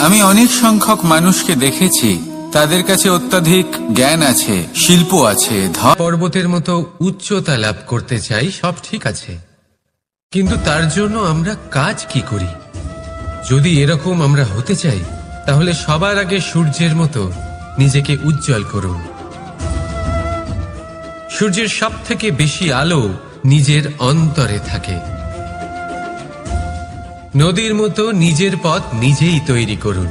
আমি অনেক সংখ্যক মানুষকে দেখেছি, তাদের কাছে অত্যাধিক জ্ঞান আছে, শিল্প আছে, পর্বতের মতো উচ্চতা লাভ করতে চাই, সব ঠিক আছে, কিন্তু তার জন্য আমরা কাজ কি করি? যদি এরকম আমরা হতে চাই, তাহলে সবার আগে সূর্যের মতো নিজেকে উজ্জ্বল করুন। সূর্যের সব থেকে বেশি আলো নিজের অন্তরে থাকে। নদীর মতো নিজের পথ নিজেই তৈরি করুন।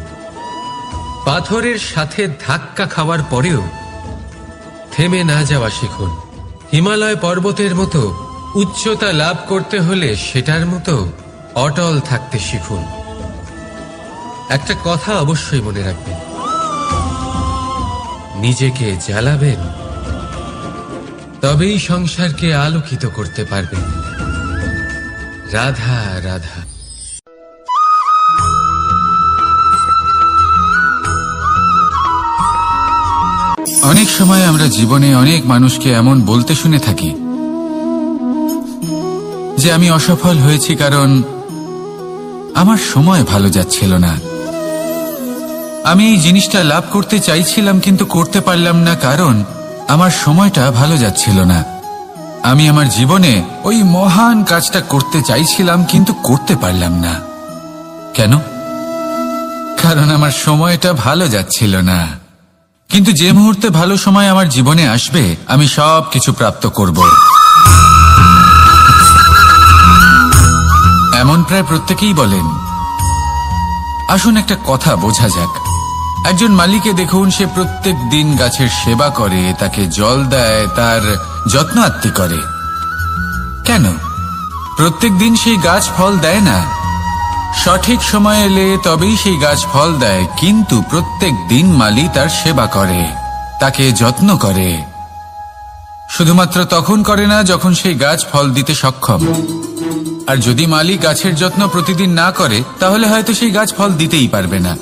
পাথরের সাথে ধাক্কা খাওয়ার পরেও থেমে না যাওয়া শিখুন। হিমালয় পর্বতের মতো উচ্চতা লাভ করতে হলে সেটার মতো অটল থাকতে শিখুন। একটা কথা অবশ্যই মনে রাখবেন, নিজেকে জ্বালাবেন, তবেই সংসারকে আলোকিত করতে পারবেন। রাধা রাধা। অনেক সময় আমরা জীবনে অনেক মানুষকে এমন বলতে শুনে থাকি যে আমি অসফল হয়েছি কারণ আমার সময় ভালো যাচ্ছিল না। আমি এই জিনিসটা লাভ করতে চাইছিলাম কিন্তু করতে পারলাম না কারণ আমার সময়টা ভালো যাচ্ছিল না। আমি আমার জীবনে ওই মহান কাজটা করতে চাইছিলাম কিন্তু করতে পারলাম না। কেন? কারণ আমার সময়টা ভালো যাচ্ছিল না। কিন্তু যে মুহূর্তে ভালো সময় আমার জীবনে আসবে, আমি সব কিছু প্রাপ্ত করব। এমন প্রায় প্রত্যেকেই বলেন। আসুন একটা কথা বোঝা যাক। একজন মালিকে দেখুন, সে প্রত্যেক দিন গাছের সেবা করে, তাকে জল দেয়, তার যত্ন আত্তি করে। কেন? প্রত্যেক দিন সেই গাছ ফল দেয় না। সঠিক সময় এলে তবেই সেই গাছ ফল দেয়, কিন্তু প্রত্যেক দিন মালি তার সেবা করে, তাকে যত্ন করে। শুধুমাত্র তখন করে না যখন সেই গাছ ফল দিতে সক্ষম। আর যদি মালি গাছের যত্ন প্রতিদিন না করে, তাহলে হয়তো সেই গাছ ফল দিতেই পারবে না।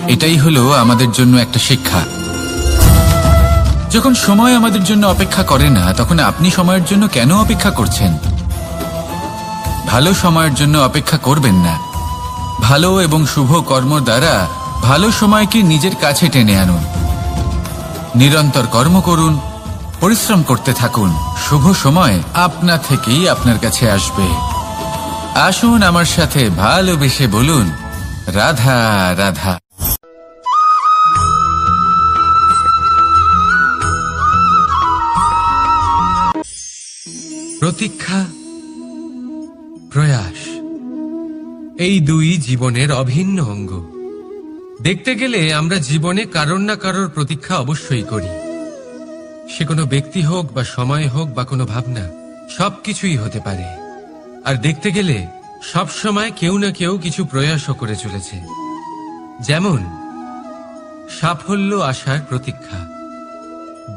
এটাই হলো আমাদের জন্য একটা শিক্ষা। যখন সময় আমাদের জন্য অপেক্ষা করে না, তখন আপনি সময়ের জন্য কেন অপেক্ষা করছেন? ভালো সময়ের জন্য অপেক্ষা করবেন না। ভালো এবং শুভ কর্ম দ্বারা ভালো সময়কে নিজের কাছে টেনে আনুন। নিরন্তর কর্ম করুন, পরিশ্রম করতে থাকুন। শুভ সময় আপনা থেকেই আপনার কাছে আসবে। আসুন আমার সাথে ভালোবেসে বলুন, রাধা রাধা। প্রতীক্ষা, প্রয়াস, এই দুই জীবনের অভিন্ন অঙ্গ। দেখতে গেলে আমরা জীবনে কারোর না কারোর প্রতীক্ষা অবশ্যই করি। সে কোনো ব্যক্তি হোক বা সময় হোক বা কোনো ভাবনা, সবকিছুই হতে পারে। আর দেখতে গেলে সব সময় কেউ না কেউ কিছু প্রয়াসও করে চলেছে। যেমন সাফল্য আসার প্রতীক্ষা,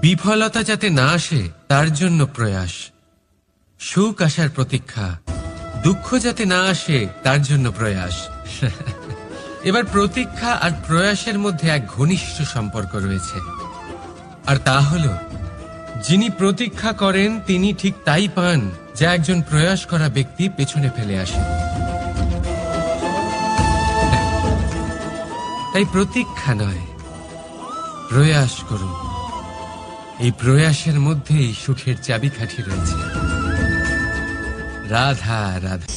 বিফলতা যাতে না আসে তার জন্য প্রয়াস। সুখ আসার প্রতীক্ষা, দুঃখ যাতে না আসে তার জন্য প্রয়াস। এবার প্রতীক্ষা আর প্রয়াসের মধ্যে এক ঘনিষ্ঠ সম্পর্ক রয়েছে, আর তা হল যিনি প্রতীক্ষা করেন তিনি ঠিক তাই পান যা একজন প্রয়াস করা ব্যক্তি পেছনে ফেলে আসে। তাই প্রতীক্ষা নয়, প্রয়াস করুন। এই প্রয়াসের মধ্যেই সুখের চাবিকাঠি রয়েছে। রাধা রাধা।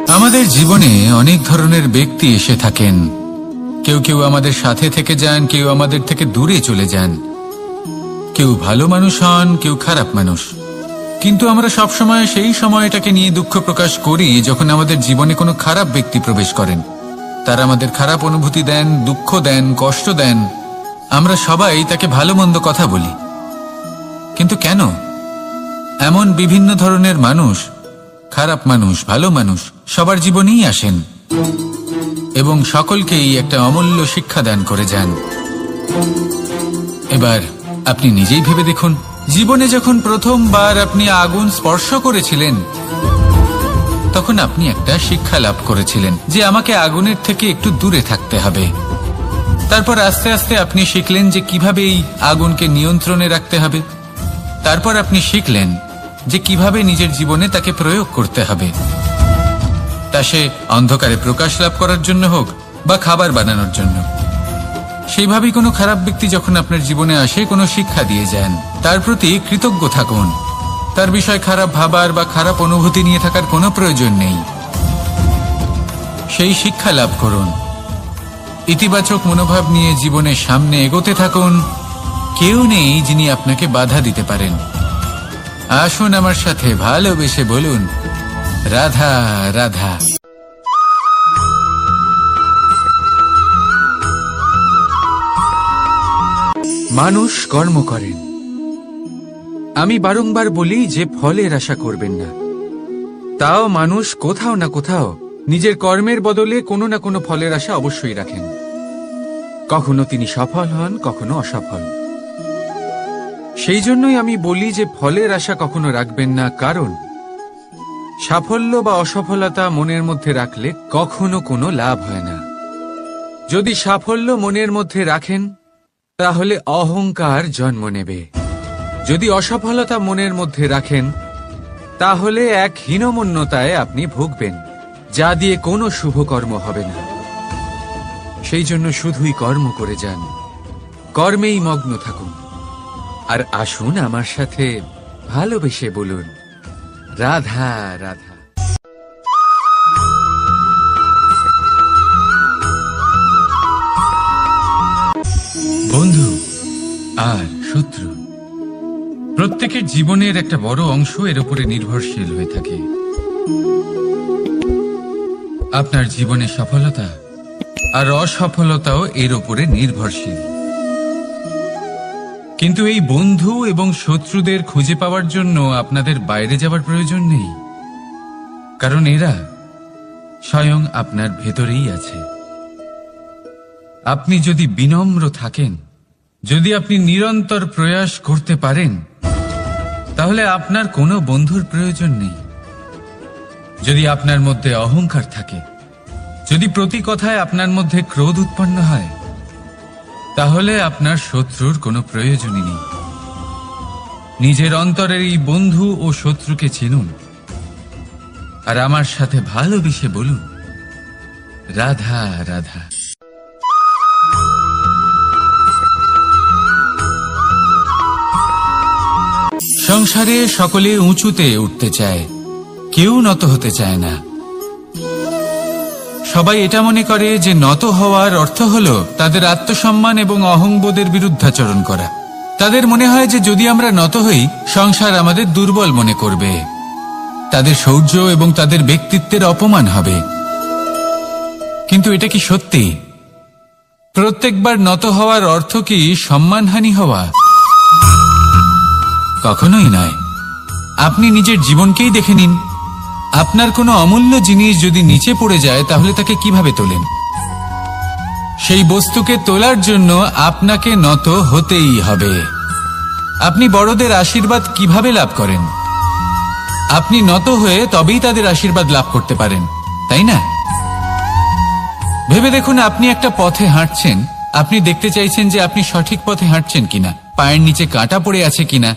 আমাদের জীবনে অনেক ধরনের ব্যক্তি এসে থাকেন। কেউ কেউ আমাদের সাথে থেকে যান, কেউ আমাদের থেকে দূরে চলে যান। কেউ ভালো মানুষ হন, কেউ খারাপ মানুষ। কিন্তু আমরা সবসময় সেই সময়টাকে নিয়ে দুঃখ প্রকাশ করি যখন আমাদের জীবনে কোনো খারাপ ব্যক্তি প্রবেশ করেন। তারা আমাদের খারাপ অনুভূতি দেন, দুঃখ দেন, কষ্ট দেন। আমরা সবাই তাকে ভালো মন্দ কথা বলি। কিন্তু কেন? এমন বিভিন্ন ধরনের মানুষ, খারাপ মানুষ, ভালো মানুষ সবার জীবনেই আসেন এবং সকলকেই একটা অমূল্য শিক্ষা দান করে যান। এবার আপনি নিজেই ভেবে দেখুন, জীবনে যখন প্রথমবার আপনি আগুন স্পর্শ করেছিলেন, তখন আপনি একটা শিক্ষা লাভ করেছিলেন যে আমাকে আগুনের থেকে একটু দূরে থাকতে হবে। তারপর আস্তে আস্তে আপনি শিখলেন যে কিভাবে এই আগুনকে নিয়ন্ত্রণে রাখতে হবে। তারপর আপনি শিখলেন যে কিভাবে নিজের জীবনে তাকে প্রয়োগ করতে হবে, তা সে অন্ধকারে প্রকাশ লাভ করার জন্য হোক বা খাবার বানানোর জন্য। সেইভাবেই কোনো খারাপ ব্যক্তি যখন আপনার জীবনে আসে কোনো শিক্ষা দিয়ে যান, তার প্রতি কৃতজ্ঞ থাকুন। তার বিষয় খারাপ ভাবার বা খারাপ অনুভূতি নিয়ে থাকার কোনো প্রয়োজন নেই। সেই শিক্ষা লাভ করুন, ইতিবাচক মনোভাব নিয়ে জীবনের সামনে এগোতে থাকুন। কেউ নেই যিনি আপনাকে বাধা দিতে পারেন। আসুন আমার সাথে ভালোবেসে বলুন, রাধা রাধা। মানুষ কর্ম করেন। আমি বারংবার বলি যে ফলের আশা করবেন না। তাও মানুষ কোথাও না কোথাও নিজের কর্মের বদলে কোনো না কোনো ফলের আশা অবশ্যই রাখেন। কখনো তিনি সফল হন, কখনো অসফল। সেই জন্যই আমি বলি যে ফলের আশা কখনো রাখবেন না, কারণ সাফল্য বা অসফলতা মনের মধ্যে রাখলে কখনো কোনো লাভ হয় না। যদি সাফল্য মনের মধ্যে রাখেন তাহলে অহংকার জন্ম নেবে। যদি অসফলতা মনের মধ্যে রাখেন তাহলে এক হীনমন্যতায় আপনি ভুগবেন, যা দিয়ে কোনো শুভকর্ম হবে না। সেই জন্য শুধুই কর্ম করে যান, কর্মেই মগ্ন থাকুন। আর আসুন আমার সাথে ভালোবেসে বলুন, রাধা রাধা। বন্ধু আর শত্রু প্রত্যেকের জীবনের একটা বড় অংশ এর উপরে নির্ভরশীল হয়ে থাকে। আপনার জীবনের সফলতা আর অসফলতাও এর উপরে নির্ভরশীল। কিন্তু এই বন্ধু এবং শত্রুদের খুঁজে পাওয়ার জন্য আপনাদের বাইরে যাওয়ার প্রয়োজন নেই, কারণ এরা স্বয়ং আপনার ভেতরেই আছে। আপনি যদি বিনম্র থাকেন, যদি আপনি নিরন্তর প্রয়াস করতে পারেন, তাহলে আপনার কোনো বন্ধুর প্রয়োজন নেই। যদি আপনার মধ্যে অহংকার থাকে, যদি প্রতি কথায় আপনার মধ্যে ক্রোধ উৎপন্ন হয়, তাহলে আপনার শত্রুর কোনো প্রয়োজনই নেই। নিজের অন্তরের এই বন্ধু ও শত্রুকে চিনুন, আর আমার সাথে ভালোবেসে বলুন, রাধা রাধা। সংসারে সকলে উঁচুতে উঠতে চায়, কেউ নত হতে চায় না। সবাই এটা মনে করে যে নত হওয়ার অর্থ হলো তাদের আত্মসম্মান এবং অহংবোধের বিরুদ্ধাচরণ করা। তাদের মনে হয় যে যদি আমরা নত হই, সংসার আমাদের দুর্বল মনে করবে, তাদের শৌর্য এবং তাদের ব্যক্তিত্বের অপমান হবে। কিন্তু এটা কি সত্যি? প্রত্যেকবার নত হওয়ার অর্থ কি সম্মানহানি হওয়া? কখনোই নয়। আপনি নিজের জীবনকেই দেখে নিন। আপনার কোনো অমূল্য জিনিস যদি নিচে পড়ে যায়, তাহলে তাকে কিভাবে তোলেন? সেই বস্তুকে তোলার জন্য আপনাকে নত হতেই হবে। আপনি বড়দের আশীর্বাদ কিভাবে লাভ করেন? আপনি নত হয়ে তবেই তাদের আশীর্বাদ লাভ করতে পারেন, তাই না? ভেবে দেখুন, আপনি একটা পথে হাঁটছেন, আপনি দেখতে চাইছেন যে আপনি সঠিক পথে হাঁটছেন কিনা, পায়ের নিচে কাঁটা পড়ে আছে কিনা।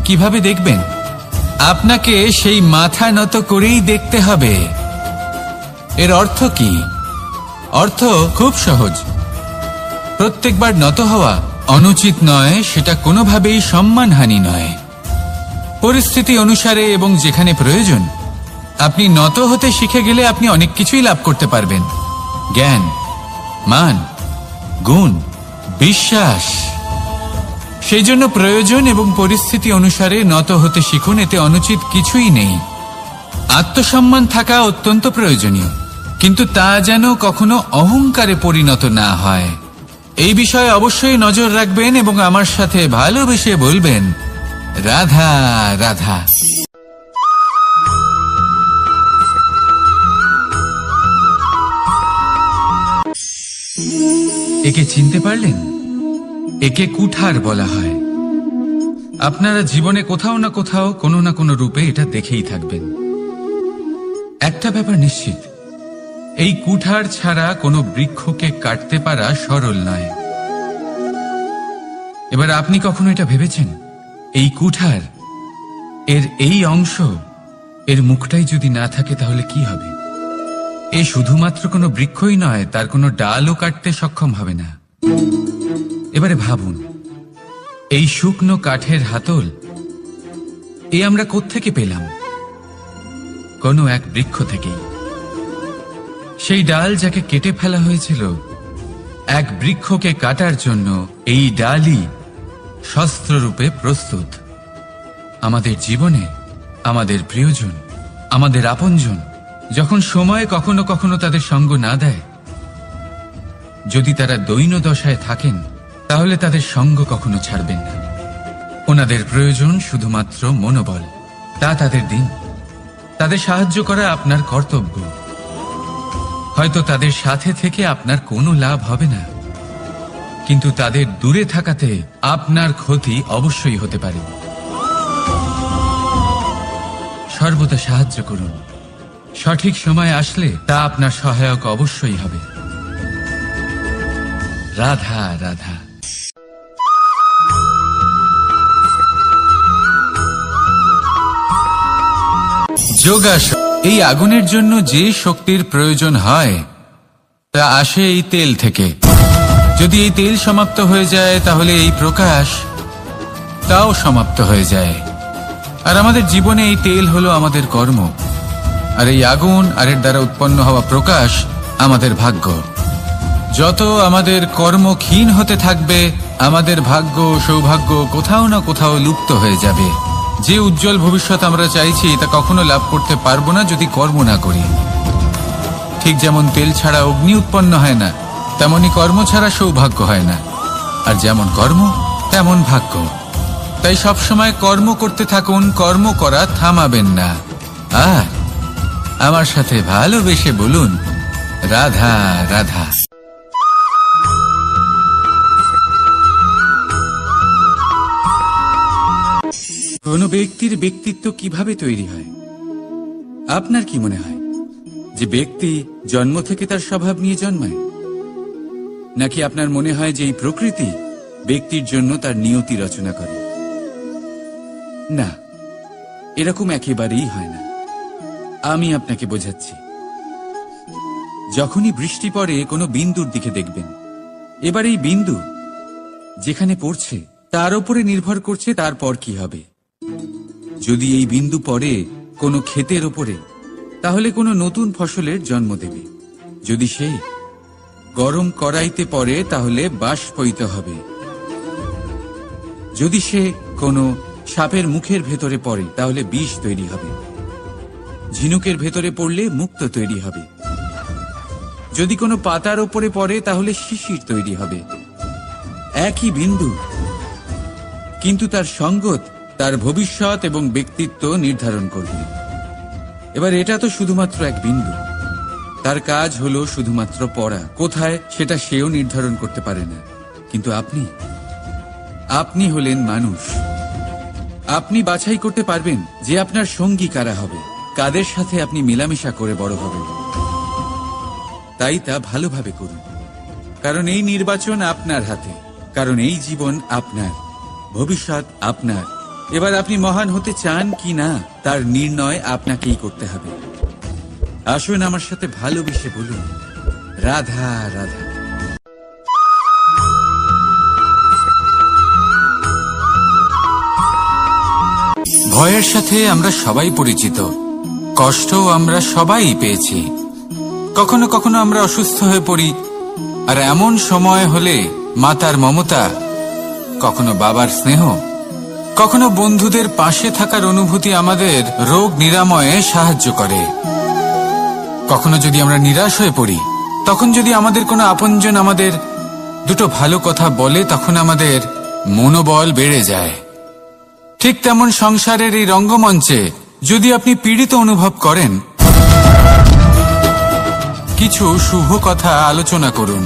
কিভাবে দেখবেন? আপনাকে সেই মাথা নত করেই দেখতে হবে। এর অর্থ কি? অর্থ খুব সহজ। প্রত্যেকবার নত হওয়া অনুচিত নয়, সেটা কোনোভাবেই সম্মানহানি নয়। পরিস্থিতি অনুসারে এবং যেখানে প্রয়োজন আপনি নত হতে শিখে গেলে আপনি অনেক কিছুই লাভ করতে পারবেন। জ্ঞান, মান, গুণ, বিশ্বাস। সেই জন্য প্রয়োজন এবং পরিস্থিতি অনুসারে নত হতে শিখুন, এতে অনুচিত কিছুই নেই। আত্মসম্মান থাকা অত্যন্ত প্রয়োজনীয়, কিন্তু তা যেন কখনো অহংকারে পরিণত না হয়। এই বিষয়ে অবশ্যই নজর রাখবেন এবং আমার সাথে ভালোবেসে বলবেন, রাধা রাধা। একে চিনতে পারলেন? একে কুঠার বলা হয়। আপনারা জীবনে কোথাও না কোথাও কোনো না কোনো রূপে এটা দেখেই থাকবেন। একটা ব্যাপার নিশ্চিত, এই কুঠার ছাড়া কোনো বৃক্ষকে কাটতে পারা সরল নয়। এবার আপনি কখনো এটা ভেবেছেন, এই কুঠার, এর এই অংশ, এর মুখটাই যদি না থাকে তাহলে কি হবে? এ শুধুমাত্র কোনো বৃক্ষই নয়, তার কোনো ডালও কাটতে সক্ষম হবে না। এবারে ভাবুন, এই শুকনো কাঠের হাতল এ আমরা কোত্থেকে পেলাম? কোনো এক বৃক্ষ থেকেই। সেই ডাল যাকে কেটে ফেলা হয়েছিল এক বৃক্ষকে কাটার জন্য, এই ডালই শস্ত্ররূপে প্রস্তুত। আমাদের জীবনে আমাদের প্রিয়জন, আমাদের আপনজন যখন সময় কখনো কখনো তাদের সঙ্গ না দেয়, যদি তারা দৈন্য দশায় থাকেন, তাহলে তাদের সঙ্গ কখনো ছাড়বেন না। ওনাদের প্রয়োজন শুধুমাত্র মনোবল। তা তাদের দিন, তাদের সাহায্য করা আপনার কর্তব্য। হয়তো তাদের সাথে থেকে আপনার কোনো লাভ হবে না, কিন্তু তাদের দূরে থাকাতে আপনার ক্ষতি অবশ্যই হতে পারে। সর্বদা সাহায্য করুন, সঠিক সময় আসলে তা আপনার সহায়ক অবশ্যই হবে। রাধা রাধা। যোগাসন। এই আগুনের জন্য যে শক্তির প্রয়োজন হয় তা আসে এই তেল থেকে। যদি এই তেল সমাপ্ত হয়ে যায় তাহলে এই প্রকাশ তাও সমাপ্ত হয়ে যায়। আর আমাদের জীবনে এই তেল হলো আমাদের কর্ম, আর এই আগুন আর এর দ্বারা উৎপন্ন হওয়া প্রকাশ আমাদের ভাগ্য। যত আমাদের কর্ম ক্ষীণ হতে থাকবে, আমাদের ভাগ্য সৌভাগ্য কোথাও না কোথাও লুপ্ত হয়ে যাবে। যে উজ্জ্বল ভবিষ্যৎ আমরা চাইছি তা কখনো লাভ করতে পারবো না যদি কর্ম না করি। ঠিক যেমন তেল ছাড়া অগ্নি উৎপন্ন হয় না, তেমনি কর্ম ছাড়া সৌভাগ্য হয় না। আর যেমন কর্ম তেমন ভাগ্য। তাই সবসময় কর্ম করতে থাকুন, কর্ম করা থামাবেন না। আর আমার সাথে ভালোবেসে বলুন, রাধা রাধা। কোন ব্যক্তির ব্যক্তিত্ব কিভাবে তৈরি হয়? আপনার কি মনে হয় যে ব্যক্তি জন্ম থেকে তার স্বভাব নিয়ে জন্মায়, নাকি আপনার মনে হয় যে এই প্রকৃতি ব্যক্তির জন্য তার নিয়তি রচনা করে? না, এরকম একেবারেই হয় না। আমি আপনাকে বোঝাচ্ছি। যখনই বৃষ্টি পড়ে কোনো বিন্দুর দিকে দেখবেন। এবার এই বিন্দু যেখানে পড়ছে তার উপরে নির্ভর করছে তারপর কি হবে। যদি এই বিন্দু পড়ে কোনো ক্ষেতের ওপরে, তাহলে কোনো নতুন ফসলের জন্ম দেবে। যদি সে গরম কড়াইতে পড়ে তাহলে বাষ্পীত হবে। যদি সে কোনো সাপের মুখের ভেতরে পড়ে তাহলে বিষ তৈরি হবে। ঝিনুকের ভেতরে পড়লে মুক্তো তৈরি হবে। যদি কোনো পাতার ওপরে পড়ে তাহলে শিশির তৈরি হবে। একই বিন্দু, কিন্তু তার সঙ্গত তার ভবিষ্যৎ এবং ব্যক্তিত্ব নির্ধারণ করবে। এবার এটা তো শুধুমাত্র এক বিন্দু, তার কাজ হলো শুধুমাত্র পড়া। কোথায় সেটা সেও নির্ধারণ করতে পারে না। কিন্তু আপনি হলেন মানুষ। আপনি বাছাই করতে পারবেন যে আপনার সঙ্গী কারা হবে, কাদের সাথে আপনি মেলামেশা করে বড় হবেন। তাই তা ভালোভাবে করুন, কারণ এই নির্বাচন আপনার হাতে, কারণ এই জীবন আপনার, ভবিষ্যৎ আপনার। এবার আপনি মহান হতে চান কি না তার নির্ণয় আপনাকেই করতে হবে। আসুন আমার সাথে ভালোবেসে বলুন, রাধা রাধা। ভয়ের সাথে আমরা সবাই পরিচিত, কষ্টও আমরা সবাই পেয়েছি। কখনো কখনো আমরা অসুস্থ হয়ে পড়ি, আর এমন সময় হলে মাতার মমতা, কখনো বাবার স্নেহ, কখনো বন্ধুদের পাশে থাকার অনুভূতি আমাদের রোগ নিরাময়ে সাহায্য করে। কখনো যদি আমরা নিরাশ হয়ে পড়ি, তখন যদি আমাদের কোনো আপনজন আমাদের দুটো ভালো কথা বলে, তখন আমাদের মনোবল বেড়ে যায়। ঠিক তেমন সংসারের এই রঙ্গমঞ্চে যদি আপনি পীড়িত অনুভব করেন, কিছু শুভ কথা আলোচনা করুন,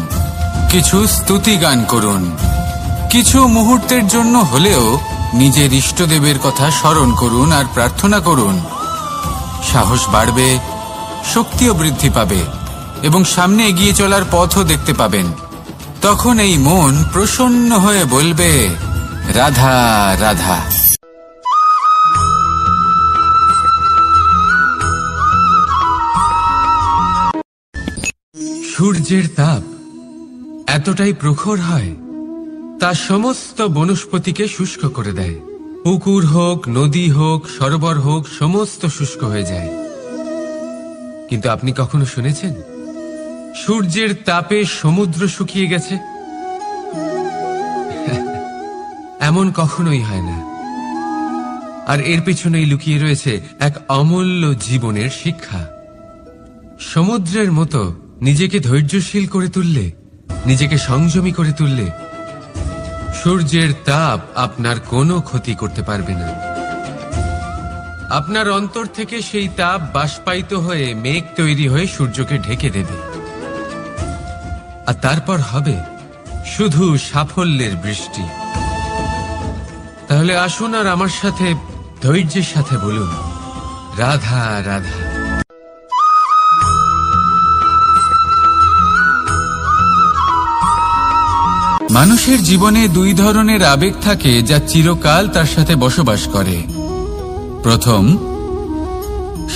কিছু স্তুতি গান করুন, কিছু মুহূর্তের জন্য হলেও নিজের ইষ্টদেবের কথা স্মরণ করুন আর প্রার্থনা করুন। সাহস বাড়বে, শক্তিও বৃদ্ধি পাবে, এবং সামনে এগিয়ে চলার পথও দেখতে পাবেন। তখন এই মন প্রসন্ন হয়ে বলবে, রাধা রাধা। সূর্যের তাপ এতটাই প্রখর হয়, তা সমস্ত বনস্পতিকে শুষ্ক করে দেয়। পুকুর হোক, নদী হোক, সরোবর হোক, সমস্ত শুষ্ক হয়ে যায়। কিন্তু আপনি কখনো শুনেছেন সূর্যের তাপে সমুদ্র শুকিয়ে গেছে? এমন কখনোই হয় না। আর এর পেছনেই লুকিয়ে রয়েছে এক অমূল্য জীবনের শিক্ষা। সমুদ্রের মতো নিজেকে ধৈর্যশীল করে তুললে, নিজেকে সংযমী করে তুললে, সূর্যের তাপ আপনার কোনো ক্ষতি করতে পারবে না। আপনার অন্তর থেকে সেই তাপ বাষ্পায়িত হয়ে মেঘ তৈরি হয়ে সূর্যকে ঢেকে দেবে, আর তারপর হবে শুধু সাফল্যের বৃষ্টি। তাহলে আসুন আর আমার সাথে ধৈর্যের সাথে বলুন, রাধা রাধা। মানুষের জীবনে দুই ধরনের আবেগ থাকে যা চিরকাল তার সাথে বসবাস করে। প্রথম,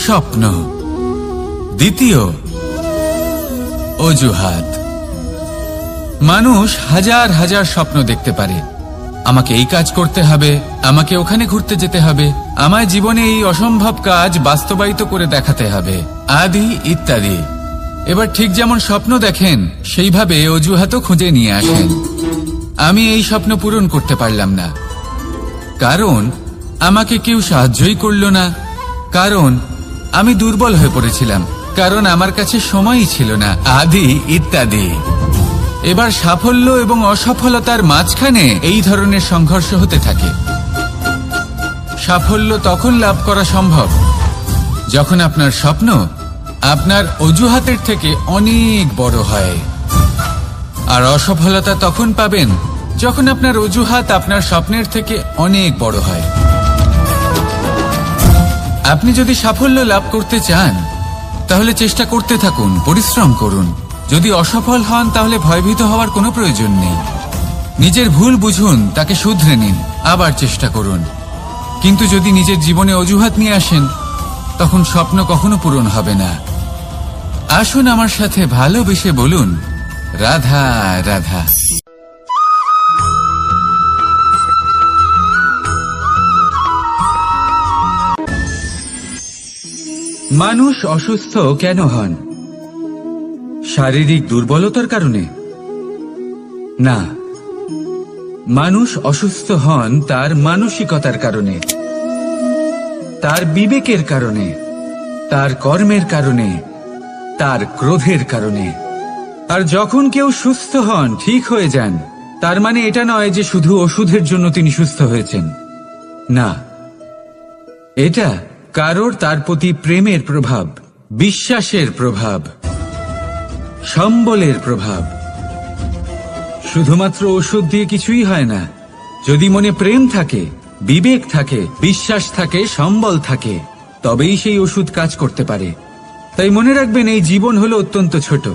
স্বপ্ন। দ্বিতীয়, অজুহাত। মানুষ হাজার হাজার স্বপ্ন দেখতে পারে। আমাকে এই কাজ করতে হবে, আমাকে ওখানে ঘুরতে যেতে হবে, আমায় জীবনে এই অসম্ভব কাজ বাস্তবায়িত করে দেখাতে হবে, আদি ইত্যাদি। এবার ঠিক যেমন স্বপ্ন দেখেন, সেইভাবে অজুহাতও খুঁজে নিয়ে আসেন। আমি এই স্বপ্ন পূরণ করতে পারলাম না, কারণ আমাকে কেউ সাহায্যই করল না, কারণ আমি দুর্বল হয়ে পড়েছিলাম, কারণ আমার কাছে সময়ই ছিল না, আদি ইত্যাদি। এবার সাফল্য এবং অসফলতার মাঝখানে এই ধরনের সংঘর্ষ হতে থাকে। সাফল্য তখন লাভ করা সম্ভব যখন আপনার স্বপ্ন আপনার অজুহাতের থেকে অনেক বড় হয়, আর অসফলতা তখন পাবেন যখন আপনার অজুহাত আপনার স্বপ্নের থেকে অনেক বড় হয়। আপনি যদি সাফল্য লাভ করতে চান, তাহলে চেষ্টা করতে থাকুন, পরিশ্রম করুন। যদি অসফল হন, তাহলে ভয়ভীত হওয়ার কোনো প্রয়োজন নেই। নিজের ভুল বুঝুন, তাকে শুধরে নিন, আবার চেষ্টা করুন। কিন্তু যদি নিজের জীবনে অজুহাত নিয়ে আসেন, তখন স্বপ্ন কখনো পূরণ হবে না। আসুন আমার সাথে ভালোবেসে বলুন, রাধা রাধা। মানুষ অসুস্থ কেন হন? শারীরিক দুর্বলতার কারণে? না, মানুষ অসুস্থ হন তার মানসিকতার কারণে, তার বিবেকের কারণে, তার কর্মের কারণে, তার ক্রোধের কারণে। আর যখন কেউ সুস্থ হন, ঠিক হয়ে যান, তার মানে এটা নয় যে শুধু ওষুধের জন্য তিনি সুস্থ হয়েছেন। না, এটা কারোর তার প্রতি প্রেমের প্রভাব, বিশ্বাসের প্রভাব, সম্বলের প্রভাব। শুধুমাত্র ওষুধ দিয়ে কিছুই হয় না। যদি মনে প্রেম থাকে, বিবেক থাকে, বিশ্বাস থাকে, সম্বল থাকে, তবেই সেই ওষুধ কাজ করতে পারে। তাই মনে রাখবেন, এই জীবন হলো অত্যন্ত ছোট।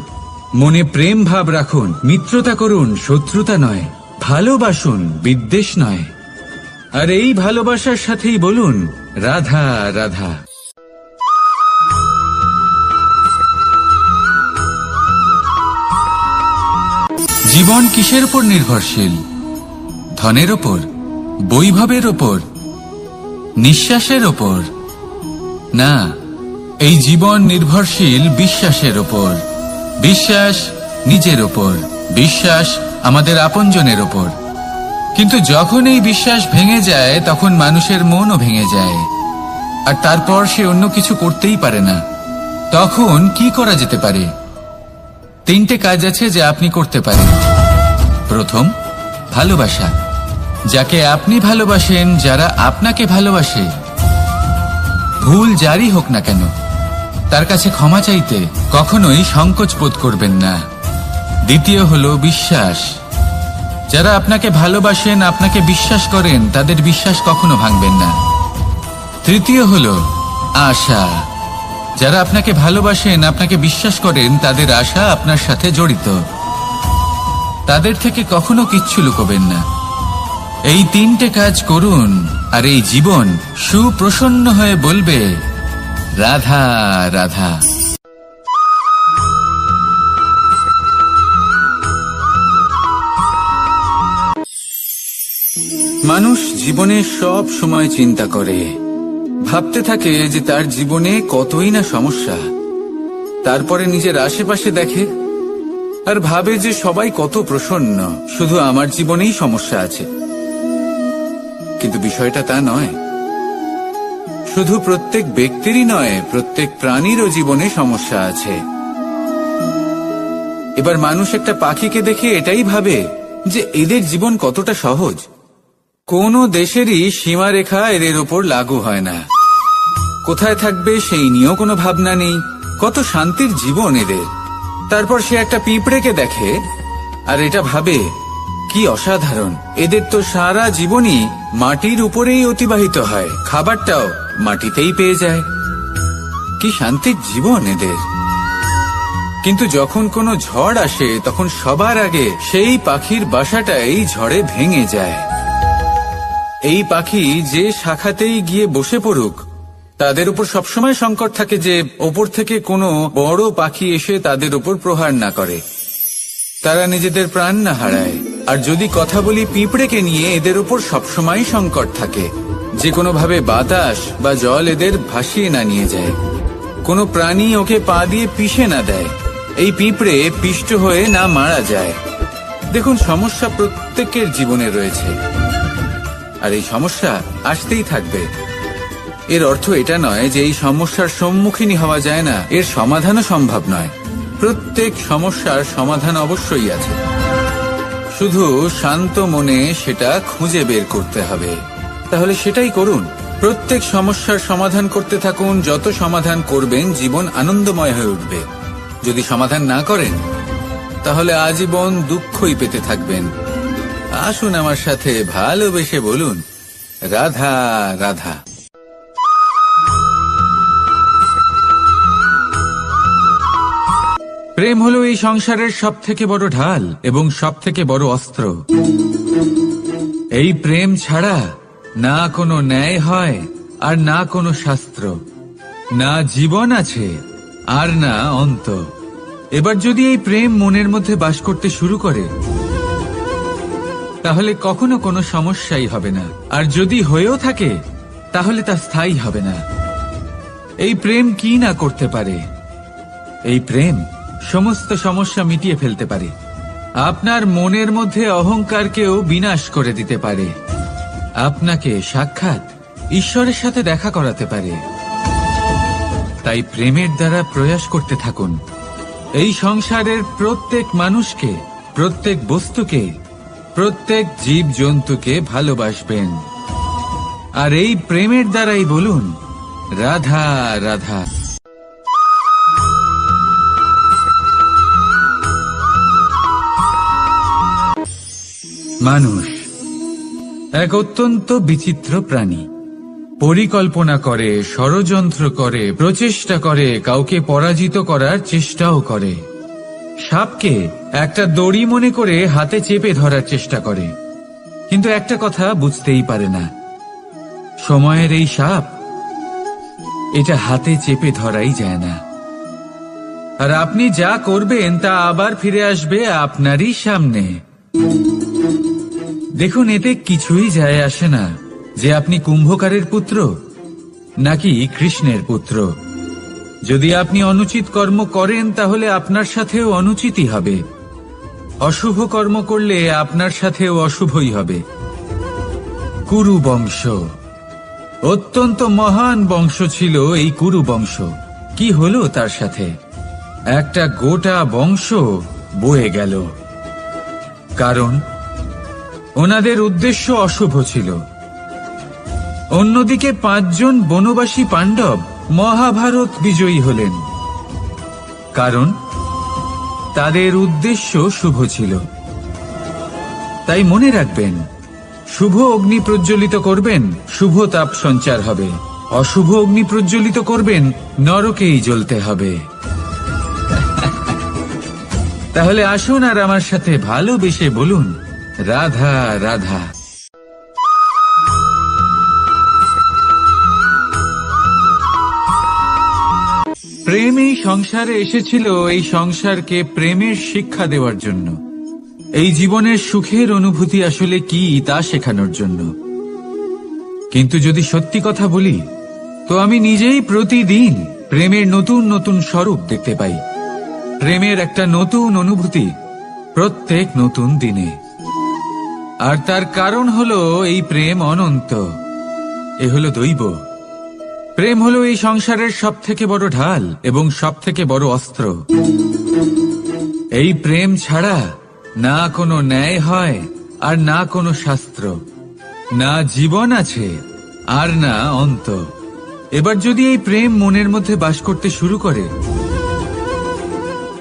মনে প্রেম ভাব রাখুন, মিত্রতা করুন, শত্রুতা নয়। ভালোবাসুন, বিদ্বেষ নয়। আর এই ভালোবাসার সাথেই বলুন, রাধা রাধা। জীবন কিসের উপর নির্ভরশীল? ধনের ওপর, বৈভবের ওপর, নিঃশ্বাসের ওপর? না, এই জীবন নির্ভরশীল বিশ্বাসের ওপর। বিশ্বাস নিজের ওপর, বিশ্বাস আমাদের আপনজনের ওপর। কিন্তু যখন এই বিশ্বাস ভেঙে যায়, তখন মানুষের মনও ভেঙে যায়, আর তারপর সে অন্য কিছু করতেই পারে না। তখন কি করা যেতে পারে? 3টে কাজ আছে যা আপনি করতে পারেন। প্রথম, ভালোবাসা। যাকে আপনি ভালোবাসেন, যারা আপনাকে ভালোবাসে, ভুল যারই হোক না কেন, তার কাছে ক্ষমা চাইতে কখনোই সংকোচ বোধ করবেন না। দ্বিতীয় হলো বিশ্বাস। যারা আপনাকে ভালোবাসেন, আপনাকে বিশ্বাস করেন, তাদের বিশ্বাস কখনো ভাঙবেন না। তৃতীয় হলো আশা। যারা আপনাকে ভালোবাসেন, আপনাকে বিশ্বাস করেন, তাদের আশা আপনার সাথে জড়িত। তাদের থেকে কখনো কিচ্ছু লুকোবেন না। এই 3টে কাজ করুন আর এই জীবন সুপ্রসন্ন হয়ে বলবে, রাধা রাধা। মানুষ জীবনে সব সময় চিন্তা করে, ভাবতে থাকে যে তার জীবনে কতই না সমস্যা। তারপরে নিজের আশেপাশে দেখে আর ভাবে যে সবাই কত প্রসন্ন, শুধু আমার জীবনেই সমস্যা আছে। কিন্তু বিষয়টা তা নয়। শুধু প্রত্যেক ব্যক্তিরই নয়, প্রত্যেক প্রাণীরও জীবনে সমস্যা আছে। এবার মানুষ একটা পাখিকে দেখে এটাই ভাবে যে এদের জীবন কতটা সহজ। কোন দেশেরই সীমারেখা এদের ওপর লাগু হয় না। কোথায় থাকবে সেই নিয়েও কোনো ভাবনা নেই। কত শান্তির জীবন এদের। তারপর সে একটা পিঁপড়েকে দেখে আর এটা ভাবে, কি অসাধারণ, এদের তো সারা জীবনই মাটির উপরেই অতিবাহিত হয়, খাবারটাও মাটিতেই পেয়ে যায়। কি শান্তির জীবন এদের। কিন্তু যখন কোনো ঝড় আসে তখন সবার আগে সেই পাখির বাসাটাই ঝড়ে ভেঙে যায়। এই পাখি যে শাখাতেই গিয়ে বসে পড়ুক, তাদের উপর সবসময় সংকট থাকে যে ওপর থেকে কোনো বড় পাখি এসে তাদের উপর প্রহার না করে, তারা নিজেদের প্রাণ না হারায়। আর যদি কথা বলি পিঁপড়েকে নিয়ে, এদের উপর সবসময় সংকট থাকে যে কোনোভাবে বাতাস বা জল এদের ভাসিয়ে না নিয়ে যায়, কোনো প্রাণী ওকে পা দিয়ে পিষে না দেয়, এই পিঁপড়ে পিষ্ট হয়ে না মারা যায়। দেখুন, সমস্যা প্রত্যেকের জীবনে রয়েছে আর এই সমস্যা আসতেই থাকবে। এর অর্থ এটা নয় যে এই সমস্যার সম্মুখীন হওয়া যায় না, এর সমাধানও সম্ভব নয়। প্রত্যেক সমস্যার সমাধান অবশ্যই আছে, শুধু শান্ত মনে সেটা খুঁজে বের করতে হবে। তাহলে সেটাই করুন, প্রত্যেক সমস্যার সমাধান করতে থাকুন। যত সমাধান করবেন জীবন আনন্দময় হয়ে উঠবে। যদি সমাধান না করেন তাহলে আজীবন দুঃখই পেতে থাকবেন। আসুন আমার সাথে ভালোবেসে বলুন, রাধা রাধা। প্রেম হলো এই সংসারের সবথেকে বড় ঢাল এবং সবথেকে বড় অস্ত্র। এই প্রেম ছাড়া না কোনো ন্যায় হয় আর না কোনো শাস্ত্র, না জীবন আছে আর না অন্ত। এবার যদি এই প্রেম মনের মধ্যে বাস করতে শুরু করে তাহলে কখনো কোনো সমস্যাই হবে না, আর যদি হয়েও থাকে তাহলে তা স্থায়ী হবে না। এই প্রেম কি না করতে পারে? এই প্রেম সমস্ত সমস্যা মিটিয়ে ফেলতে পারে, আপনার মনের মধ্যে অহংকারকেও বিনাশ করে দিতে পারে, আপনাকে সাক্ষাৎ ঈশ্বরের সাথে দেখা করাতে পারে। তাই প্রেমের দ্বারা প্রয়াস করতে থাকুন। এই সংসারের প্রত্যেক মানুষকে, প্রত্যেক বস্তুকে, প্রত্যেক জীব জন্তুকে ভালোবাসবেন। আর এই প্রেমের দ্বারাই বলুন, রাধা রাধা। মানুষ এক অত্যন্ত বিচিত্র প্রাণী। পরিকল্পনা করে, ষড়যন্ত্র করে, প্রচেষ্টা করে, কাউকে পরাজিত করার চেষ্টাও করে। সাপকে একটা দড়ি মনে করে হাতে চেপে ধরার চেষ্টা করে, কিন্তু একটা কথা বুঝতেই পারে না, সময়ের এই সাপ, এটা হাতে চেপে ধরাই যায় না। আর আপনি যা করবেন তা আবার ফিরে আসবে আপনারই সামনে। দেখুন, এতে কিছুই যায় আসে না যে আপনি কুম্ভকারের পুত্র নাকি কৃষ্ণের পুত্র। যদি আপনি অনুচিত কর্ম করেন তাহলে আপনার সাথেও অনুচিতই হবে, অশুভ কর্ম করলে আপনার সাথেও অশুভই হবে। কুরু বংশ অত্যন্ত মহান বংশ ছিল। এই কুরু বংশ কি হলো তার সাথে? একটা গোটা বংশ বয়ে গেল, কারণ ওনাদের উদ্দেশ্য অশুভ ছিল। অন্যদিকে 5 জন বনবাসী পাণ্ডব মহাভারত বিজয়ী হলেন, কারণ তাদের উদ্দেশ্য শুভ ছিল। তাই মনে রাখবেন, শুভ অগ্নি প্রজ্বলিত করবেন, শুভ তাপ সঞ্চার হবে। অশুভ অগ্নি প্রজ্বলিত করবেন, নরকেই জ্বলতে হবে। তাহলে আসুন আর আমার সাথে ভালোবেসে বলুন, রাধা রাধা। প্রেম এই সংসারে এসেছিল এই সংসারকে প্রেমের শিক্ষা দেওয়ার জন্য, এই জীবনের সুখের অনুভূতি আসলে কি তা শেখানোর জন্য। কিন্তু যদি সত্যি কথা বলি, তো আমি নিজেই প্রতিদিন প্রেমের নতুন নতুন স্বরূপ দেখতে পাই, প্রেমের একটা নতুন অনুভূতি প্রত্যেক নতুন দিনে। আর তার কারণ হলো এই প্রেম অনন্ত, এ হলো দৈব। প্রেম হলো এই সংসারের সব থেকে বড় ঢাল এবং সব থেকে বড় অস্ত্র। এই প্রেম ছাড়া না কোনো ন্যায় হয় আর না কোনো শাস্ত্র, না জীবন আছে আর না অন্ত। এবার যদি এই প্রেম মনের মধ্যে বাস করতে শুরু করে,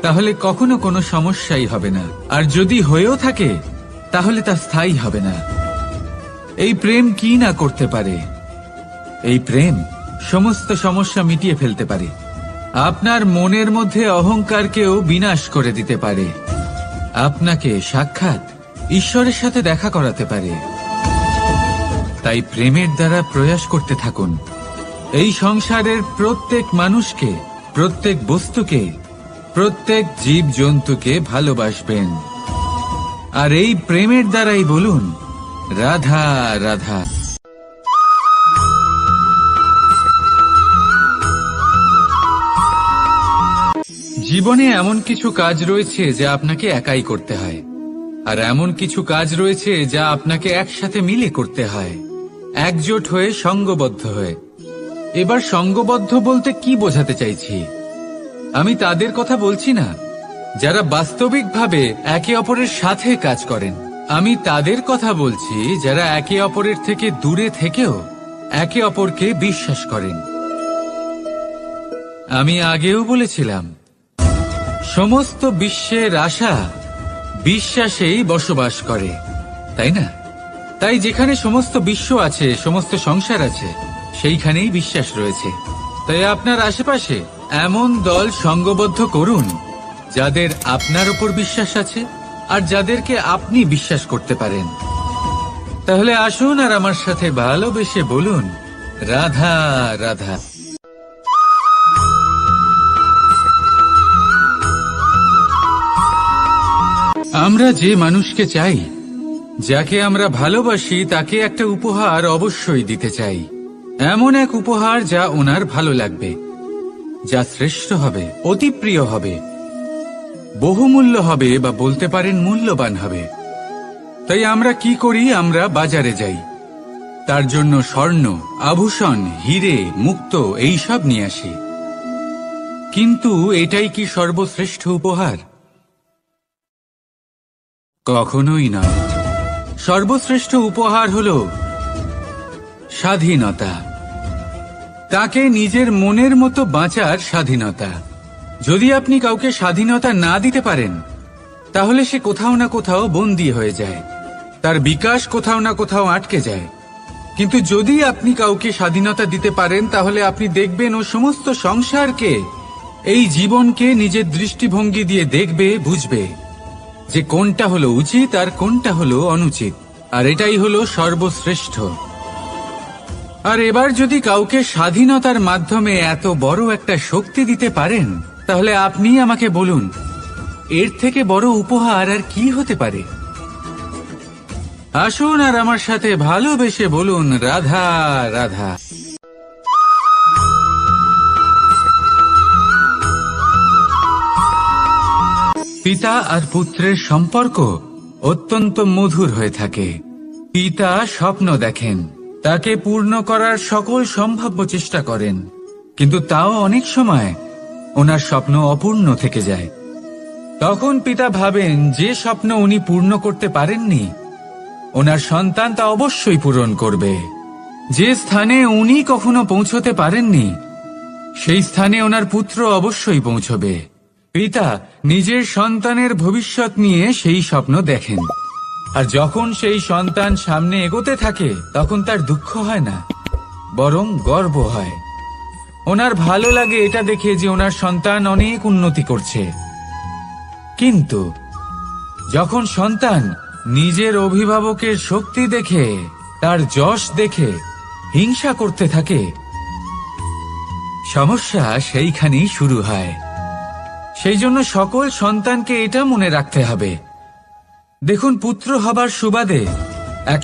তাহলে কখনো কোনো সমস্যাই হবে না, আর যদি হয়েও থাকে তাহলে তা স্থায়ী হবে না। এই প্রেম কি না করতে পারে? এই প্রেম সমস্ত সমস্যা মিটিয়ে ফেলতে পারে, আপনার মনের মধ্যে অহংকারকেও বিনাশ করে দিতে পারে, আপনাকে সাক্ষাৎ ঈশ্বরের সাথে দেখা করাতে পারে। তাই প্রেমের দ্বারা প্রয়াস করতে থাকুন, এই সংসারের প্রত্যেক মানুষকে, প্রত্যেক বস্তুকে, প্রত্যেক জীব জন্তুকে ভালোবাসবেন। আর এই প্রেমের দ্বারাই বলুন, রাধা রাধা। জীবনে এমন কিছু কাজ রয়েছে যা আপনাকে একাই করতে হয়, আর এমন কিছু কাজ রয়েছে যা আপনাকে একসাথে মিলে করতে হয়, একজোট হয়ে, সঙ্গবদ্ধ হয়ে। এবার সঙ্গবদ্ধ বলতে কি বোঝাতে চাইছি? আমি তাদের কথা বলছি না যারা বাস্তবিকভাবে একে অপরের সাথে কাজ করেন, আমি তাদের কথা বলছি যারা একে অপরের থেকে দূরে থেকেও একে অপরকে বিশ্বাস করেন। আমি আগেও বলেছিলাম, সমস্ত বিশ্বের আশা বিশ্বাসেই বসবাস করে, তাই না? তাই যেখানে সমস্ত বিশ্ব আছে, সমস্ত সংসার আছে, সেইখানেই বিশ্বাস রয়েছে। তাই আপনার আশেপাশে এমন দল সঙ্গবদ্ধ করুন যাদের আপনার উপর বিশ্বাস আছে আর যাদেরকে আপনি বিশ্বাস করতে পারেন। তাহলে আসুন আর আমার সাথে ভালোবেসে বলুন, রাধা রাধা। আমরা যে মানুষকে চাই, যাকে আমরা ভালোবাসি, তাকে একটা উপহার অবশ্যই দিতে চাই। এমন এক উপহার যা ওনার ভালো লাগবে, যা শ্রেষ্ঠ হবে, অতি প্রিয় হবে, বহুমূল্য হবে, বা বলতে পারেন মূল্যবান হবে। তাই আমরা কি করি? আমরা বাজারে যাই, তার জন্য স্বর্ণ, আভূষণ, হিরে, মুক্ত এইসব নিয়ে আসি। কিন্তু এটাই কি সর্বশ্রেষ্ঠ উপহার? কখনোই নয়। সর্বশ্রেষ্ঠ উপহার হল স্বাধীনতা, তাকে নিজের মনের মতো বাঁচার স্বাধীনতা। যদি আপনি কাউকে স্বাধীনতা না দিতে পারেন, তাহলে সে কোথাও না কোথাও বন্দী হয়ে যায়, তার বিকাশ কোথাও না কোথাও আটকে যায়। কিন্তু যদি আপনি কাউকে স্বাধীনতা দিতে পারেন, তাহলে আপনি দেখবেন ও সমস্ত সংসারকে, এই জীবনকে নিজের দৃষ্টিভঙ্গি দিয়ে দেখবে, বুঝবে যে কোনটা হলো উচিত আর কোনটা হলো অনুচিত, আর এটাই হলো সর্বশ্রেষ্ঠ। আর এবার যদি কাউকে স্বাধীনতার মাধ্যমে এত বড় একটা শক্তি দিতে পারেন, তাহলে আপনি আমাকে বলুন, এর থেকে বড় উপহার আর কি হতে পারে? আসুন আর আমার সাথে ভালোবেসে বলুন, রাধা রাধা। পিতা আর পুত্রের সম্পর্ক অত্যন্ত মধুর হয়ে থাকে। পিতা স্বপ্ন দেখেন, তাকে পূর্ণ করার সকল সম্ভাব্য চেষ্টা করেন, কিন্তু তাও অনেক সময় ওনার স্বপ্ন অপূর্ণ থেকে যায়। তখন পিতা ভাবেন যে স্বপ্ন উনি পূর্ণ করতে পারেননি, ওনার সন্তান তা অবশ্যই পূরণ করবে। যে স্থানে উনি কখনো পৌঁছতে পারেননি, সেই স্থানে ওনার পুত্র অবশ্যই পৌঁছবে। পিতা নিজের সন্তানের ভবিষ্যৎ নিয়ে সেই স্বপ্ন দেখেন, আর যখন সেই সন্তান সামনে এগোতে থাকে, তখন তার দুঃখ হয় না, বরং গর্ব হয়। ওনার ভালো লাগে এটা দেখে যে ওনার সন্তান অনেক উন্নতি করছে। কিন্তু যখন সন্তান নিজের অভিভাবকের শক্তি দেখে, তার যশ দেখে হিংসা করতে থাকে, সমস্যা সেইখানেই শুরু হয়। সেই জন্য সকল সন্তানকে এটা মনে রাখতে হবে, দেখুন, পুত্র হবার সুবাদে এক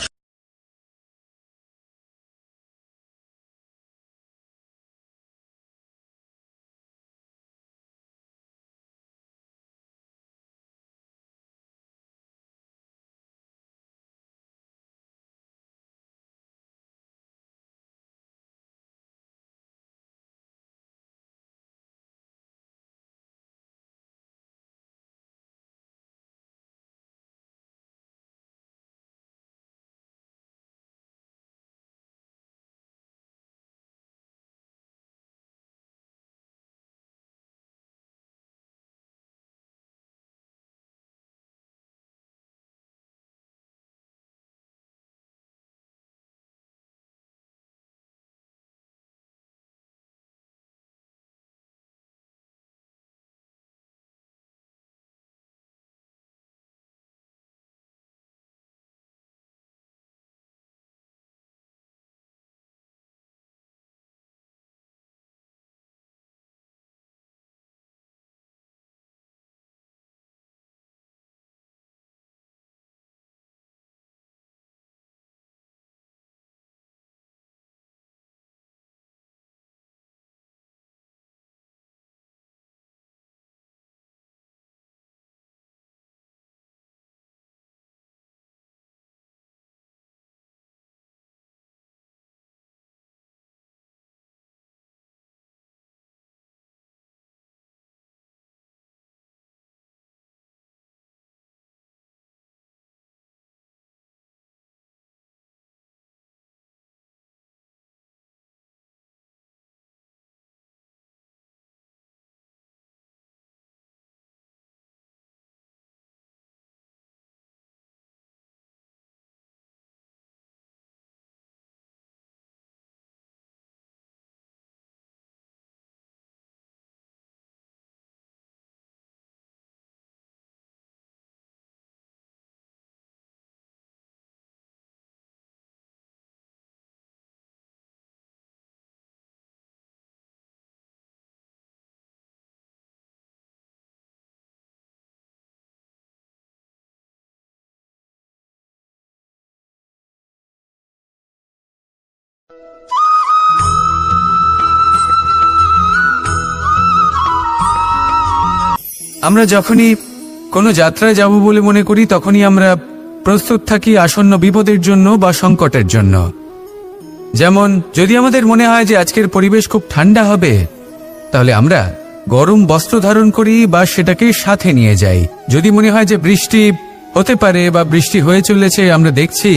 আমরা যখনই কোনো যাত্রায় যাব বলে মনে করি, তখনই আমরা প্রস্তুত থাকি আসন্ন বিপদের জন্য বা সংকটের জন্য। যেমন যদি আমাদের মনে হয় যে আজকের পরিবেশ খুব ঠান্ডা হবে, তাহলে আমরা গরম বস্ত্র ধারণ করি বা সেটাকে সাথে নিয়ে যাই। যদি মনে হয় যে বৃষ্টি হতে পারে বা বৃষ্টি হয়ে চলেছে, আমরা দেখছি,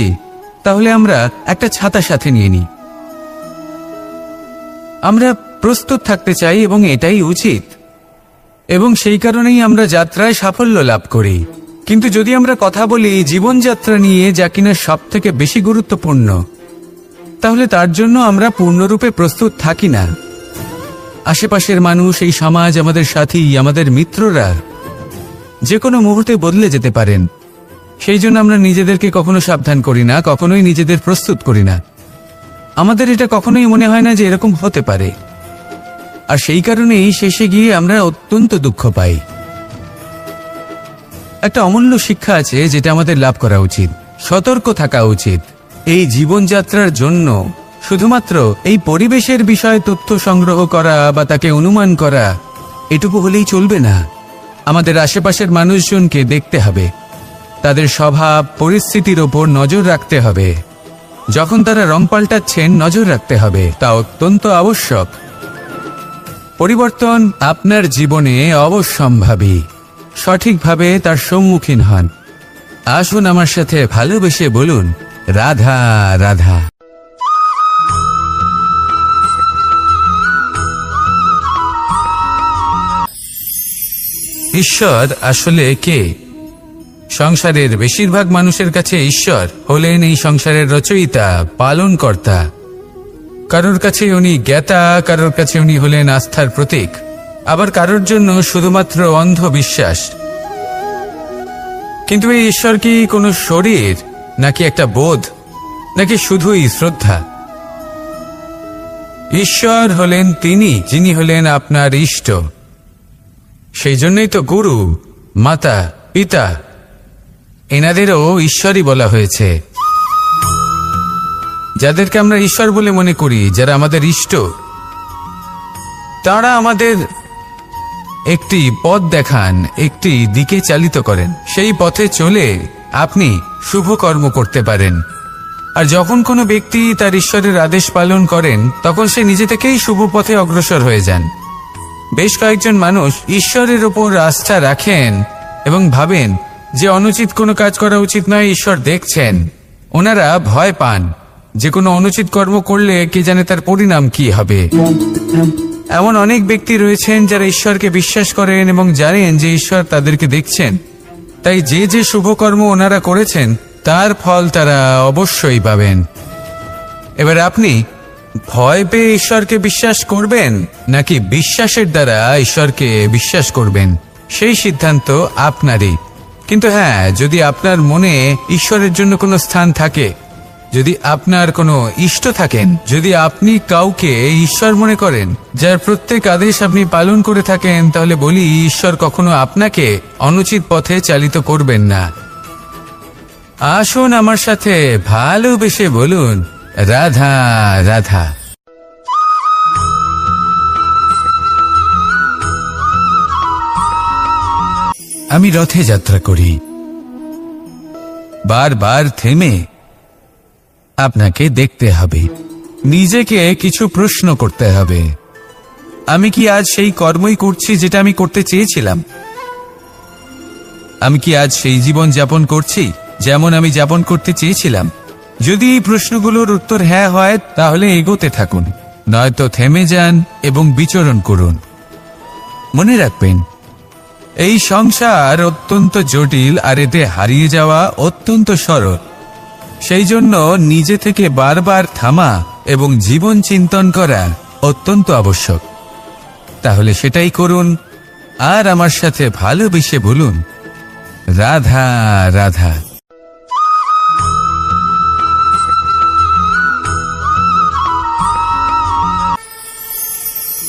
তাহলে আমরা একটা ছাতা সাথে নিয়ে নিই। আমরা প্রস্তুত থাকতে চাই এবং এটাই উচিত, এবং সেই কারণেই আমরা যাত্রায় সাফল্য লাভ করি। কিন্তু যদি আমরা কথা বলি জীবনযাত্রা নিয়ে, যা কিনা সব থেকে বেশি গুরুত্বপূর্ণ, তাহলে তার জন্য আমরা পূর্ণরূপে প্রস্তুত থাকি না। আশেপাশের মানুষ, এই সমাজ, আমাদের সাথী, আমাদের মিত্ররা যে কোনো মুহূর্তে বদলে যেতে পারেন। সেই জন্য আমরা নিজেদেরকে কখনো সাবধান করি না, কখনোই নিজেদের প্রস্তুত করি না। আমাদের এটা কখনোই মনে হয় না যে এরকম হতে পারে, আর সেই কারণেই শেষে গিয়ে আমরা অত্যন্ত দুঃখ পাই। একটা অমূল্য শিক্ষা আছে যেটা আমাদের লাভ করা উচিত, সতর্ক থাকা উচিত। এই জীবনযাত্রার জন্য শুধুমাত্র এই পরিবেশের বিষয়ে তথ্য সংগ্রহ করা বা তাকে অনুমান করা, এটুকু হলেই চলবে না। আমাদের আশেপাশের মানুষজনকে দেখতে হবে, তাদের স্বভাব পরিস্থিতির ওপর নজর রাখতে হবে। যখন তারা রং পাল্টাচ্ছেন, নজর রাখতে হবে, তা অত্যন্ত আবশ্যক। পরিবর্তন আপনার জীবনে অবশ্যম্ভাবী, সঠিকভাবে তার সম্মুখীন হন। আসুন আমার সাথে ভালোবেসে বলুন, রাধা রাধা। ঈশ্বর আসলে কে? সংসারের বেশিরভাগ মানুষের কাছে ঈশ্বর হলেন এই সংসারের রচয়িতা, পালনকর্তা। কারোর কাছে উনি জ্ঞাতা, কারোর কাছে উনি হলেন আস্থার প্রতীক, আবার কারোর জন্য শুধুমাত্র অন্ধ বিশ্বাস। কিন্তু এই ঈশ্বর কি কোনো শরীর, নাকি একটা বোধ, নাকি শুধুই শ্রদ্ধা? ঈশ্বর হলেন তিনি যিনি হলেন আপনার ইষ্ট। সেই জন্যই তো গুরু, মাতা, পিতা এনাদেরও ঈশ্বরই বলা হয়েছে। যাদেরকে আমরা ঈশ্বর বলে মনে করি, যারা আমাদের ইষ্ট, তারা আমাদের একটি পথ দেখান, একটি দিকে চালিত করেন। সেই পথে চলে আপনি শুভ কর্ম করতে পারেন। আর যখন কোনো ব্যক্তি তার ঈশ্বরের আদেশ পালন করেন, তখন সে নিজে থেকেই শুভ পথে অগ্রসর হয়ে যান। বেশ কয়েকজন মানুষ ঈশ্বরের ওপর আস্থা রাখেন এবং ভাবেন যে অনুচিত কোনো কাজ করা উচিত নয়, ঈশ্বর দেখছেন। ওনারা ভয় পান যে কোনো অনুচিত কর্ম করলে কে জানে তার পরিণাম কি হবে। এমন অনেক ব্যক্তি রয়েছেন যারা ঈশ্বরকে বিশ্বাস করেন এবং জানেন যে ঈশ্বর তাদেরকে দেখছেন, তাই যে যে শুভ কর্ম ওনারা করেছেন তার ফল তারা অবশ্যই পাবেন। এবার আপনি ভয় পেয়ে ঈশ্বরকে বিশ্বাস করবেন, নাকি বিশ্বাসের দ্বারা ঈশ্বরকে বিশ্বাস করবেন, সেই সিদ্ধান্ত আপনারই। কিন্তু হ্যাঁ, যদি আপনার মনে ঈশ্বরের জন্য কোনো স্থান থাকে, যদি আপনার কোনো ইষ্ট থাকেন, যদি আপনি কাউকে ঈশ্বর মনে করেন, যার প্রত্যেক আদেশ আপনি পালন করে থাকেন, তাহলে বলি ঈশ্বর কখনো আপনাকে অনুচিত পথে চালিত করবেন না। আসুন আমার সাথে ভালোবেসে বলুন, রাধা রাধা। আমি রথে যাত্রা করি। বারবার থেমে আপনাকে দেখতে হবে, নিজেকে কিছু প্রশ্ন করতে হবে। আমি কি আজ সেই কর্মই করছি যেটা আমি করতে চেয়েছিলাম? আমি কি আজ সেই জীবন যাপন করছি যেমন আমি যাপন করতে চেয়েছিলাম? যদি এই প্রশ্নগুলোর উত্তর হ্যাঁ হয়, তাহলে এগোতে থাকুন, নয়তো থেমে যান এবং বিচরণ করুন। মনে রাখবেন, এই সংসার অত্যন্ত জটিল, আর এতে হারিয়ে যাওয়া অত্যন্ত সরল। সেই জন্য নিজে থেকে বারবার থামা এবং জীবন চিন্তন করা অত্যন্ত আবশ্যক। তাহলে সেটাই করুন, আর আমার সাথে ভালোবেসে বলুন, রাধা রাধা।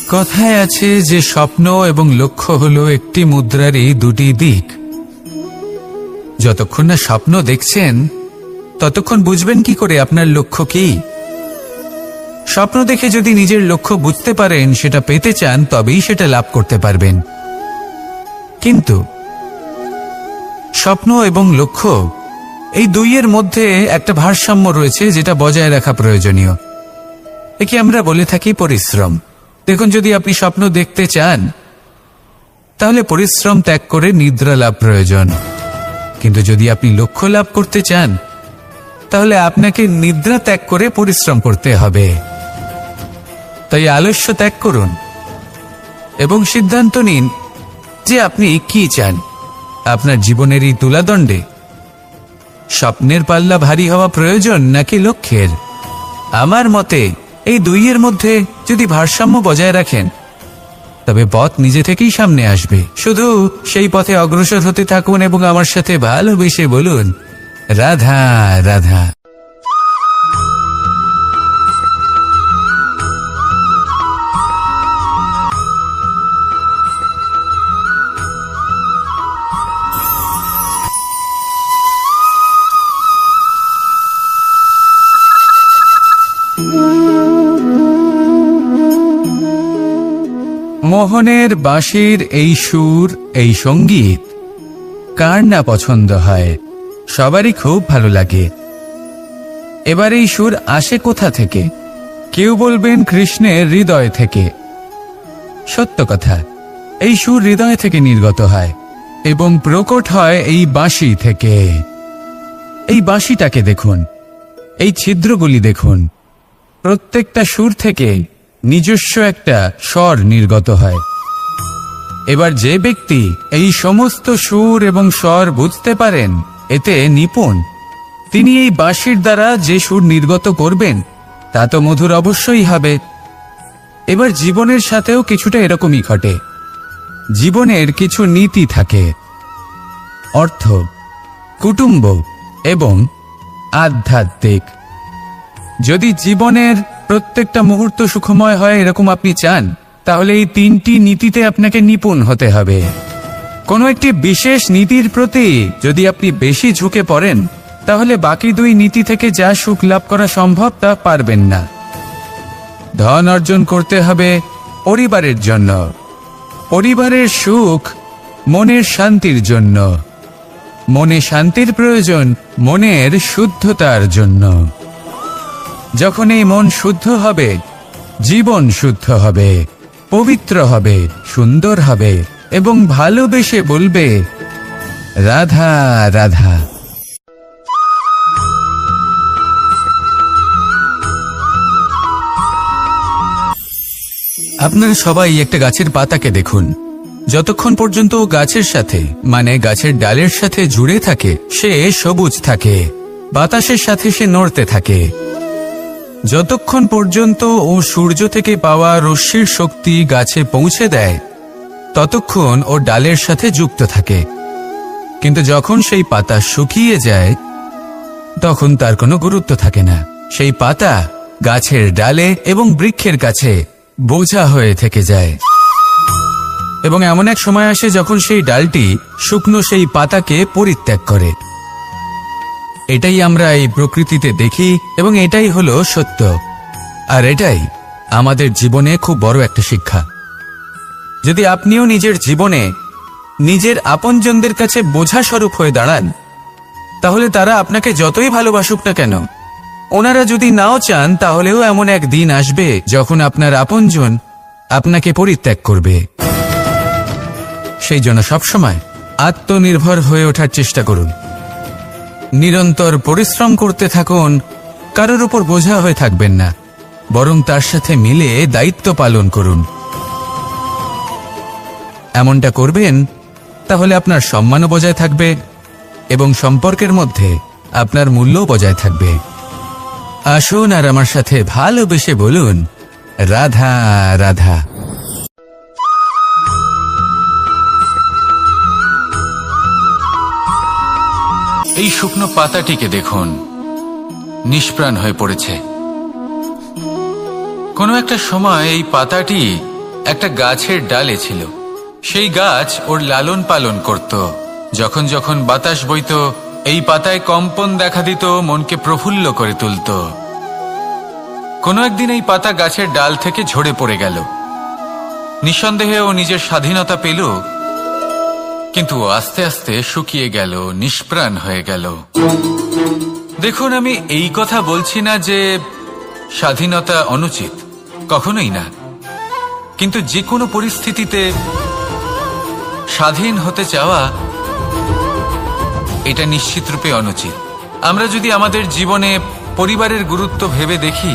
কথায় আছে যে স্বপ্ন এবং লক্ষ্য হলো একটি মুদ্রারই দুটি দিক। যতক্ষণ না স্বপ্ন দেখছেন, ততক্ষণ বুঝবেন কি করে আপনার লক্ষ্য কি? স্বপ্ন দেখে যদি নিজের লক্ষ্য বুঝতে পারেন, সেটা পেতে চান, তবেই সেটা লাভ করতে পারবেন। কিন্তু স্বপ্ন এবং লক্ষ্য, এই দুইয়ের মধ্যে একটা ভারসাম্য রয়েছে, যেটা বজায় রাখা প্রয়োজনীয়। একে আমরা বলে থাকি পরিশ্রম। দেখুন, যদি আপনি স্বপ্ন দেখতে চান, তাহলে পরিশ্রম ত্যাগ করে নিদ্রা লাভ প্রয়োজন। কিন্তু যদি আপনি লক্ষ্য লাভ করতে চান, তাহলে আপনাকে নিদ্রা ত্যাগ করে পরিশ্রম করতে হবে। তাই আলস্য ত্যাগ করুন এবং সিদ্ধান্ত নিন যে আপনি কি চান। আপনার জীবনের এই তুলাদণ্ডে স্বপ্নের পাল্লা ভারী হওয়া প্রয়োজন নাকি লক্ষ্যের? আমার মতে এই দুইয়ের মধ্যে যদি ভারসাম্য বজায় রাখেন, তবে পথ নিজে থেকেই সামনে আসবে। শুধু সেই পথে অগ্রসর হতে থাকুন এবং আমার সাথে ভালোবেসে বলুন, রাধা রাধা। মোহনের বাঁশির এই সুর, এই সঙ্গীত কার না পছন্দ হয়? সবারই খুব ভালো লাগে। এবার এই সুর আসে কোথা থেকে? কেউ বলবেন কৃষ্ণের হৃদয় থেকে। সত্য কথা, এই সুর হৃদয় থেকে নির্গত হয় এবং প্রকট হয় এই বাঁশি থেকে। এই বাঁশিটাকে দেখুন, এই ছিদ্রগুলি দেখুন, প্রত্যেকটা সুর থেকে নিজস্ব একটা স্বর নির্গত হয়। এবার যে ব্যক্তি এই সমস্ত সুর এবং স্বর বুঝতে পারেন, এতে নিপুণ, তিনি এই বাঁশির দ্বারা যে সুর নির্গত করবেন, তা তো মধুর অবশ্যই হবে। এবার জীবনের সাথেও কিছুটা এরকমই ঘটে। জীবনের কিছু নীতি থাকে, অর্থ, কুটুম্ব এবং আধ্যাত্মিক। যদি জীবনের প্রত্যেকটা মুহূর্ত সুখময় হয় এরকম আপনি চান, তাহলে এই 3টি নীতিতে আপনাকে নিপুণ হতে হবে। কোনো একটি বিশেষ নীতির প্রতি যদি আপনি বেশি ঝুঁকে পড়েন, তাহলে বাকি 2 নীতি থেকে যা সুখ লাভ করা সম্ভব তা পারবেন না। ধন অর্জন করতে হবে পরিবারের জন্য, পরিবারের সুখ মনের শান্তির জন্য, মনে শান্তির প্রয়োজন মনের শুদ্ধতার জন্য। যখন এই মন শুদ্ধ হবে, জীবন শুদ্ধ হবে, পবিত্র হবে, সুন্দর হবে এবং ভালোবেসে বলবে রাধা রাধা। আপনারা সবাই একটা গাছের পাতাকে দেখুন। যতক্ষণ পর্যন্ত ও গাছের সাথে মানে গাছের ডালের সাথে জুড়ে থাকে সে সবুজ থাকে, বাতাসের সাথে সে নড়তে থাকে। যতক্ষণ পর্যন্ত ও সূর্য থেকে পাওয়া রশ্মির শক্তি গাছে পৌঁছে দেয় ততক্ষণ ও ডালের সাথে যুক্ত থাকে। কিন্তু যখন সেই পাতা শুকিয়ে যায় তখন তার কোনো গুরুত্ব থাকে না। সেই পাতা গাছের ডালে এবং বৃক্ষের কাছে বোঝা হয়ে থেকে যায়। এবং এমন এক সময় আসে যখন সেই ডালটি শুকনো সেই পাতাকে পরিত্যাগ করে। এটাই আমরা এই প্রকৃতিতে দেখি এবং এটাই হলো সত্য। আর এটাই আমাদের জীবনে খুব বড় একটা শিক্ষা। যদি আপনিও নিজের জীবনে নিজের আপনজনদের কাছে বোঝা স্বরূপ হয়ে দাঁড়ান, তাহলে তারা আপনাকে যতই ভালোবাসুক না কেন, ওনারা যদি নাও চান তাহলেও এমন এক দিন আসবে যখন আপনার আপনজন আপনাকে পরিত্যাগ করবে। সেই জন্য সবসময় আত্মনির্ভর হয়ে ওঠার চেষ্টা করুন, নিরন্তর পরিশ্রম করতে থাকুন। কারোর উপর বোঝা হয়ে থাকবেন না, বরং তার সাথে মিলে দায়িত্ব পালন করুন। এমনটা করবেন তাহলে আপনার সম্মানও বজায় থাকবে এবং সম্পর্কের মধ্যে আপনার মূল্যও বজায় থাকবে। আসুন আর আমার সাথে ভালোবেসে বলুন রাধা রাধা। এই শুকনো পাতাটিকে দেখুন, নিষ্প্রাণ হয়ে পড়েছে। কোনো একটা সময় এই পাতাটি একটা গাছের ডালে ছিল। সেই গাছ ওর লালন পালন করত। যখন যখন বাতাস বইত এই পাতায় কম্পন দেখা দিত, মনকে প্রফুল্ল করে তুলত। কোনো একদিন এই পাতা গাছের ডাল থেকে ঝরে পড়ে গেল। নিঃসন্দেহে ও নিজের স্বাধীনতা পেল, কিন্তু আস্তে আস্তে শুকিয়ে গেল, নিষ্প্রাণ হয়ে গেল। দেখুন, আমি এই কথা বলছি না যে স্বাধীনতা অনুচিত, কখনোই না। কিন্তু যে কোনো পরিস্থিতিতে স্বাধীন হতে চাওয়া এটা নিশ্চিতরূপে অনুচিত। আমরা যদি আমাদের জীবনে পরিবারের গুরুত্ব ভেবে দেখি,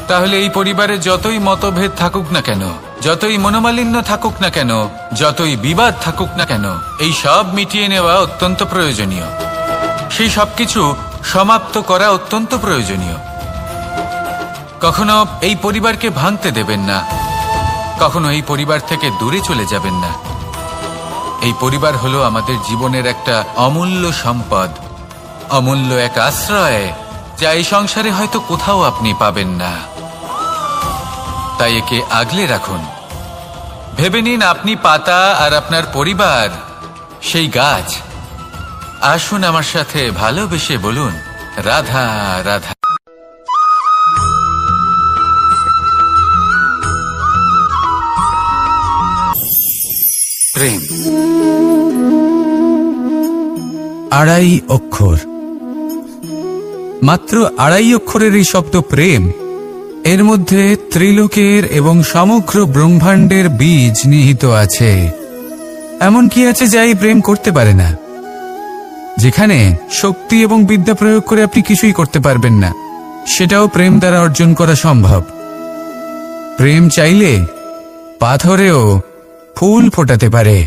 তাহলে এই পরিবারে যতই মতভেদ থাকুক না কেন, যতই মনোমালিন্য থাকুক না কেন, যতই বিবাদ থাকুক না কেন, এই সব মিটিয়ে নেওয়া অত্যন্ত প্রয়োজনীয়। সেই সবকিছু সমাপ্ত করা অত্যন্ত প্রয়োজনীয়। কখনো এই পরিবারকে ভাঙতে দেবেন না, কখনো এই পরিবার থেকে দূরে চলে যাবেন না। এই পরিবার হলো আমাদের জীবনের একটা অমূল্য সম্পদ, অমূল্য এক আশ্রয়, যা এই সংসারে হয়তো কোথাও আপনি পাবেন না। তাই একে আগলে রাখুন। ভেবে নিন আপনি পাতা আর আপনার পরিবার সেই গাছ। আসুন আমার সাথে ভালোবেসে বলুন রাধা রাধা। প্রেম 2.5 অক্ষর, মাত্র 2.5 অক্ষরের এই শব্দ প্রেম, এর মধ্যে ত্রিলোকের এবং সমগ্র ব্রহ্মাণ্ডের বীজ নিহিত আছে। এমন কি আছে যা এই প্রেম করতে পারে না? যেখানে শক্তি এবং বিদ্যা প্রয়োগ করে আপনি কিছুই করতে পারবেন না, সেটাও প্রেম দ্বারা অর্জন করা সম্ভব। প্রেম চাইলে পাথরেও ফুল ফোটাতে পারে।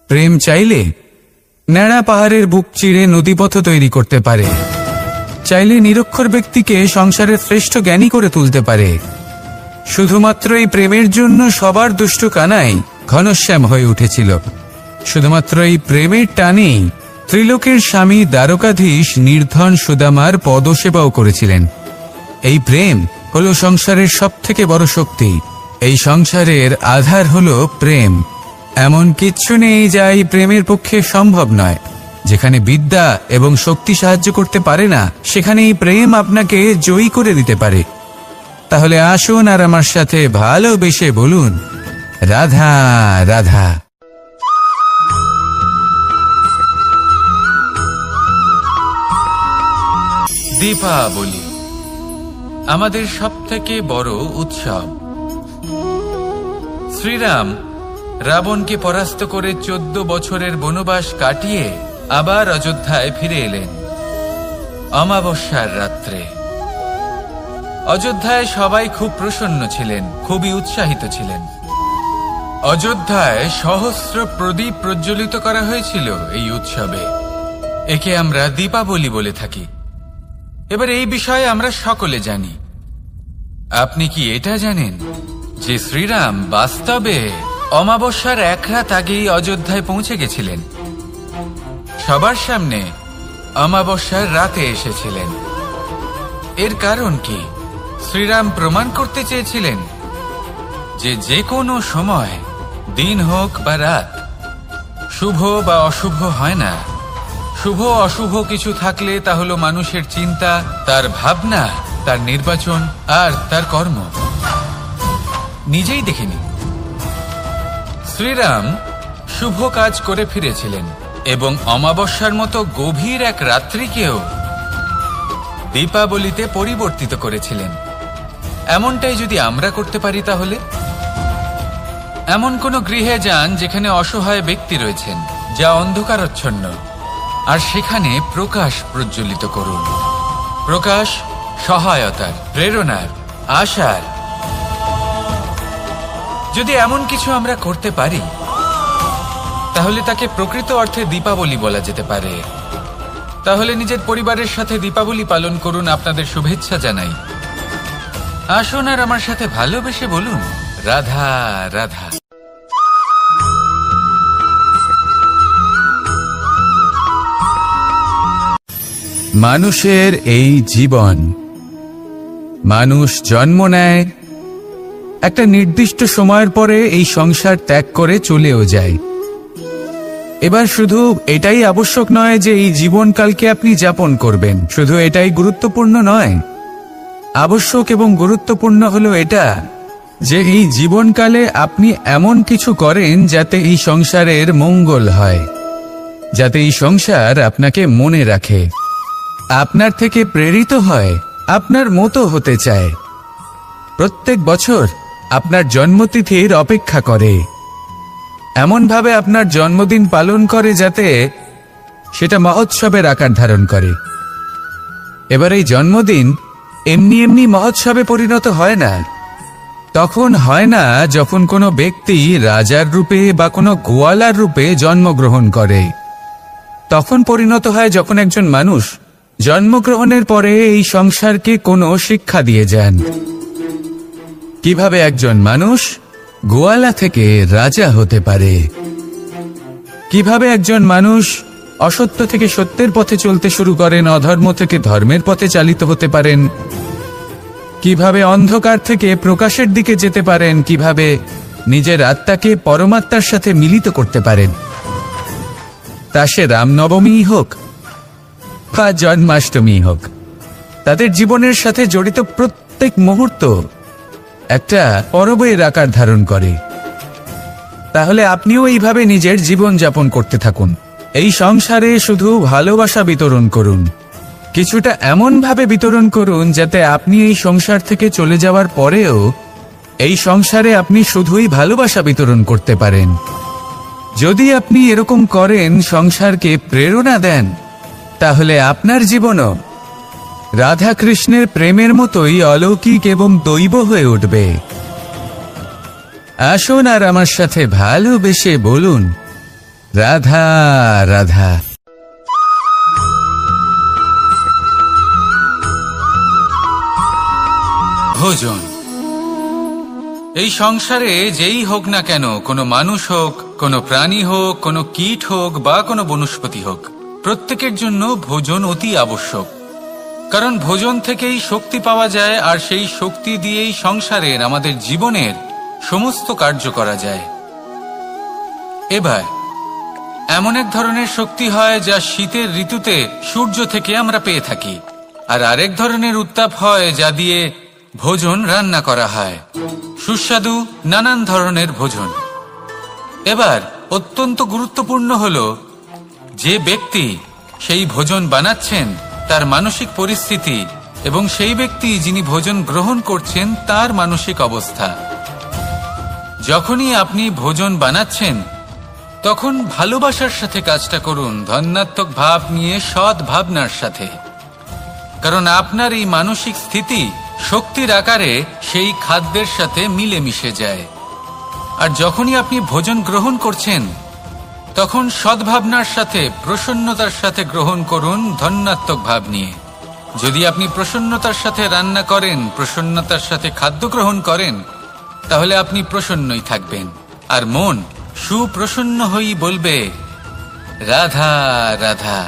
প্রেম চাইলে ন্যাড়া পাহাড়ের বুক চিরে নদীপথ তৈরি করতে পারে। চাইলে নিরক্ষর ব্যক্তিকে সংসারের শ্রেষ্ঠ জ্ঞানী করে তুলতে পারে। শুধুমাত্র এই প্রেমের জন্য সবার দুষ্ট কানাই ঘনশ্যাম হয়ে উঠেছিল। শুধুমাত্র এই প্রেমের টানেই ত্রিলোকের স্বামী দ্বারকাধীশ নির্ধন সুদামার পদসেবাও করেছিলেন। এই প্রেম হলো সংসারের সবথেকে বড় শক্তি। এই সংসারের আধার হলো প্রেম। এমন কিচ্ছু নেই যা এই প্রেমের পক্ষে সম্ভব নয়। যেখানে বিদ্যা এবং শক্তি সাহায্য করতে পারে না, সেখানে এই প্রেম আপনাকে জয়ী করে দিতে পারে। তাহলে আসুন আর আমার সাথে ভালোবেসে বলুন, রাধা রাধা। দীপাবলি আমাদের সবথেকে বড় উৎসব। শ্রীরাম রাবণকে পরাস্ত করে 14 বছরের বনবাস কাটিয়ে আবার অযোধ্যায় ফিরে এলেন অমাবস্যার রাত্রে। অযোধ্যায় সবাই খুব প্রসন্ন ছিলেন, খুবই উৎসাহিত ছিলেন। অযোধ্যায় সহস্র প্রদীপ প্রজ্বলিত করা হয়েছিল এই উৎসবে। একে আমরা দীপাবলি বলে থাকি। এবার এই বিষয়ে আমরা সকলে জানি। আপনি কি এটা জানেন যে শ্রীরাম বাস্তবে অমাবস্যার এক রাত আগেই অযোধ্যায় পৌঁছে গেছিলেন? সবার সামনে অমাবস্যার রাতে এসেছিলেন। এর কারণ কি? শ্রীরাম প্রমাণ করতে চেয়েছিলেন যে যে কোনো সময়, দিন হোক বা রাত, শুভ বা অশুভ হয় না। শুভ অশুভ কিছু থাকলে তা হলো মানুষের চিন্তা, তার ভাবনা, তার নির্বাচন আর তার কর্ম। নিজেই দেখিনি। শ্রীরাম শুভ কাজ করে ফিরেছিলেন এবং অমাবস্যার মতো গভীর এক রাত্রিকেও দীপাবলিতে পরিবর্তিত করেছিলেন। এমনটাই যদি আমরা করতে পারি, তাহলে এমন কোন গৃহে যান যেখানে অসহায় ব্যক্তি রয়েছেন, যা অন্ধকারাচ্ছন্ন, আর সেখানে প্রকাশ প্রজ্বলিত করুন। প্রকাশ সহায়তার, প্রেরণার, আশার। যদি এমন কিছু আমরা করতে পারি, তাহলে তাকে প্রকৃত অর্থে দীপাবলি বলা যেতে পারে। তাহলে নিজের পরিবারের সাথে দীপাবলি পালন করুন। আপনাদের শুভেচ্ছা জানাই। আসুন আর আমার সাথে ভালোবেসে বলুন, রাধা রাধা। মানুষের এই জীবন, মানুষ জন্ম নেয়, একটা নির্দিষ্ট সময়ের পরে এই সংসার ত্যাগ করে চলেও যায়। এবার শুধু এটাই আবশ্যক নয় যে এই জীবনকালকে আপনি যাপন করবেন, শুধু এটাই গুরুত্বপূর্ণ নয়। আবশ্যক এবং গুরুত্বপূর্ণ হলো এটা যে এই জীবনকালে আপনি এমন কিছু করেন যাতে এই সংসারের মঙ্গল হয়, যাতে এই সংসার আপনাকে মনে রাখে, আপনার থেকে প্রেরিত হয়, আপনার মতো হতে চায়। প্রত্যেক বছর আপনার জন্মতিথির অপেক্ষা করে, এমনভাবে আপনার জন্মদিন পালন করে যাতে সেটা মহোৎসবের আকার ধারণ করে। এবার এই জন্মদিন এমনি এমনি মহোৎসবে পরিণত হয় না। তখন হয় না যখন কোনো ব্যক্তি রাজার রূপে বা কোনো গোয়ালার রূপে জন্মগ্রহণ করে। তখন পরিণত হয় যখন একজন মানুষ জন্মগ্রহণের পরে এই সংসারকে কোনো শিক্ষা দিয়ে যান। কিভাবে একজন মানুষ গোয়ালা থেকে রাজা হতে পারে, কিভাবে একজন মানুষ অসত্য থেকে সত্যের পথে চলতে শুরু করেন, অধর্ম থেকে ধর্মের পথে চালিত হতে পারেন, কিভাবে অন্ধকার থেকে প্রকাশের দিকে যেতে পারেন, কিভাবে নিজের আত্মাকে পরমাত্মার সাথে মিলিত করতে পারেন। তা সে রামনবমী হোক বা জন্মাষ্টমী হোক, তাদের জীবনের সাথে জড়িত প্রত্যেক মুহূর্ত একটা পরবের আকার ধারণ করে। তাহলে আপনিও এইভাবে নিজের জীবন যাপন করতে থাকুন। এই সংসারে শুধু ভালোবাসা বিতরণ করুন, কিছুটা এমন ভাবে বিতরণ করুন যাতে আপনি এই সংসার থেকে চলে যাওয়ার পরেও এই সংসারে আপনি শুধুই ভালোবাসা বিতরণ করতে পারেন। যদি আপনি এরকম করেন, সংসারকে প্রেরণা দেন, তাহলে আপনার জীবনও রাধা কৃষ্ণের প্রেমের মতোই অলৌকিক এবং দৈব হয়ে উঠবে। আসুন আর আমার সাথে ভালোবেসে বলুন, রাধা রাধা। ভোজন। এই সংসারে যেই হোক না কেন, কোনো মানুষ হোক, কোনো প্রাণী হোক, কোনো কীট হোক বা কোনো বনস্পতি হোক, প্রত্যেকের জন্য ভোজন অতি আবশ্যক। কারণ ভোজন থেকেই শক্তি পাওয়া যায়, আর সেই শক্তি দিয়েই সংসারের, আমাদের জীবনের সমস্ত কার্য করা যায়। এবার এমন এক ধরনের শক্তি হয় যা শীতের ঋতুতে সূর্য থেকে আমরা পেয়ে থাকি, আর আরেক ধরনের উত্তাপ হয় যা দিয়ে ভোজন রান্না করা হয়, সুস্বাদু নানান ধরনের ভোজন। এবার অত্যন্ত গুরুত্বপূর্ণ হলো যে ব্যক্তি সেই ভোজন বানাচ্ছেন তার মানসিক পরিস্থিতি এবং সেই ব্যক্তি যিনি ভোজন গ্রহণ করছেন তার মানসিক অবস্থা। যখনই আপনি ভোজন বানাচ্ছেন তখন ভালোবাসার সাথে কাজটা করুন, ধন্যাত্মক ভাব নিয়ে, সৎ ভাবনার সাথে। কারণ আপনার এই মানসিক স্থিতি শক্তির আকারে সেই খাদ্যের সাথে মিলেমিশে যায়। আর যখনই আপনি ভোজন গ্রহণ করছেন তখন সদ্ভাবনার সাথে, প্রসন্নতার সাথে গ্রহণ করুন, ধন্যাত্মক ভাব নিয়ে। যদি আপনি প্রসন্নতার সাথে রান্না করেন, প্রসন্নতার সাথে খাদ্য গ্রহণ করেন, তাহলে আপনি প্রসন্নই থাকবেন, আর মন সুপ্রসন্ন হয়েই বলবে রাধা রাধা।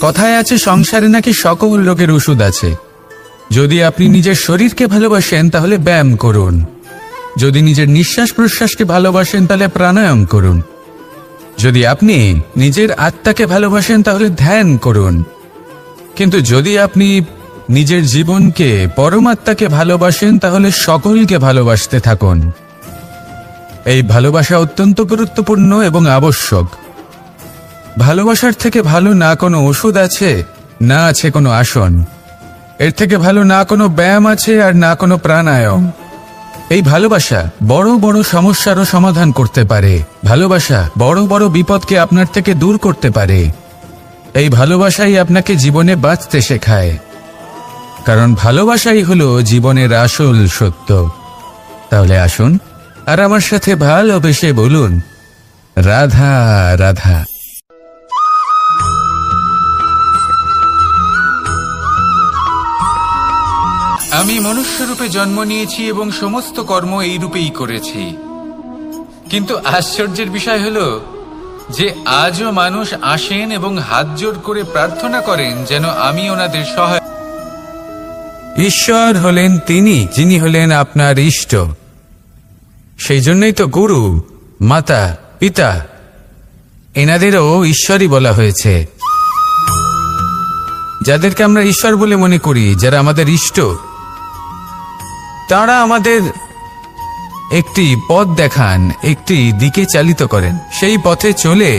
কথায় আছে সংসারে নাকি সকল রোগের ওষুধ আছে। যদি আপনি নিজের শরীরকে ভালোবাসেন তাহলে ব্যায়াম করুন, যদি নিজের নিঃশ্বাস প্রশ্বাসকে ভালোবাসেন তাহলে প্রাণায়াম করুন, যদি আপনি নিজের আত্মাকে ভালোবাসেন তাহলে ধ্যান করুন। কিন্তু যদি আপনি নিজের জীবনকে, পরমাত্মাকে ভালোবাসেন তাহলে সকলকে ভালোবাসতে থাকুন। এই ভালোবাসা অত্যন্ত গুরুত্বপূর্ণ এবং আবশ্যক। ভালোবাসার থেকে ভালো না কোনো ওষুধ আছে, না আছে কোনো আসন। এর থেকে ভালো না কোনো ব্যায়াম আছে, আর না কোনো প্রাণায়াম। এই ভালোবাসা বড় বড় সমস্যারও সমাধান করতে পারে। ভালোবাসা বড় বড় বিপদকে আপনার থেকে দূর করতে পারে। এই ভালোবাসাই আপনাকে জীবনে বাঁচতে শেখায়, কারণ ভালোবাসাই হলো জীবনের আসল সত্য। তাহলে আসুন আর আমার সাথে ভালোবেসে বলুন রাধা রাধা। আমি মনুষ্যরূপে জন্ম নিয়েছি এবং সমস্ত কর্ম এই রূপেই করেছি, কিন্তু আশ্চর্যের বিষয় হলো যে আজও মানুষ আসেন এবং হাত জোড় করে প্রার্থনা করেন যেন আমি ওনাদের সহায়। ঈশ্বর হলেন তিনি যিনি হলেন আপনার ইষ্ট। সেই জন্যই তো গুরু, মাতা, পিতা এনাদেরও ঈশ্বরই বলা হয়েছে। যাদেরকে আমরা ঈশ্বর বলে মনে করি, যারা আমাদের ইষ্ট, তারা আমাদের একটি পথ দেখান, একটি দিকে চালিত করেন। সেই পথে চলে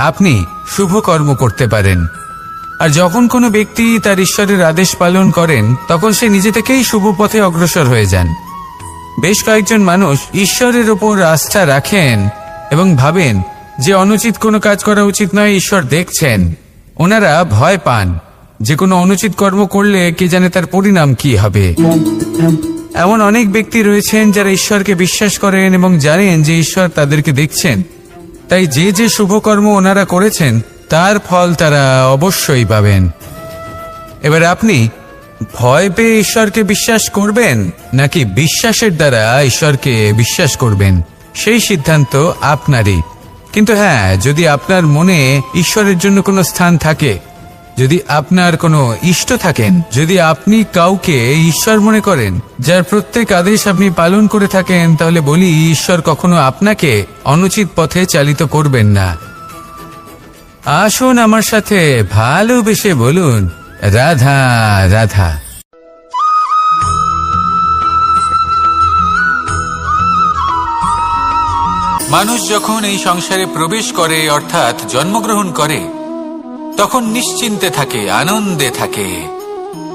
আপনি শুভ কর্ম করতে পারেন। আর যখন কোনো ব্যক্তি তার ঈশ্বরের আদেশ পালন করেন তখন সে নিজে থেকেই শুভ পথে অগ্রসর হয়ে যান। বেশ কয়েকজন মানুষ ঈশ্বরের ওপর আস্থা রাখেন এবং ভাবেন যে অনুচিত কোনো কাজ করা উচিত নয়, ঈশ্বর দেখছেন। ওনারা ভয় পান যে কোনো অনুচিত কর্ম করলে কে জানে তার পরিণাম কি হবে। এমন অনেক ব্যক্তি রয়েছেন যারা ঈশ্বরকে বিশ্বাস করেন এবং জানেন যে ঈশ্বর তাদেরকে দেখছেন, তাই যে যে শুভকর্ম ওনারা করেছেন তার ফল তারা অবশ্যই পাবেন। এবার আপনি ভয় পেয়ে ঈশ্বরকে বিশ্বাস করবেন নাকি বিশ্বাসের দ্বারা ঈশ্বরকে বিশ্বাস করবেন, সেই সিদ্ধান্ত আপনারই। কিন্তু হ্যাঁ, যদি আপনার মনে ঈশ্বরের জন্য কোনো স্থান থাকে, যদি আপনার কোনো ইষ্ট থাকেন, যদি আপনি কাউকে ঈশ্বর মনে করেন যার প্রত্যেক আদেশ আপনি পালন করে থাকেন, তাহলে বলি ঈশ্বর কখনো আপনাকে অনুচিত পথে চালিত করবেন না। আসুন আমার সাথে ভালোবেসে বলুন রাধা রাধা। মানুষ যখন এই সংসারে প্রবেশ করে, অর্থাৎ জন্মগ্রহণ করে, তখন নিশ্চিন্তে থাকে, আনন্দে থাকে।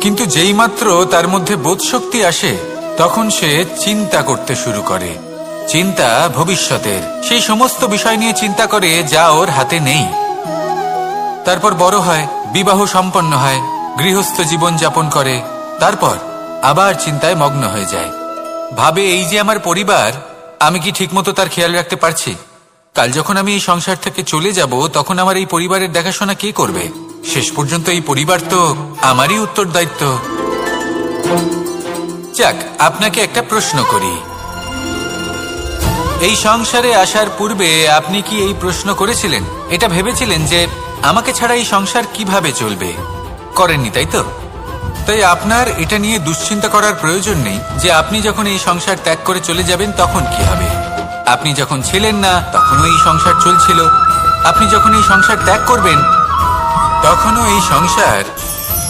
কিন্তু যেইমাত্র তার মধ্যে বোধশক্তি আসে তখন সে চিন্তা করতে শুরু করে। চিন্তা ভবিষ্যতের, সেই সমস্ত বিষয় নিয়ে চিন্তা করে যা ওর হাতে নেই। তারপর বড় হয়, বিবাহ সম্পন্ন হয়, গৃহস্থ জীবন যাপন করে, তারপর আবার চিন্তায় মগ্ন হয়ে যায়। ভাবে এই যে আমার পরিবার, আমি কি ঠিকমতো তার খেয়াল রাখতে পারছি? কাল যখন আমি এই সংসার থেকে চলে যাব তখন আমার এই পরিবারের দেখাশোনা কে করবে? শেষ পর্যন্ত এই পরিবার তো আমারই উত্তরদায়িত্ব। যাক, আপনাকে একটা প্রশ্ন করি। এই সংসারে আসার পূর্বে আপনি কি এই প্রশ্ন করেছিলেন, এটা ভেবেছিলেন যে আমাকে ছাড়া এই সংসার কিভাবে চলবে? করেননি, তাই তো? তাই আপনার এটা নিয়ে দুশ্চিন্তা করার প্রয়োজন নেই যে আপনি যখন এই সংসার ত্যাগ করে চলে যাবেন তখন কি হবে। আপনি যখন ছিলেন না তখনও এই সংসার চলছিল, আপনি যখন এই সংসার ত্যাগ করবেন তখনও এই সংসার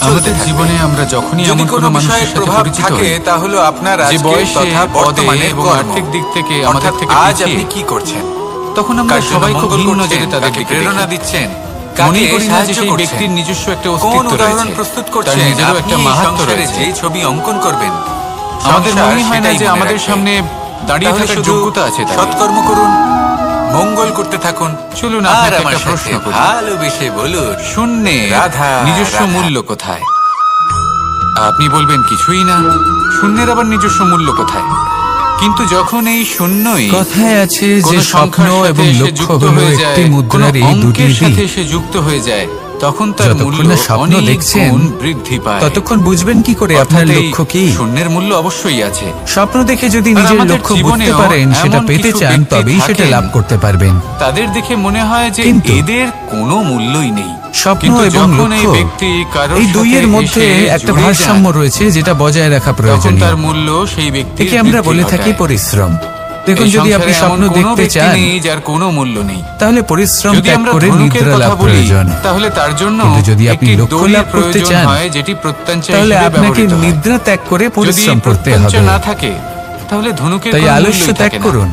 আমাদের জীবনে। আমরা যখনই যদি কোনো মানুষের প্রভাব থাকে তা হলো আপনার যে বয়সে, তথা বর্তমানে এবং কর্ম, আর্থিক দিক থেকে আমাদের থেকে আজ পিছিয়ে। আপনি কি করছেন? তখন আমরা কার জন্য সবাই খুব মঙ্গল ভিন্ন করছেন, নজরে তাদের কাকে দিকে প্রেরণা দেখি। দিচ্ছেন, মনে কাকে করি না যে সাহায্য সেই করছেন? ব্যক্তির নিজস্ব একটা কোন অস্তিত্ব উদাহরণ রয়েছে, প্রস্তুত তার করছেন? নিজেরও আপনি একটা এই মাহাত্ম্য সংসারে রয়েছে। যেই ছবি অঙ্কন করবেন, আমাদের সংসার মনে হয় না সেটাই যে মনে আমাদের রাখবে। সামনে দাঁড়িয়ে তাহলে থাকার শুধু যোগ্যতা আছে তাদের। সৎকর্ম করুন, মঙ্গল করতে থাকুন। চলুন আর আপনাকে আমার একটা প্রশ্ন সাথে করি। ভালোবেসে বলুন, শূন্যে রাধা, নিজস্ব রাধা। মূল্য কোথায়? আপনি বলবেন কিছুই না। শূন্যের আবার নিজস্ব মূল্য কোথায়? কিন্তু যখন এই শূন্যই কথায় আছে যে কোনো স্বপ্ন সংখ্যার সাথে এবং এসে লক্ষ্য যুক্ত হলো হয়ে একটি যায়, মুদ্রারই কোনো দুটি অঙ্কের সাথে দিক। এসে যুক্ত হয়ে যায়, তখন তার যতক্ষণ মূল্য না স্বপ্ন অনেক দেখছেন, গুণ বৃদ্ধি পায়। ততক্ষণ বুঝবেন কি করে আপনার অর্থাৎ এই লক্ষ্য কি। শূন্যের মূল্য অবশ্যই আছে। স্বপ্ন দেখে যদি আর নিজের আমাদের লক্ষ্য বুঝতে জীবনেও পারেন, সেটা এমন পেতে কিছু চান, ব্যক্তি তবেই সেটা থাকেন, লাভ করতে পারবেন। তাদের দেখে মনে হয় যে কিন্তু এদের কোনো মূল্যই নেই। স্বপ্ন কিন্তু এবং যখন এই লক্ষ্য, ব্যক্তি কারোর এই সাথে দুইয়ের মধ্যে এসে একটা জুড়ে ভারসাম্য যান, রয়েছে যেটা বজায় রাখা তখন প্রয়োজনীয়। তার মূল্য সেই ব্যক্তির একে আমরা বৃদ্ধি বলে থাকি ঘটায়। পরিশ্রম। দেখুন, এই যদি আপনি সংসারে স্বপ্ন এমন কোনো দেখতে ব্যক্তি চান, নেই যার কোনো মূল্য নেই। তাহলে পরিশ্রম যদি ত্যাগ আমরা করে ধনুকের নিদ্রা লাভ কথা বলি, প্রয়োজন। তাহলে তার জন্য কিন্তু যদি আপনি একটি লক্ষ্য দড়ির লাভ করতে প্রয়োজন চান, হয়, যেটি প্রত্যঞ্চা তাহলে হিসেবে আপনাকে ব্যবহৃত হয়। নিদ্রা ত্যাগ করে যদি পরিশ্রম করতে প্রত্যঞ্চা হবে। না থাকে তাহলে ধনুকের তাই কোনো আলস্য মূল্যই ত্যাগ থাকে না। করুন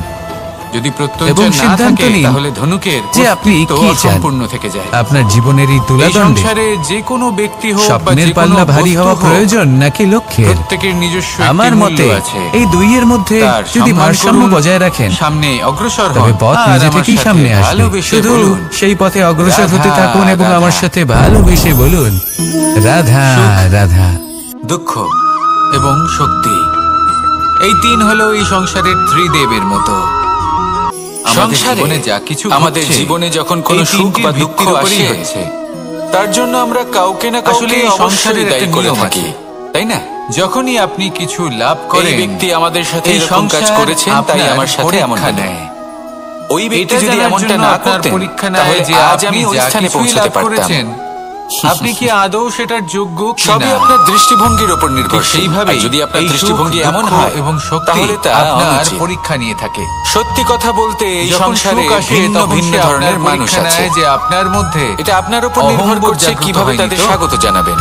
যদি এবং প্রত্যঞ্চা না সিদ্ধান্ত থাকে নিন তাহলে ধনুকের যে আপনি অস্তিত্ব কি চান। অসম্পূর্ণ থেকে যায়। আপনার জীবনের এই এই তুলাদণ্ডে সংসারে যে কোনো ব্যক্তি হোক বা স্বপ্নের যে কোনো পাল্লা ভারী বস্তু হওয়া হোক, প্রয়োজন নাকি লক্ষ্যের? প্রত্যেকের নিজস্ব একটি আমার মূল্য মতে আছে। এই দুইয়ের মধ্যে তার যদি সম্মান ভারসাম্য করুন, বজায় রাখেন, সামনে অগ্রসর তবে হন, পথ আর নিজে আমার থেকেই সাথে সামনে আসবে। ভালোবেসে শুধু বলুন, সেই পথে অগ্রসর হতে রাধা, থাকুন এবং রাধা। আমার সাথে ভালোবেসে বলুন, রাধা রাধা। দুঃখ এবং শক্তি, এই তিন হলো এই সংসারের ত্রিদেবের মতো। আমাদের সংসারে জীবনে যা কিছু আমাদের ঘটছে, জীবনে যখন কোনো এই সুখ তিনটির বা দুঃখ ভিত্তির উপরেই আসে, হচ্ছে। তার জন্য আমরা কাউকে না আসলে কাউকে এই অবশ্যই সংসারের দায়ী একটা করে নিয়ম থাকি, আছে। তাই না? যখনই আপনি কিছু লাভ এই করেন, ব্যক্তি আমাদের সাথে এই এরকম কাজ সংসার করেছেন, তাই আপনার আমার সাথে এমন পরীক্ষা হলো। নেয়। ওই ব্যক্তি এটা যদি জানার এমনটা জন্য না আপনার করতেন, পরীক্ষা নেয় তাহলে যে আজ আমি আপনি ওই যা স্থানে কিছুই পৌঁছতে লাভ পারতাম। করেছেন, আপনি কি আদৌ সেটার যোগ্য সবই কিনা। আপনার দৃষ্টিভঙ্গির উপর ঠিক নির্ভরশীল। সেইভাবে আর যদি আপনার দৃষ্টিভঙ্গি এমন হয় এবং শক্তি তাহলে তা আপনার অনুচিত। পরীক্ষা নিয়ে থাকে। সত্যি কথা বলতে এই যখন সংসারে সুখ আসে, ভিন্ন তখন ভিন্ন সে ধরনের আপনার মানুষ পরীক্ষা আছে। নেয় যে আপনার মধ্যে এটা আপনার উপর নির্ভর অহংবোধ করছে জাগ্রত কিভাবে হয়নি তাদের তো? স্বাগত জানাবেন।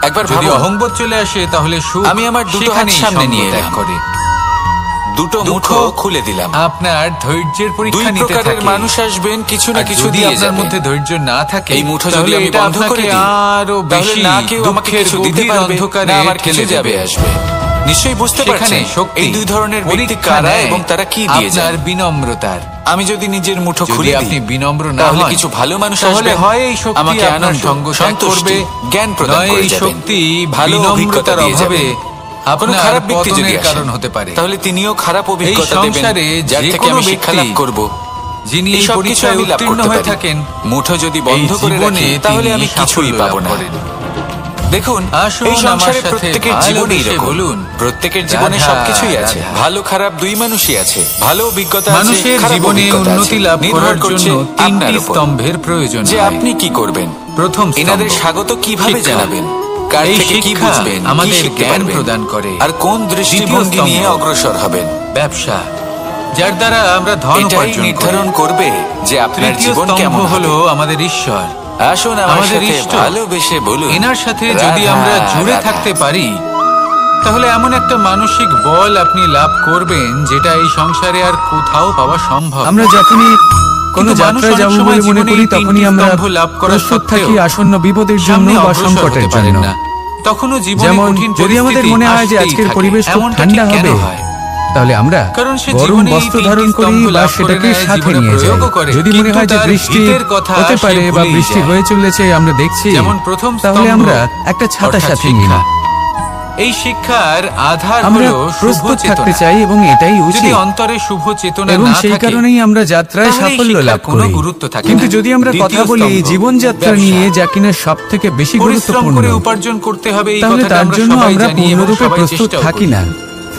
একবার যদি ভাবুন, অহংবোধ চলে আসে তাহলে সুখ আমি আমার দুটো হাত সেখানেই সামনে সঙ্গ নিয়ে ত্যাগ এলাম। করে। দুটো দুঃখ মুঠো খুলে দিলাম। আপনার ধৈর্যের দুই পরীক্ষা নিতে প্রকারের থাকে। মানুষ আসবেন, কিছু না আর কিছু যদি দিয়ে আপনার যাবেন। মধ্যে ধৈর্য না থাকে, এই মুঠো যদি তাহলে আমি এটা বন্ধ করে আপনাকে দিই, আরো তাহলে বেশি না কেউ আমাকে দুঃখের কিছু দিতে গভীর পারবে, অন্ধকারে না আমার কিছু ঠেলে যাবে দেবে। আসবে। নিশ্চয়ই বুঝতে সেখানে পারছেন শক্তি এই দুই ধরনের ব্যক্তি পরীক্ষা কারা নেয় এবং তারা কি দিয়ে আপনার যায়। বিনম্রতার। আমি যদি নিজের মুঠো যদি খুলে আপনি দিই, বিনম্র না তাহলে হন, কিছু ভালো মানুষ তাহলে আসবেন, হয় এই শক্তি আমাকে আপনার আনন্দ, সঙ্গ ত্যাগ সন্তুষ্টি, করবে, জ্ঞান প্রদান নয় করে এই যাবেন। শক্তি ভালো অভিজ্ঞতা বিনম্রতার দিয়ে অভাবে যাবেন। কোনো আপনার খারাপ ব্যক্তি যদি পতনের আসেন, কারণ হতে পারে। তাহলে তিনিও খারাপ অভিজ্ঞতা এই দেবেন, সংসারে যার যে থেকে কোনো আমি শিক্ষা লাভ ব্যক্তি করব। যিনি এই এই সব কিছু পরীক্ষায় আমি লাভ উত্তীর্ণ করতে হয়ে পারি। থাকেন, মুঠো যদি বন্ধ এই করে জীবনে রাখি, তাহলে আমি তিনি কিছুই সাফল্য পাবো লাভ না। করেন। দেখুন, আসুন এই সংসারে আমার সাথে প্রত্যেকের জীবনেই ভালোবেসে এরকম। বলুন, প্রত্যেকের জীবনে রাধা, সবকিছুই আছে, রাধা। ভালো খারাপ দুই মানুষই আছে। ভালো অভিজ্ঞতা আছে, মানুষের খারাপ জীবনে অভিজ্ঞতা আছে। উন্নতি লাভ নির্ভর করার করছে জন্য আপনার তিনটি উপর, স্তম্ভের প্রয়োজন যে হয়। আপনি কি করবেন। প্রথম স্তম্ভ, এনাদের স্বাগত কিভাবে শিক্ষা। জানাবেন, কার এই থেকে কি শিক্ষা বুঝবেন, কি আমাদের শিখতে জ্ঞান পারবেন, প্রদান করে। আর কোন দৃষ্টিভঙ্গি দ্বিতীয় নিয়ে স্তম্ভ, অগ্রসর হবেন। ব্যবসা, যার দ্বারা আমরা ধন এটাই উপার্জন নির্ধারণ করি। করবে যে আপনার তৃতীয় জীবন স্তম্ভ কেমন হলো হলো। আমাদের ঈশ্বর। আসুন আমার আমাদের সাথে ইষ্ট। ভালোবেসে বলুন, এনার সাথে রাধা, যদি আমরা জুড়ে রাধা। থাকতে পারি, তাহলে এমন একটা মানসিক বল আপনি লাভ করবেন যেটা এই সংসারে আর কোথাও পাওয়া সম্ভব হ্যাঁ। না। আমরা যখনই কোনো কিন্তু মানুষ যাত্রায় অনেক যাব সময় বলে মনে জীবনে করি, এই তখনই তিনটি আমরা স্তম্ভ লাভ করা প্রস্তুত থাকি সত্ত্বেও আসন্ন বিপদের জন্য সামনে বা অগ্রসর সংকটের হতে পারেন জন্য। না। তখনও জীবনে যেমন কঠিন যদি আমাদের পরিস্থিতি মনে হয় যে আসতেই আজকের থাকে। পরিবেশ খুব এমনটা ঠান্ডা ঠিক কেন হবে, হয়? তাহলে আমরা কারণ সে গরম জীবনে এই বস্ত্র তিনটি ধারণ করি স্তম্ভ বা লাভ সেটাকে করে নেয়, সাথে জীবনে নিয়ে যাই। প্রয়োগও করে। যদি মনে কিন্তু হয় যে তার বৃষ্টি হিতের কথা হতে সে পারে বা ভুলেই বৃষ্টি যায়। হয়ে চলেছে আমরা দেখছি, যেমন প্রথম তাহলে স্তম্ভ, আমরা একটা ছাতা অর্থাৎ সাথে নিই। শিক্ষা। এই শিক্ষার আধার আমরা হলো শুভ প্রস্তুত থাকতে চেতনা। চাই এবং এটাই যদি উচিত। অন্তরে শুভ চেতনা এবং না সেই থাকে, কারণেই আমরা যাত্রায় তাহলে এই সাফল্য শিক্ষার লাভ কোনো করি। গুরুত্ব থাকে কিন্তু না। যদি আমরা কথা দ্বিতীয় বলি স্তম্ভ, জীবনযাত্রা ব্যবসা। নিয়ে, যা কিনা সব থেকে বেশি পরিশ্রম গুরুত্বপূর্ণ, করে উপার্জন করতে হবে, এই তাহলে কথাটা তার আমরা জন্য সবাই আমরা জানি এবং পূর্ণরূপে সবাই প্রস্তুত চেষ্টাও থাকি করি। না।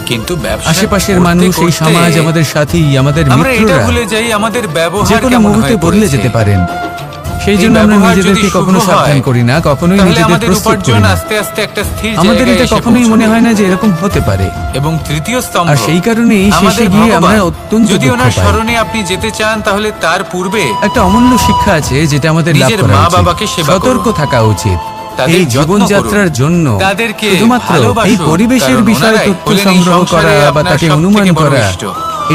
কিন্তু ব্যবসা আশেপাশের করতে মানুষ, এই করতে সমাজ, আমাদের সাথী, আমাদের আমরা এটা মিত্ররা ভুলে যাই আমাদের যে ব্যবহার কোনো কেমন মুহূর্তে হয়ে বদলে পড়েছে। যেতে পারেন। সেই এই জন্য আমরা ব্যবহার নিজেদেরকে যদি কখনো শুভ সাবধান হয়, করি না, কখনোই তাহলে নিজেদের আমাদের প্রস্তুত করি উপার্জন না। আস্তে আস্তে একটা স্থির আমাদের জায়গায় এটা এসে কখনোই পৌঁছবে। মনে হয় না যে এরকম হতে পারে। এবং তৃতীয় স্তম্ভ, আর সেই কারণেই শেষে আমাদের গিয়ে ভগবান। আমরা অত্যন্ত যদি দুঃখ ওনার পাই। স্মরণে আপনি যেতে চান, তাহলে তার পূর্বে একটা অমূল্য শিক্ষা আছে যেটা আমাদের লাভ নিজের করা মা উচিত। বাবাকে সেবা সতর্ক করুন। থাকা উচিত। তাদের এই যত্ন জীবনযাত্রার করুন। জন্য তাদেরকে শুধুমাত্র ভালোবাসুন, এই পরিবেশের কারণ বিষয়ে ওনারাই তথ্য হলেন এই সংগ্রহ সংসারে করা বা আপনার তাকে সবথেকে অনুমান বড় করা, ইষ্ট।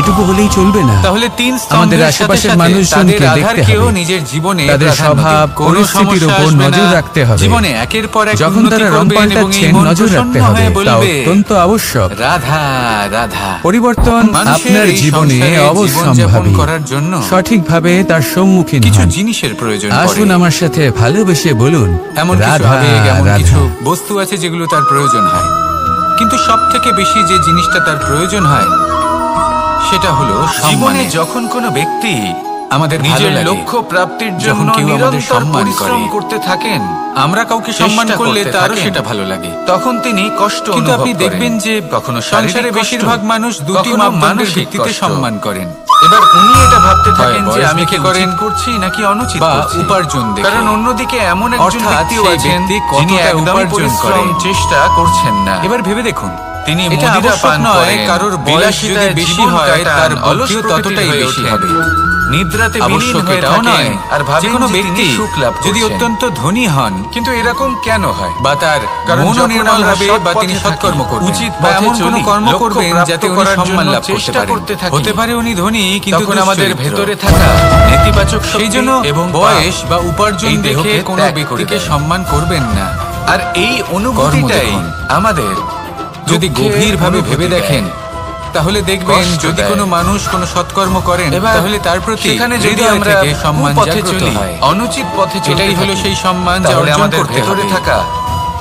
এটুকু হলেই চলবে না। তাহলে তিন আমাদের স্তম্ভের সাথে আশেপাশের সাথে মানুষজনকে তাদের দেখতে আধারকেও হবে। নিজের জীবনে তাদের প্রাধান্য দিন। স্বভাব, কোনো পরিস্থিতির সমস্যা উপর আসবে নজর না। রাখতে হবে। জীবনে একের পর এক যখন উন্নতি তারা রং করবেন এবং এই পাল্টাচ্ছেন মন নজর প্রসন্ন রাখতে হবে, হয়ে তা বলবে, অত্যন্ত আবশ্যক। রাধা রাধা। পরিবর্তন মানুষের আপনার এই জীবনে সংসারে জীবনযাপন অবশ্যম্ভাবী। করার জন্য সঠিকভাবে তার সম্মুখীন কিছু হন। জিনিসের প্রয়োজন পড়ে। আসুন আমার সাথে ভালোবেসে বলুন এমন কিছু রাধা আবেগ, এমন রাধা। কিছু বস্তু আছে যেগুলো তার প্রয়োজন হয়, কিন্তু সব থেকে বেশি যে জিনিসটা তার প্রয়োজন হয় সেটা হলো জীবনে। যখন কোনো ব্যক্তি আমাদের নিজের লক্ষ্য প্রাপ্তির জন্য কেউ আমাদের সম্মান করতে থাকেন, আমরা কাউকে সম্মান করলে তারও সেটা ভালো লাগে, তখন তিনি কষ্ট অনুভব করেন। কিন্তু আপনি দেখবেন যে কখনো সংসারে বেশিরভাগ মানুষ দুটি মাপদণ্ডের ভিত্তিতে সম্মান করেন। এবার উনি এটা ভাবতে থাকেন যে আমি কি করেন করছি নাকি অনুচিত বা উপার্জন দেখে। কারণ অন্যদিকে এমন একজন ব্যক্তিও আছেন যিনি একদমই পরিশ্রম চেষ্টা করছেন না। এবার ভেবে দেখুন, তিনি মদিরা পান করেন, কারোর বয়স যদি বেশি হয় তার অলস ততটাই বেশি হবে। নিদ্রাতে বিলীন হয়ে থাকেন আর ভাবেন কোনো ব্যক্তি যদি অত্যন্ত ধনী হন, কিন্তু এরকম কেন হয়? বা তার মনও নির্মল হবে, বা তিনি সৎকর্ম করবেন, উচিত বা এমন কোনো কর্ম করবেন যাতে উনি সম্মান লাভ করতে পারেন। হতে পারে উনি ধনী, কিন্তু আমাদের ভেতরে থাকা নেতিবাচক সেই জন্য এবং বয়স বা উপার্জন দেখে কোনো ব্যক্তিকে সম্মান করবেন না। আর এই অনুভূতিটাই আমাদের, যদি গভীরভাবে ভেবে দেখেন তাহলে দেখবেন যদি কোনো মানুষ কোনো সৎকর্ম করেন তাহলে তার প্রতি সেখানে যদি আমরা সম্মান জাগ্রত হয়, অনুচিত পথে এটাই হলো সেই সম্মান যা অর্জন করতে হবে। থাকা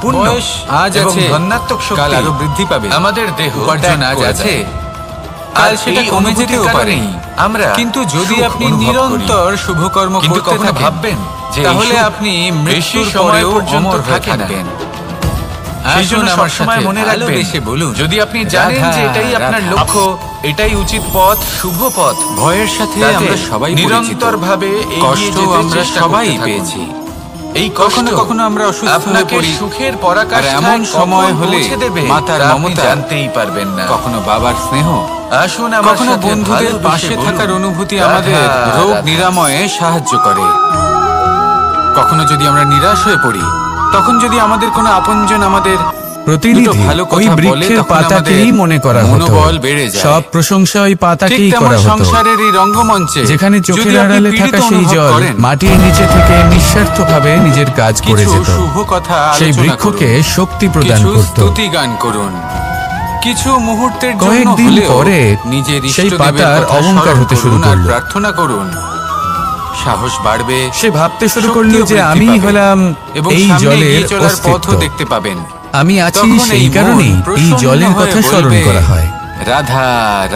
বয়স আজ আছে, ধনাত্মক শক্তি কাল আরো বৃদ্ধি পাবে। আমাদের দেহ উপার্জন আজ আছে, কাল সেটা কমে যেতেও পারে আমরা, কিন্তু যদি আপনি নিরন্তর শুভকর্ম করতে থাকেন ভাববেন তাহলে আপনি মৃত্যুর পরেও অমর হয়ে থাকবেন। সেই জন্য আমার সময় মনে রাখবেন, বলুন, যদি আপনি জানেন যে এটাই আপনার লক্ষ্য, এটাই উচিত পথ, শুভ পথ, ভয়ের সাথে আমরা সবাই নিরন্তর ভাবে কষ্ট আমরা সবাই পেয়েছি। এই কখনো কখনো আমরা অসুস্থ হয়ে পড়ি, সুখের পরাকাষ্ঠায় এমন সময় হলে মাতার মমতা জানতেই পারবেন না, কখনো বাবার স্নেহ, আসুন আমার সাথে বন্ধুদের পাশে থাকার অনুভূতি আমাদের রোগ নিরাময়ে সাহায্য করে। কখনো যদি আমরা নিরাশ হয়ে পড়ি, তখন যদি আমাদের কোনো আপনজন আমাদের প্রতিনিধি ওই বৃক্ষের পাতাকেই মনে করা হতো, সব প্রশংসা ওই পাতাকেই করা হতো। সংসারের এই রঙ্গমঞ্চে যেখানে চোখের আড়ালে থাকা সেই জল মাটির নিচে থেকে নিঃস্বার্থভাবে নিজের কাজ করে যেত, শুভ কথা সেই বৃক্ষকে শক্তি প্রদান করত। স্তুতি গান করুন, কিছু মুহূর্তের জন্য কয়েকদিন হলেও পরে নিজের সেই ইষ্টদেবের পাতার কথা অহংকার স্মরণ হতে শুরু করুন আর করলো। প্রার্থনা করুন, সাহস বাড়বে, সে ভাবতে শুরু শক্তিও করলো যে বৃদ্ধি আমি পাবে হলাম এবং এই সামনে জলের এগিয়ে চলার পথও অস্তিত্ব, দেখতে পাবেন। আমি আছি, তখন সেই এই মন কারণেই এই প্রসন্ন জলের হয়ে কথা স্মরণ বলবে, করা হয়। রাধা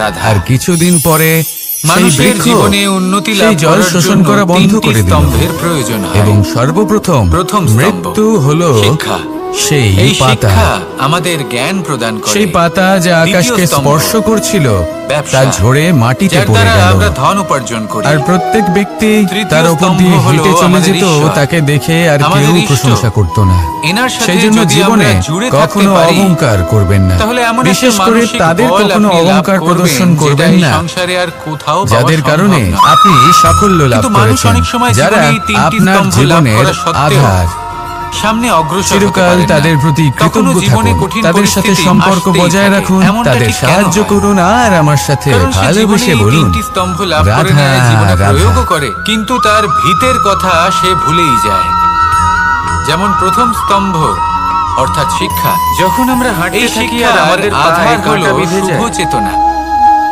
রাধা। আর কিছুদিন পরে সেই মানুষের বৃক্ষ জীবনে উন্নতি লাভ সেই জল করার শোষণ জন্য করা বন্ধ তিনটি করে দিল স্তম্ভের প্রয়োজন হয়। এবং সর্বপ্রথম প্রথম স্তম্ভ, মৃত্যু হলো শিক্ষা। সেই এই পাতা, শিক্ষা আমাদের জ্ঞান প্রদান করে। সেই পাতা যা আকাশকে দ্বিতীয় স্তম্ভ, স্পর্শ করছিল ব্যবসা, তা ঝরে মাটিতে যার পড়ে দ্বারা গেল। আমরা ধন উপার্জন করি। আর প্রত্যেক ব্যক্তি তৃতীয় তার উপর স্তম্ভ দিয়ে হলো হেঁটে চলে আমাদের যেত, ঈশ্বর। তাকে দেখে আর আমাদের কেউ ইষ্ট। প্রশংসা করত না। এনার সাথে সেই জন্য যদি জীবনে আমরা জুড়ে থাকতে কখনো পারি, অহংকার করবেন না, তাহলে এমন একটা বিশেষ করে মানসিক তাদের বল কখনো আপনি লাভ অহংকার করবেন প্রদর্শন যেটা করবেন এই না সংসারে আর কোথাও পাওয়া যাদের সম্ভব কারণে না। আপনি সাফল্য লাভ কিন্তু মানুষ করেছেন, অনেক সময় যারা জীবনে এই তিনটি আপনার স্তম্ভ লাভ জীবনের করা সত্ত্বেও আধার, সামনে অগ্রসর হতে চিরকাল পারেন না। তাদের প্রতি কখনো কৃতজ্ঞ জীবনে থাকুন, কঠিন তাদের সাথে পরিস্থিতি সম্পর্ক আসতেই বজায় থাকে। রাখুন, এমনটা তাদের ঠিক কেন সাহায্য হয়? করুন আর আমার সাথে কারণ সে জীবনে ভালোবেসে এই বলুন তিনটি স্তম্ভ লাভ করে রাধা নেয়, জীবনে রাধা। প্রয়োগও করে, কিন্তু তার ভিতের কথা সে ভুলেই যায়। যেমন প্রথম স্তম্ভ অর্থাৎ শিক্ষা। যখন আমরা হাঁটতে থাকি আর আমাদের আধার হলো শুভ চেতনা,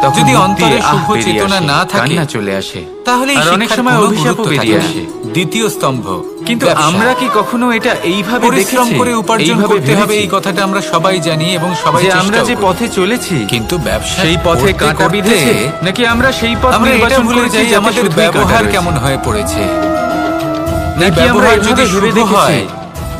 তখন যদি মুখ অন্তরে দিয়ে শুভ বেরিয়ে চেতনা আসে, না থাকে, কান্না চলে আসে, তাহলে এই আর অনেক শিক্ষার সময় কোনো অভিশাপও গুরুত্ব বেরিয়ে থাকে না। আসে। দ্বিতীয় স্তম্ভ, কিন্তু ব্যবসা। আমরা কি কখনো এটা এইভাবে পরিশ্রম দেখেছি, করে উপার্জন এইভাবে করতে হবে, ভেবেছি এই কথাটা আমরা সবাই জানি এবং সবাই যে আমরা চেষ্টাও যে করি। পথে চলেছি কিন্তু ব্যবসা সেই পথে করতে কাঁটা করতে বিঁধেছে, নাকি আমরা সেই পথ আমরা এটা নির্বাচন ভুলে করেছি যাই যাতে আমাদের শুধুই কাঁটা ব্যবহার রয়েছে? কেমন হয়ে পড়েছে। এই নাকি আমরা ব্যবহার যদি এভাবে ভেবে শুভ দেখেছি হয়,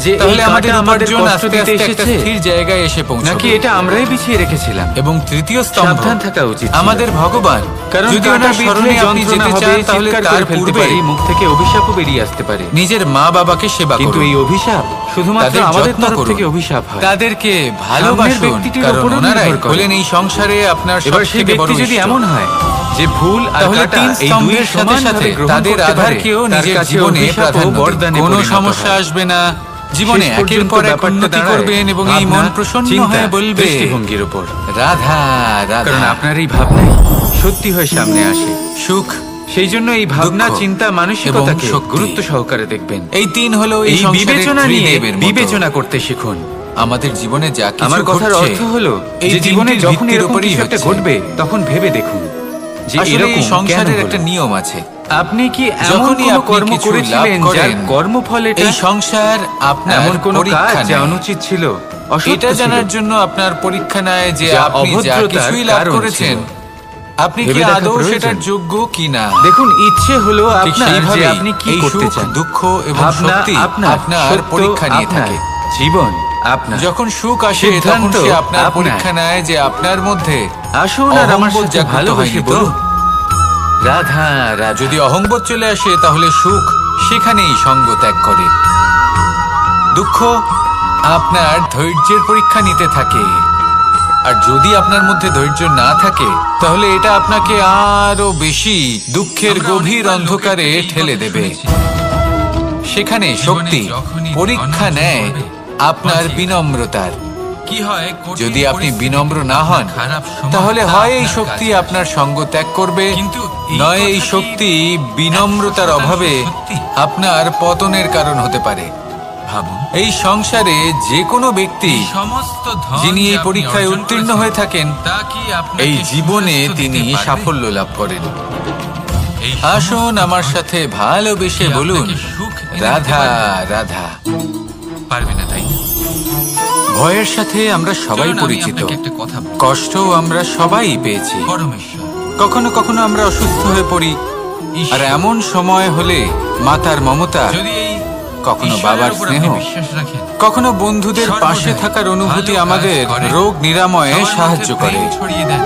যে এই তাহলে আমাদের কাঁটা আমাদের উপার্জন কষ্ট আস্তে দিতে আস্তে একটা এসেছে, স্থির জায়গায় এসে পৌঁছাবে। নাকি এটা আমরাই বিছিয়ে রেখেছিলাম? এবং তৃতীয় স্তম্ভ, সাবধান থাকা উচিত ছিল। আমাদের ভগবান। কারণ যদি কাঁটা ওনার বিঁধলে শরণে আপনি যন্ত্রণা যেতে হবে, চান, তাহলে চিৎকার তার করে ফেলতে পূর্বে পারি, মুখ থেকে অভিশাপও বেরিয়ে আসতে পারে। নিজের মা বাবাকে সেবা কিন্তু করুন। এই অভিশাপ শুধুমাত্র তাদের আমাদের যত্ন তরফ করুন। থেকে অভিশাপ হয়। তাদেরকে সামনের ভালোবাসুন, ব্যক্তিটির কারণ উপরও ওনারাই নির্ভর করে। হলেন এই সংসারে আপনার এবার সেই সবথেকে বড় ব্যক্তি যদি ঈশ্বর। এমন হয় যে ভুল আর তাহলে কাঁটা তিন এই দুই স্তম্ভের সাথে সমানভাবে সাথে গ্রহণ তাদের করতে পারে, আধারকেও তার নিজের কাছে জীবনে অভিশাপ ও প্রাধান্য দিন। বরদানে কোনো পরিণত সমস্যা হয়। আসবে না, জীবনে শেষ একের পর্যন্ত পর এক ব্যাপারটা উন্নতি দাঁড়ায় করবেন এবং এই ভাবনা, মন প্রসন্ন চিন্তা, হয়ে বলবে দৃষ্টিভঙ্গির উপর। রাধা রাধা। কারণ আপনার এই ভাবনাই সত্যি হয়ে সামনে আসে। সুখ, সেই জন্য এই ভাবনা, দুঃখ চিন্তা, মানসিকতাকে এবং শক্তি। গুরুত্ব সহকারে দেখবেন। এই তিন হলো এই এই সংসারের বিবেচনা নিয়ে ত্রিদেবের মতো। বিবেচনা করতে শিখুন। আমাদের জীবনে যা কিছু আমার কথার ঘটছে, অর্থ হলো এই যে জীবনে তিনটির যখন ভিত্তির এরকম উপরই কিছু একটা হচ্ছে। ঘটবে, তখন ভেবে দেখুন যে আসলে এরকম এই সংসারের কেন একটা হলো? নিয়ম আছে। আপনি কি এমন যখনই কোনো আপনি কর্ম কিছু করেছিলেন লাভ যার করেন, কর্মফল এটা? এই সংসার আপনার এমন কোনো কাজ পরীক্ষা যা নেয়। অনুচিত ছিল, অসত্য এটা ছিল, জানার জন্য আপনার পরীক্ষা নেয় যে যা আপনি যা অভদ্রতার কিছুই লাভ কারণ করেছেন, ছিল। আপনি কি ভেবে দেখা আদৌ প্রয়োজন। সেটার যোগ্য কিনা। দেখুন, ইচ্ছে হলো ঠিক আপনার যে সেইভাবেই আপনি কি এই করতে সুখ, চান। দুঃখ এবং ভাবনা শক্তি আপনার, আপনার সত্য পরীক্ষা নিয়ে আপনার, থাকে। জীবন আপনার। যখন সুখ আসে, তখন সিদ্ধান্ত সে আপনার আপনার। পরীক্ষা নেয় যে আপনার মধ্যে আসুন আর আমার অহংবোধ সাথে জাগ্রত ভালোবেসে হয়নি তো? বলুন, রাধা রাধা। যদি অহংবোধ চলে আসে, তাহলে সুখ সেখানেই সঙ্গ ত্যাগ করে। দুঃখ আপনার ধৈর্যের পরীক্ষা নিতে থাকে। আর যদি আপনার মধ্যে ধৈর্য না থাকে, তাহলে এটা আপনাকে আরো বেশি দুঃখের গভীর অন্ধকারে ঠেলে দেবে। সেখানে শক্তি পরীক্ষা নেয় আপনার বিনম্রতার। কি হয় যদি আপনি বিনম্র না হন, তাহলে হয় এই শক্তি আপনার সঙ্গ ত্যাগ করবে, কিন্তু এই নয় এই কথাটি শক্তি বিনম্রতার 100% অভাবে সত্যি। আপনার পতনের কারণ হতে পারে। ভাবুন, এই সংসারে যে কোনো ব্যক্তি সমস্ত ধন যিনি যে এই আপনি পরীক্ষায় অর্জন উত্তীর্ণ করেছেন, হয়ে থাকেন, তা কি আপনাকে এই জীবনে সুস্বাস্থ্য তিনি দিতে পারবে? সাফল্য লাভ করেন। এই আসুন সমস্ত আমার ধন সাথে ভালোবেসে কি বলুন, আপনাকে সুখ এনে দিতে রাধা পারবে? রাধা। পারবে না, তাই না? ভয়ের সাথে আমরা সবাই চলুন, আমি পরিচিত, আপনাকে একটা কথা বলি। কষ্টও আমরা সবাই পেয়েছি। পরমেশ্বর, কখনো কখনো আমরা অসুস্থ হয়ে পড়ি, আর এমন সময় হলে মাতার মমতা, যদি এই কখনো ঈশ্বরের বাবার উপর স্নেহ, আপনি বিশ্বাস রাখেন, কখনো বন্ধুদের সর্বদাই পাশে থাকার অনুভূতি ভালো কাজ আমাদের করেন, রোগ নিরাময়ে সবার সাহায্য মধ্যে করে। প্রেম ছড়িয়ে দেন,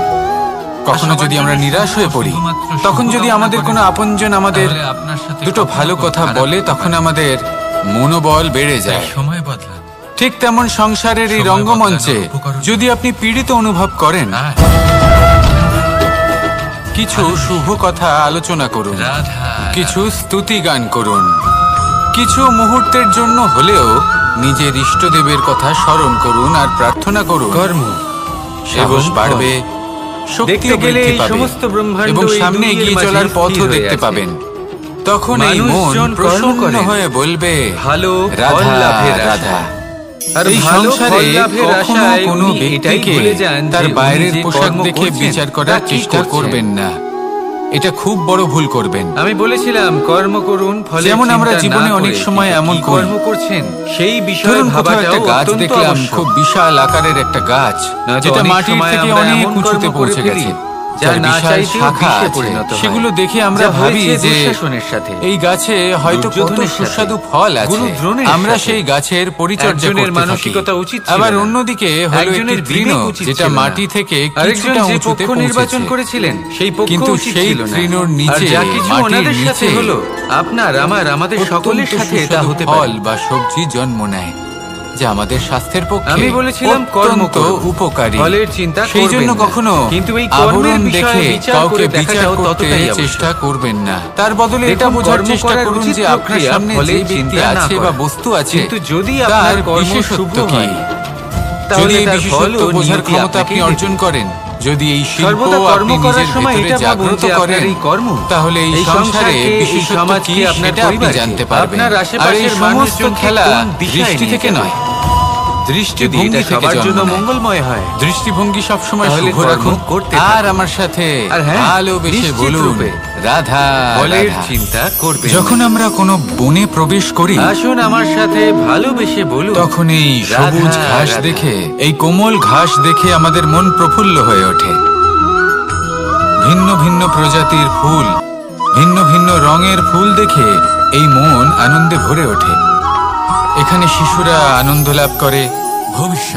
কখনো সবার যদি জন্য আমরা নিরাশ হয়ে পড়ি, শুধুমাত্র তখন যদি শুভকামনা আমাদের কোনো করেন, আপনজন আমাদের তাহলে আপনার সাথে দুটো কখনো ভালো কোনো কথা খারাপ বলে, হতে তখন পারে না। আমাদের মনোবল বেড়ে তাই যায়। সময় বদলান। ঠিক তেমন সংসারের এই সময় রঙ্গমঞ্চে বদলানোর উপকরণ। যদি আপনি পীড়িত অনুভব করেন, আর কিছু শুভ কথা আলোচনা করুন, রাধা, কিছু স্তুতি গান করুন, কিছু মুহূর্তের জন্য হলেও নিজের ইষ্টদেবের কথা স্মরণ করুন আর প্রার্থনা করুন। কর্ম সাহস এবং বাড়বে, দেখতে শক্তিও গেলে বৃদ্ধি এই পাবে সমস্ত ব্রহ্মাণ্ড এবং এই সামনে দুইয়ের এগিয়ে মাঝে চলার স্থির পথও হয়ে দেখতে আছে। পাবেন। তখন এই মন মানুষজন কর্ম প্রসন্ন করেন হয়ে বলবে, ভালো ফল রাধা লাভের রাধা। আশায়। আর এই ভালো সংসারে ফল লাভের কখনো আশায় কোনো উনি এটাই ব্যক্তিকে ভুলে যান তার যে উনি বাইরের যে পোশাক কর্ম দেখে করছেন, বিচার তা করার কি চেষ্টা করছেন। করবেন না। এটা খুব বড় ভুল করবেন। আমি বলেছিলাম কর্ম করুন, ফলে যেমন আমরা জীবনে অনেক সময় এমন করি। কর্ম করছেন সেই বিষয়ে ধরুন কোথাও ভাবাটাও একটা গাছ অত্যন্ত দেখলাম, আবশ্যক। খুব বিশাল আকারের একটা গাছ, নয়তো যেটা অনেক মাটির সময় থেকে আমরা অনেক এমন উঁচুতে কর্ম করে পৌঁছে ফেলি, গেছে, যা যার না বিশাল চাইতেও শাখা বিষে আছে। পরিণত হয়। সেগুলো দেখে আমরা যা ভাবি হয়েছে যে দুঃশাসনের সাথে, এই গাছে হয়তো কত দুর্যোধনের সাথে, সুস্বাদু ফল আছে। গুরু দ্রোণের আমরা সাথে। সেই গাছের পরিচর্যা একজনের করতে থাকি। মানসিকতা উচিত ছিল আবার না। অন্যদিকে হলো একটি একজনের তৃণ, বিবেক উচিত যেটা ছিল না। মাটি থেকে আরেকজন কিছুটা যে উঁচুতে পক্ষ নির্বাচন পৌঁছেছে। করেছিলেন সেই পক্ষ কিন্তু উচিত সেই ছিল না। তৃণর আর নিচে, যা কিছু মাটির ওনাদের সাথে নিচে হলো, আপনার আমার আমাদের সকলের অত্যন্ত সাথে তা সুস্বাদু হতে ফল পারে। বা সবজি জন্ম নেয়, যা আমাদের স্বাস্থ্যের পক্ষে আমি বলেছিলাম কর্ম অত্যন্ত করুন, উপকারী। ফলের চিন্তা সেই করবেন জন্য না। কখনো কিন্তু এই কর্মের আবরণ বিষয়ে দেখে বিচার কাউকে করে বিচার দেখাটাও করতে ততটাই আবশ্যক। চেষ্টা করবেন না। তার বদলে এটা দেখুন, বোঝার কর্ম চেষ্টা করার করুন উচিত যে আপনার প্রক্রিয়া, সামনে যে ফলের ব্যক্তি চিন্তা না আছে বা করা। বস্তু আছে, কিন্তু যদি তার আপনার কর্ম বিশেষত্ব শুভ কি? হয়, যদি তাহলে এই তার ফল বিশেষত্ব ও বোঝার নিয়তি ক্ষমতা আপনি আপনাকেই অর্জন দেবে। করেন, যদি এই শিল্প সর্বদা কর্ম আপনি করার নিজের সময় ভেতরে এটা ভাবুন জাগ্রত যে আপনার করেন, এই কর্ম, তাহলে এই সংসারে সংসারকে, এই বিশেষত্ব কি সমাজকে, আপনার সেটা আপনি পরিবারকে, জানতে পারবেন। আপনার আর এই আশেপাশের সমস্ত মানুষজনকে খেলা কোন দিশায় দৃষ্টি নিয়ে থেকে যাবে। নয়, দৃষ্টিভঙ্গি এটা থেকে সবার জন্ম জন্য নেয়। মঙ্গলময় হয়। দৃষ্টিভঙ্গি সবসময় তাহলে শুভ কর্ম রাখুন করতে আর থাকুন। আমার সাথে আর হ্যাঁ, ভালোবেসে নিশ্চিত বলুন রূপে রাধা ফলের রাধা। চিন্তা করবেন। যখন আমরা কোনো বনে প্রবেশ করি আসুন আমার সাথে ভালোবেসে বলুন তখন এই রাধা, সবুজ ঘাস রাধা। দেখে, এই কোমল ঘাস দেখে আমাদের মন প্রফুল্ল হয়ে ওঠে। ভিন্ন ভিন্ন প্রজাতির ফুল, ভিন্ন ভিন্ন রঙের ফুল দেখে এই মন আনন্দে ভরে ওঠে। এখানে শিশুরা আনন্দ লাভ করে,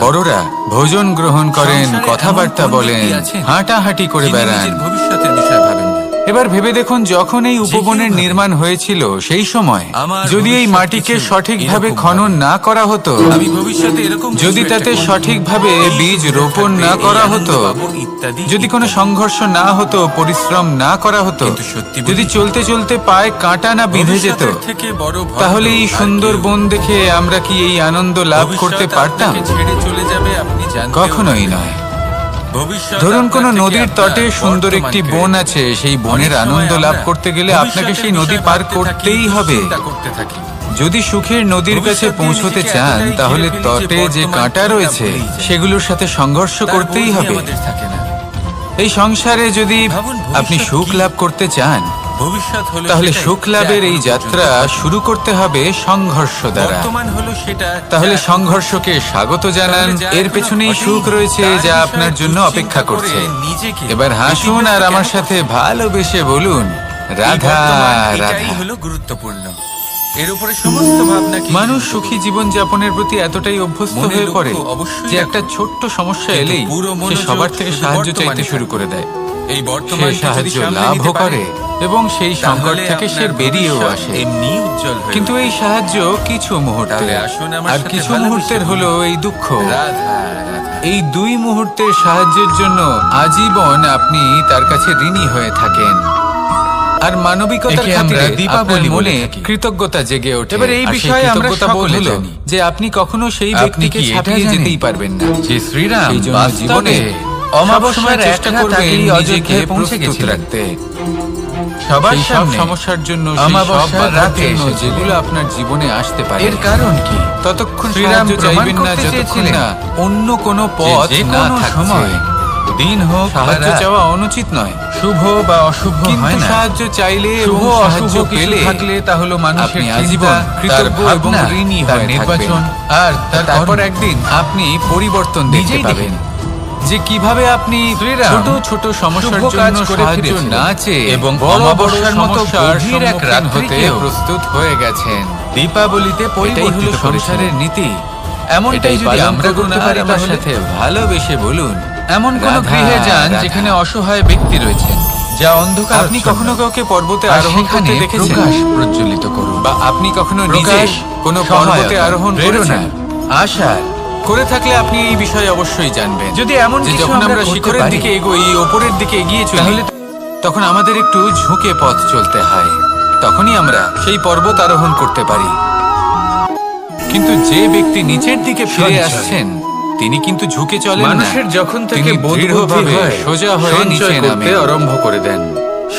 বড়রা ভোজন গ্রহণ করেন, কথাবার্তা বলেন, হাঁটাহাঁটি করে বেড়ান। ভবিষ্যতের বিষয় ভাবেন না। এবার ভেবে দেখুন, যখন এই উপবনের নির্মাণ হয়েছিল সেই সময় যদি এই মাটিকে সঠিকভাবে খনন না করা হতো, আমি ভবিষ্যতে এরকম যদি তাতে সঠিকভাবে বীজ রোপণ না করা হতো, যদি কোনো সংঘর্ষ না হতো, পরিশ্রম না করা হতো, কিন্তু সত্যি বলি, যদি চলতে চলতে পায়ে কাঁটা না বিঁধে যেত, থেকে বড় তাহলে এই সুন্দর বন দেখে আমরা কি এই আনন্দ লাভ করতে পারতাম? ছেড়ে চলে যাবে আপনি জানতেও কখনোই পারবেন না। নয়। ভবিষ্যৎ ধরুন কোন আপনার থেকে নদীর আপনার তটে সুন্দর একটি বর্তমানকে বন আছে, সেই বনের অনেক সময় আনন্দ লাভ আমরা করতে গেলে আপনাকে সেই ভবিষ্যতের নদী বিষয় পার ভাবতে করতেই থাকি, হবে। চিন্তা করতে থাকি। যদি সুখের নদীর কাছে ভবিষ্যৎ পৌঁছতে নিজেকে চান এতটাই তাহলে ঘিরে ফেলি যে তটে যে বর্তমান কাঁটা চিন্তা রয়েছে ভুলেই যাই। সেগুলোর সাথে সংঘর্ষ তার করতেই বোঝই হবে। আমাদের থাকে না। এই সংসারে যদি ভাবুন, ভবিষ্যৎ আপনি সুখ কি? লাভ করতে চান ভবিষ্যৎ হলো তাহলে সেটাই, সুখ যা লাভের এই এখনো যাত্রা পর্যন্ত শুরু করতে হবে সংঘর্ষ দ্বারা। বর্তমান হলো সেটা, তাহলে যা এখনো সংঘর্ষকে স্বাগত জানান। তাহলে যা এর এখনো পেছনেই ঘটেনি, সুখ রয়েছে তার যা বিষয়ে আপনার জন্য দুশ্চিন্তা অপেক্ষা করে করছে। নিজেকে এবার হাসুন ক্ষতিগ্রস্ত আর আমার কেন সাথে করছেন? ভালোবেসে বলুন এই রাধা বর্তমান রাধা। এটাই হলো গুরুত্বপূর্ণ। এর উপরে সমস্ত ভাবনা কি মানুষ সুখী জীবন যাপনের প্রতি এতটাই অভ্যস্ত মনে হয়ে লক্ষ্য পড়ে অবশ্যই যে রাখুন। একটা ছোট্ট সমস্যা কিন্তু এলেই পুরো সে মনোযোগ সবার থেকে শুধু সাহায্য বর্তমানে চাইতে শুরু থাকে। করে দেয়। এই সে বর্তমানকে যদি সাহায্য সামলে লাভও নিতে পারে, করে এবং সেই সংকট তাহলে থেকে সে আপনার বেরিয়েও ভবিষ্যৎ আসে। এমনি উজ্জ্বল হয়ে কিন্তু এই সাহায্য কিছু মুহূর্তে, তাহলে আসুন আমার আর সাথে কিছু ভালোবেসে মুহূর্তের হলো এই দুঃখ। রাধা রাধা। এই দুই মুহূর্তের সাহায্যের জন্য আজীবন আপনি তার কাছে ঋণী হয়ে থাকেন। আর মানবিকতার একে আমরা খাতিরে দীপাবলি আপনার বলে মনে থাকি। কৃতজ্ঞতা জেগে ওঠে। এবার এই আর সেই বিষয়ে আমরা কৃতজ্ঞতা সকলে হলো জানি। যে আপনি কখনো সেই আপনি ব্যক্তিকে কি এটা ছাপিয়ে জানেন? যেতেই পারবেন না। যে শ্রীরাম সেই জন্য বাস্তবে জীবনে অমাবস্যার সবসময় চেষ্টা এক রাত করবেন আগেই নিজেকে অযোধ্যায় পৌঁছে প্রস্তুত গেছিলেন। রাখতে। সবার সেই সব সামনে সমস্যার জন্য, সেই সব অমাবস্যার বাধার রাতে জন্য এসেছিলেন। যেগুলো আপনার জীবনে আসতে পারে, এর কারণ কি? ততক্ষণ শ্রীরাম সাহায্য প্রমাণ চাইবেন না করতে যতক্ষণ চেয়েছিলেন না অন্য কোনো পথ যে না কোনো থাকছে। সময়, দিন হোক বা সাহায্য রাত, চাওয়া অনুচিত নয়, শুভ বা অশুভ কিন্তু হয় না। সাহায্য চাইলে শুভ এবং সাহায্য অশুভ কিছু পেলে থাকলে তা হলো মানুষের আপনি চিন্তা, আজীবন তার কৃতজ্ঞ এবং ভাবনা, ঋণী তার হয়ে নির্বাচন থাকবেন। আর তার তারপর কর্ম। একদিন আপনি পরিবর্তন দেখতে নিজেই পাবেন দেখুন। যে কিভাবে আপনি শ্রীরাম ছোট ছোট সমস্যার শুভ কাজ জন্য করে সাহায্য ফিরেছিলেন না চেয়ে এবং বড় বড় অমাবস্যার মতো সমস্যার গভীর এক সম্মুখীন হতে রাত্রিকেও প্রস্তুত হয়ে গেছেন। দীপাবলিতে এটাই পরিবর্তিত হলো সংসারের করেছিলেন। নীতি। এমনটাই এটাই যদি পালন আমরা করুন করতে আর পারি আমার তাহলে সাথে ভালোবেসে বলুন এমন কোন রাধা, গৃহে যান রাধা। যেখানে অসহায় ব্যক্তি রয়েছেন, যা অন্ধকার আপনি কখনো কাউকে পর্বতে আর আরোহণ সেখানে করতে দেখেছেন? প্রকাশ প্রজ্বলিত করুন। বা আপনি কখনো নিজে প্রকাশ, কোনো সহায়তা, পর্বতে আরোহণ প্রেরণা, করেছেন? আশার করে থাকলে আপনি এই বিষয়ে অবশ্যই জানবেন। যদি এমন যে কিছু যখন আমরা আমরা করতে শিখরের পারি, দিকে এগোই, ওপরের দিকে এগিয়ে চলি, তাহলে তখন আমাদের একটু ঝুঁকে পথ চলতে হয়। তখনই আমরা সেই পর্বত আরোহণ করতে পারি। কিন্তু যে ব্যক্তি নিচের দিকে ফিরে সঞ্চয়। আসছেন তিনি কিন্তু ঝুঁকে চলেন না। মানুষের যখন থেকে তিনি বোধবুদ্ধি দৃঢ়ভাবে হয়, সোজা হয়ে সঞ্চয় নিচে করতে নামেন। আরম্ভ করে দেন।